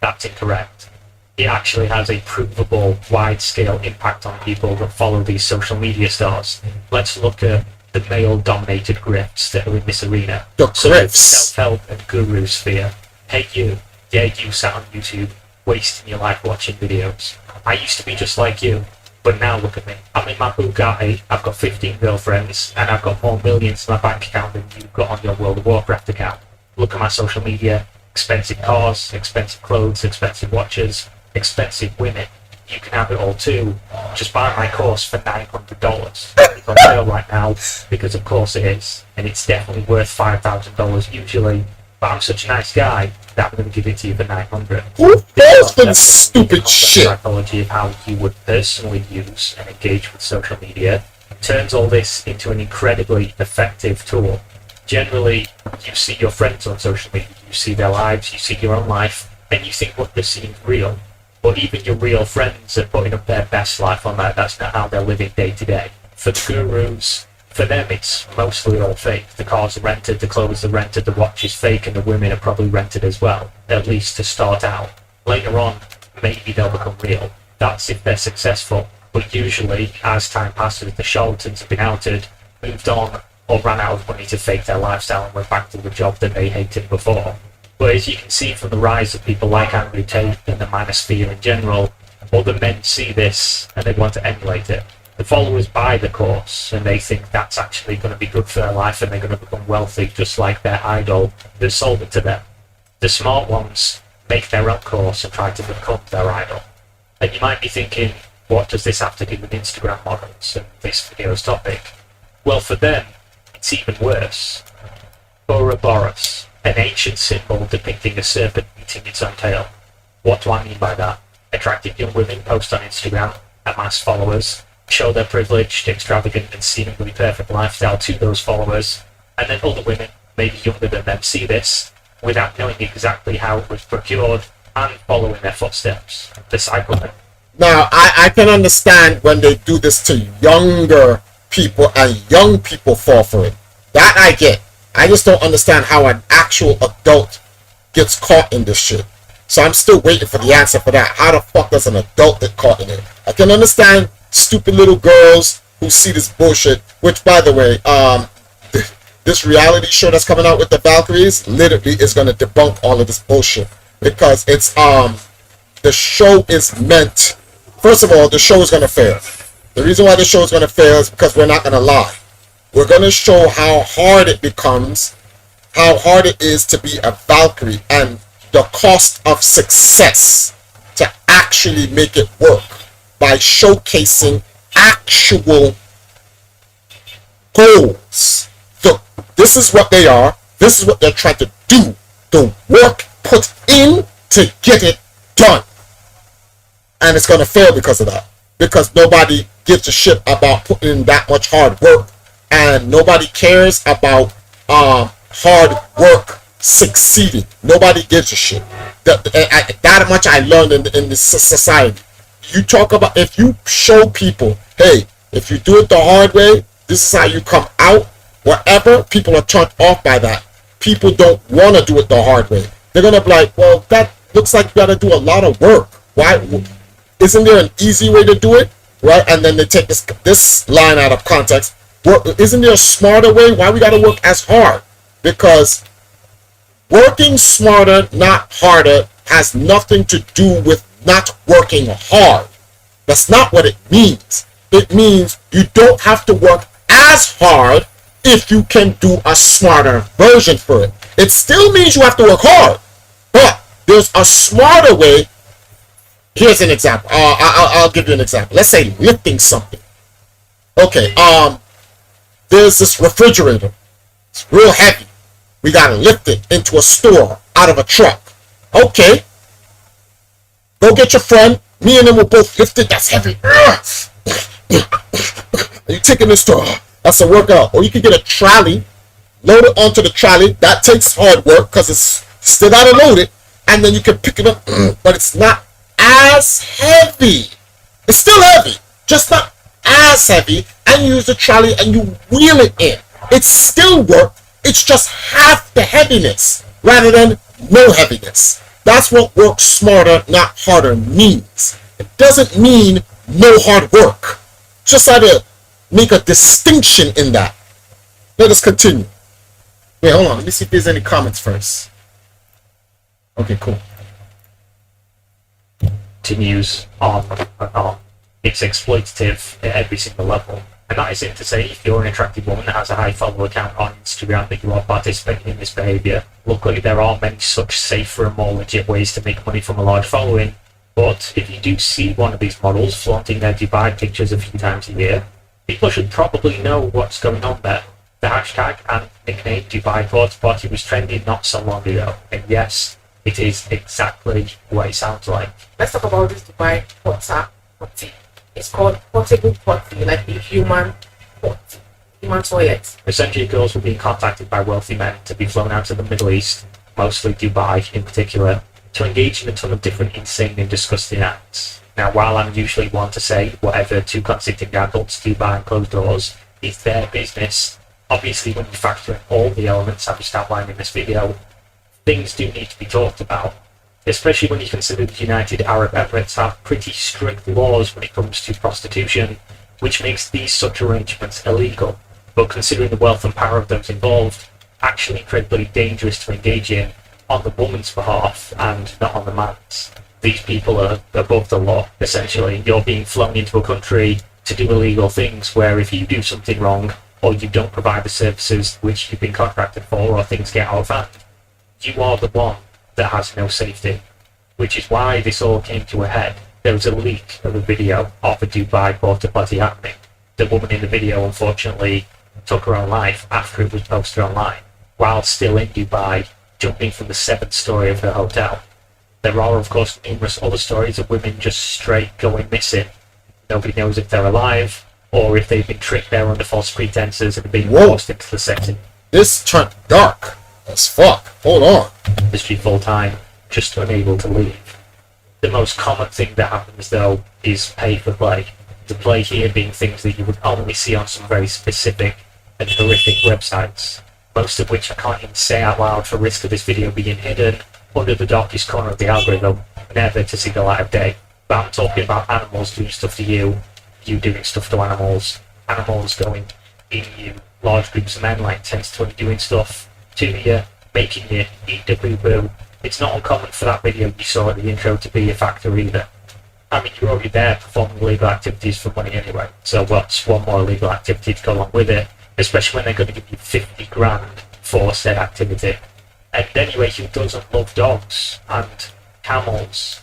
That's incorrect. It actually has a provable, wide-scale impact on people that follow these social media stars. Let's look at the male-dominated grifts that are in this arena. The So grifts. self-help and guru sphere. Hey you, yeah, you sat on YouTube wasting your life watching videos. I used to be just like you, but now look at me. I'm in my Bugatti, I've got 15 girlfriends, and I've got more millions in my bank account than you've got on your World of Warcraft account. Look at my social media, expensive cars, expensive clothes, expensive watches, expensive women. You can have it all too. Just buy my course for $900. It's on sale right now, because of course it is, and it's definitely worth $5,000 usually. But I'm such a nice guy that I'm going to give it to you for $900. Who falls for this stupid shit? Psychology of how you would personally use and engage with social media turns all this into an incredibly effective tool. Generally, you see your friends on social media, you see their lives, you see your own life, and you think what they're seeing is real. But even your real friends are putting up their best life on that. That's not how they're living day to day. For the gurus, for them it's mostly all fake. The cars are rented, the clothes are rented, the watch is fake, and the women are probably rented as well, at least to start out. Later on, maybe they'll become real. That's if they're successful. But usually, as time passes, the charlatans have been outed, moved on, or ran out of money to fake their lifestyle and went back to the job that they hated before. But as you can see from the rise of people like Andrew Tate and the manosphere in general, other men see this and they want to emulate it. The followers buy the course and they think that's actually going to be good for their life and they're going to become wealthy just like their idol that sold it to them. The smart ones make their own course and try to become their idol. And you might be thinking, what does this have to do with Instagram models and this video's topic? Well, for them, it's even worse. Ouroboros, an ancient symbol depicting a serpent eating its own tail. What do I mean by that? Attractive young women post on Instagram, amass followers, show their privileged, extravagant and seemingly perfect lifestyle to those followers, and then other women, maybe younger than them, see this without knowing exactly how it was procured and following their footsteps. The cycle. Now, I can understand when they do this to younger people and young people fall for it. That I get. I just don't understand how an actual adult gets caught in this shit. So I'm still waiting for the answer for that. How the fuck does an adult get caught in it? I can understand stupid little girls who see this bullshit, which, by the way, this reality show that's coming out with the Valkyries literally is going to debunk all of this bullshit, because it's the show is meant, first of all, the show is going to fail. The reason why the show is going to fail is because we're not going to lie. We're going to show how hard it becomes, how hard it is to be a Valkyrie, and the cost of success to actually make it work by showcasing actual goals. This is what they are. This is what they're trying to do. The work put in to get it done. And it's going to fail because of that. Because nobody gives a shit about putting in that much hard work. And nobody cares about hard work succeeding. Nobody gives a shit. That much I learned in this society. You talk about, if you show people, hey, if you do it the hard way, this is how you come out, whatever, people are turned off by that. People don't want to do it the hard way. They're going to be like, well, that looks like you got to do a lot of work. Why? Isn't there an easy way to do it? Right? And then they take this line out of context. Isn't there a smarter way? Why we got to work as hard? Because working smarter, not harder, has nothing to do with not working hard. That's not what it means. It means you don't have to work as hard if you can do a smarter version for it. It still means you have to work hard, but there's a smarter way. Here's an example. I'll give you an example. Let's say lifting something. Okay, there's this refrigerator. It's real heavy. We gotta lift it into a store out of a truck. Okay. Go get your friend. Me and him will both lift it. That's heavy. You taking this store. That's a workout. Or you can get a trolley, load it onto the trolley. That takes hard work because it's still gotta load it. And then you can pick it up, but it's not as heavy. It's still heavy, just not as heavy. And you use the trolley and you wheel it in. It's still work. It's just half the heaviness rather than no heaviness. That's what work smarter, not harder means. It doesn't mean no hard work. Just try to make a distinction in that. let us continue. Wait, hold on. Let me see if there's any comments first. Okay, cool. Continues on and on. It's exploitative at every single level. And that isn't to say if you're an attractive woman that has a high follower account on Instagram that you are participating in this behaviour. Luckily, there are many such safer and more legit ways to make money from a large following. But if you do see one of these models flaunting their Dubai pictures a few times a year, people should probably know what's going on there. The hashtag and nickname Dubai Porta Potty was trending not so long ago. And yes, it is exactly what it sounds like. Let's talk about this Dubai Porta Potty. It's called portable potty, like the human pot, human toilet. Essentially, girls were being contacted by wealthy men to be flown out to the Middle East, mostly Dubai in particular, to engage in a ton of different insane and disgusting acts. Now, while I'm usually one to say whatever two consenting adults do behind closed doors is their business, obviously when you factor in all the elements I've just outlined in this video, things do need to be talked about. Especially when you consider the United Arab Emirates have pretty strict laws when it comes to prostitution, which makes these such arrangements illegal, but considering the wealth and power of those involved, actually incredibly dangerous to engage in on the woman's behalf and not on the man's. These people are above the law, essentially. You're being flown into a country to do illegal things where if you do something wrong, or you don't provide the services which you've been contracted for, or things get out of hand, you are the one that has no safety, which is why this all came to a head. There was a leak of a video of a Dubai porta potty happening. The woman in the video unfortunately took her own life after it was posted online, while still in Dubai, jumping from the 7th story of her hotel. There are of course numerous other stories of women just straight going missing. Nobody knows if they're alive, or if they've been tricked there under false pretenses and being forced into the setting. This turned dark as fuck. Hold on. History full time, just unable to leave. The most common thing that happens though is pay for play. The play here being things that you would only see on some very specific and horrific websites, most of which I can't even say out loud for risk of this video being hidden under the darkest corner of the algorithm, never to see the light of day. But I'm talking about animals doing stuff to you, you doing stuff to animals, animals going in you, large groups of men like 10 to 20 doing stuff to you, making you eat the boo-boo. It's not uncommon for that video you saw at the intro to be a factor either. I mean, you're already there performing illegal activities for money anyway, so what's one more illegal activity to go along with it, especially when they're going to give you 50 grand for said activity. And anyway, who doesn't love dogs and camels?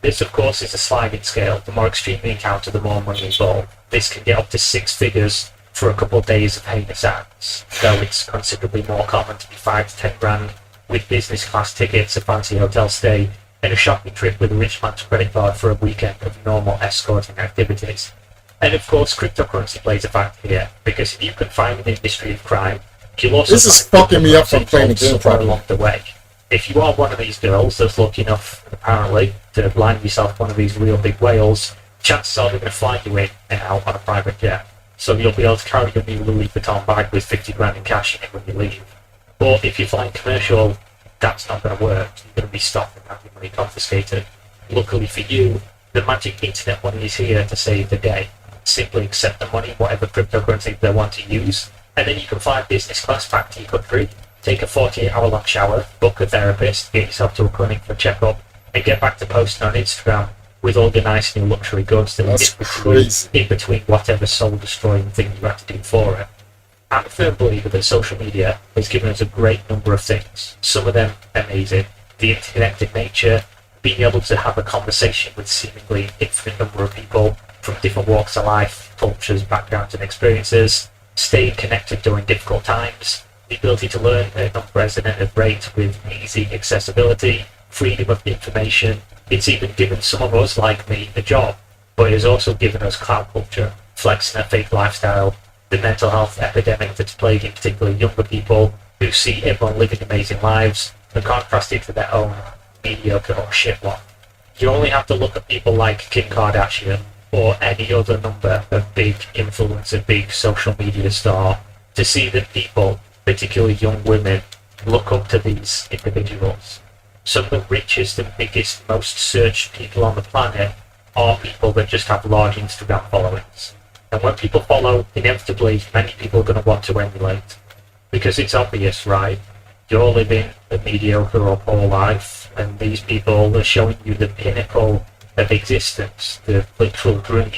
This of course is a sliding scale. The more extreme the encounter, the more money involved. This can get up to 6 figures for a couple of days of heinous acts, though it's considerably more common to be 5 to 10 grand with business class tickets, a fancy hotel stay, and a shopping trip with a rich man's credit card for a weekend of normal escorting activities. And of course, cryptocurrency plays a factor here, because if you can find an industry of crime, you'll also this is fucking me up from playing the game properly. Along the way. If you are one of these girls that's lucky enough, apparently, to blind yourself one of these real big whales, chances are they're going to fly you in and out on a private jet. So you'll be able to carry your new Louis Vuitton bag with 50 grand in cash in it when you leave. But if you're flying commercial, that's not going to work. You're going to be stopped and have your money confiscated. Luckily for you, the magic internet money is here to save the day. Simply accept the money, whatever cryptocurrency they want to use, and then you can fly business class back to your country, take a 48-hour long shower, book a therapist, get yourself to a clinic for a checkup, and get back to posting on Instagram with all the nice new luxury goods that you in between whatever soul-destroying thing you have to do for it. I'm a firm believer that social media has given us a great number of things, some of them amazing. The interconnected nature, being able to have a conversation with seemingly infinite number of people from different walks of life, cultures, backgrounds and experiences, staying connected during difficult times, the ability to learn at an unprecedented rate with easy accessibility, freedom of information. It's even given some of us, like me, a job, but it has also given us cloud culture, flexing a fake lifestyle, the mental health epidemic that's plaguing particularly younger people who see everyone living amazing lives and contrast it to their own mediocre or shit one. You only have to look at people like Kim Kardashian or any other number of big influencer, big social media star to see that people, particularly young women, look up to these individuals. Some of the richest and biggest, most searched people on the planet are people that just have large Instagram followings. And when people follow, inevitably, many people are going to want to emulate. Because it's obvious, right? You're living a mediocre or poor life, and these people are showing you the pinnacle of existence, the literal dream.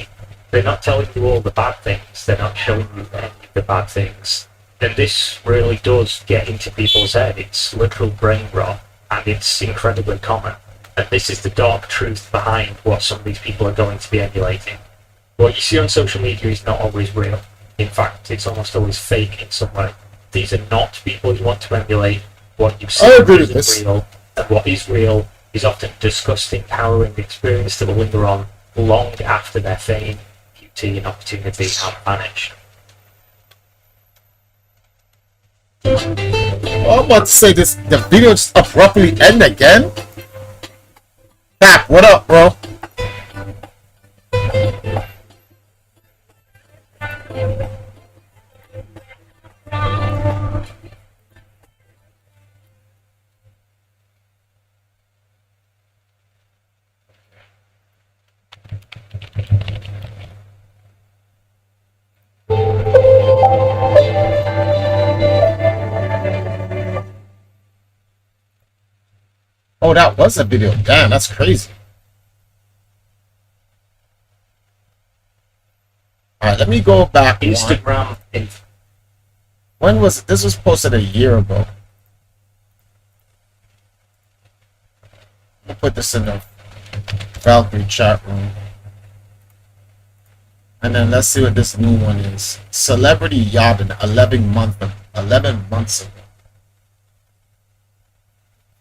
They're not telling you all the bad things, they're not showing you any of the bad things. And this really does get into people's head. It's literal brain rot, and it's incredibly common. And this is the dark truth behind what some of these people are going to be emulating. What you see on social media is not always real. In fact, it's almost always fake in some way. These are not people you want to emulate. What you see isn't real, and what is real is often a disgusting, harrowing experience that will linger on long after their fame, beauty, and opportunity have vanished. Oh, I'm about to say this. The video just abruptly end again. Cap, what up, bro? Oh, that was a video. Damn, that's crazy. Alright, let me go back. Instagram. When was it? This was posted a year ago. I'll put this in the Valkyrie chat room. And then let's see what this new one is. Celebrity Yachting, 11 months ago.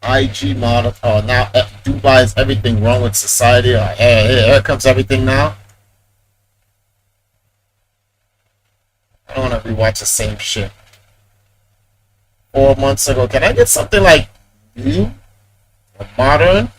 IG model. Oh, now Dubai is everything wrong with society. Oh, here comes everything now. I don't want to rewatch the same shit. 4 months ago. Can I get something like new or modern?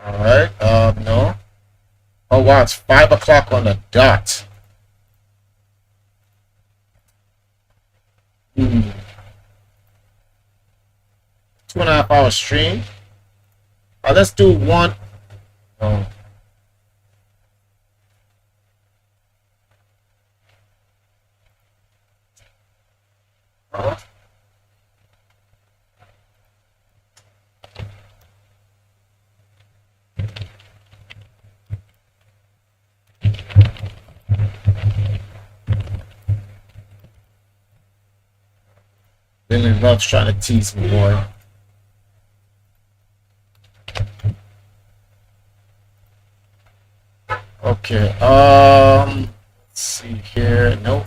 Alright, no. Oh wow, it's 5 o'clock on the dot. 2.5 hour stream. Let's do one. Oh. Huh? Billy Ruff's trying to tease me, boy. Okay, let's see here. Nope.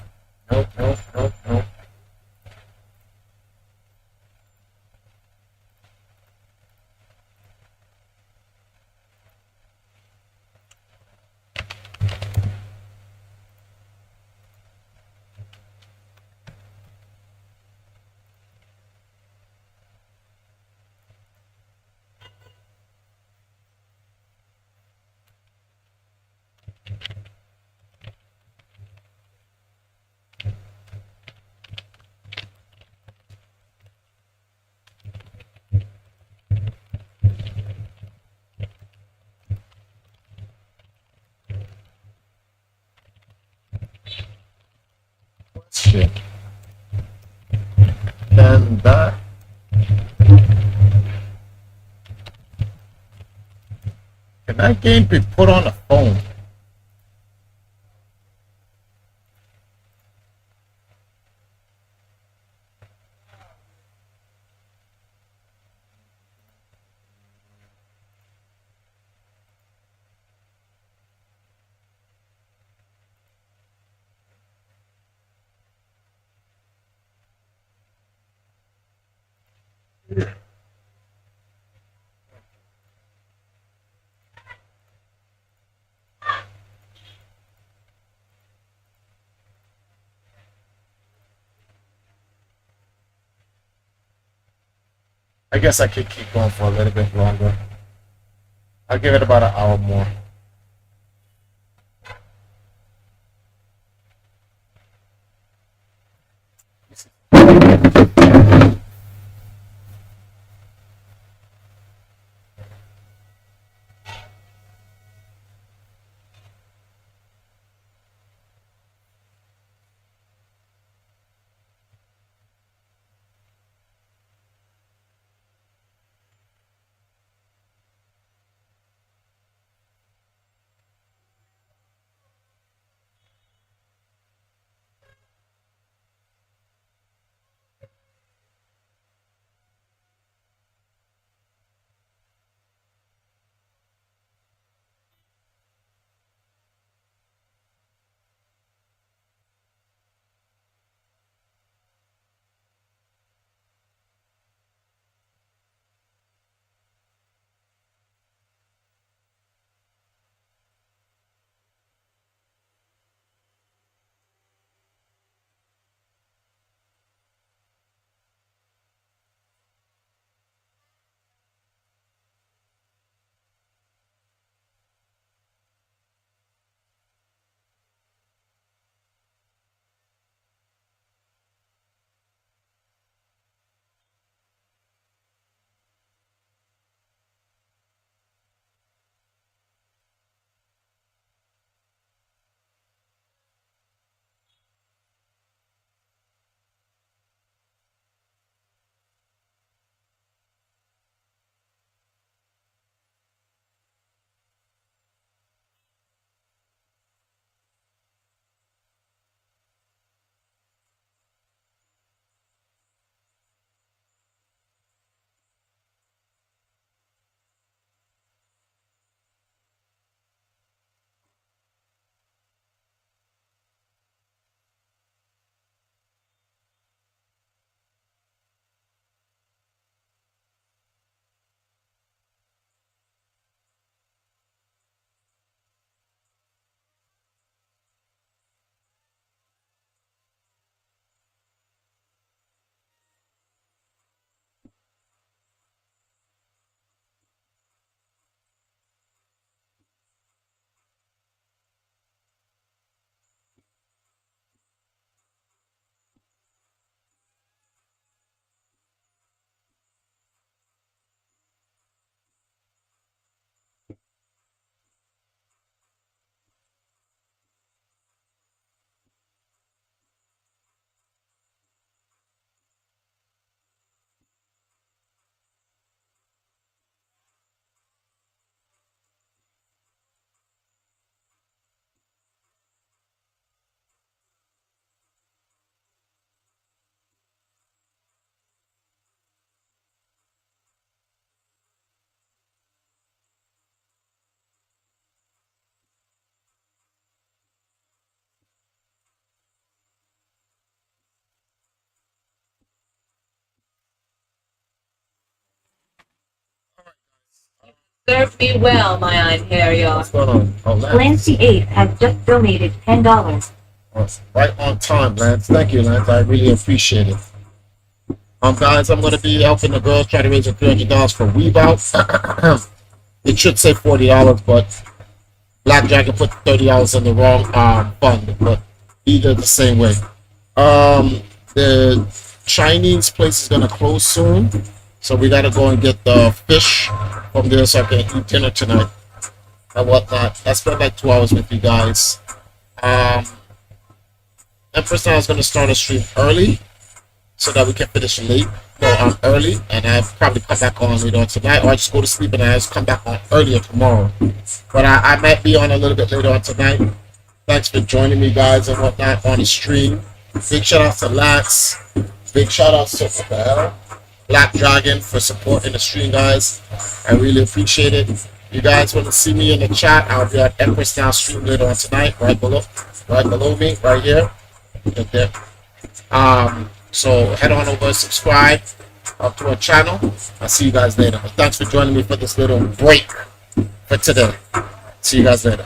Shit. And that. Can that game be put on a phone? I guess I could keep going for a little bit longer. I'll give it about an hour more. Serve me well, my Einherjar. What's going on? Oh, Lance. Clancy 8 has just donated $10. Right on time, Lance. Thank you, Lance. I really appreciate it. Guys, I'm gonna be helping the girls try to raise $300 for Weave Out. It should say $40, but Black Dragon put $30 in the wrong fund, but either the same way. The Chinese place is gonna close soon, so we gotta go and get the fish from there so I can eat dinner tonight and whatnot. I spent like 2 hours with you guys. Empress now is gonna start a stream early so that we can finish late. Early, and I'll probably come back on later on tonight, or I just go to sleep and I just come back on earlier tomorrow. But I might be on a little bit later on tonight. Thanks for joining me, guys, and whatnot on the stream. Big shout out to Lance. Big shout out to Black Dragon for supporting the stream, guys. I really appreciate it. You guys want to see me in the chat? I'll be at Empress Now stream later on tonight, right below me, right here, right there. So head on over, subscribe up to our channel. I'll see you guys later. But thanks for joining me for this little break for today. See you guys later.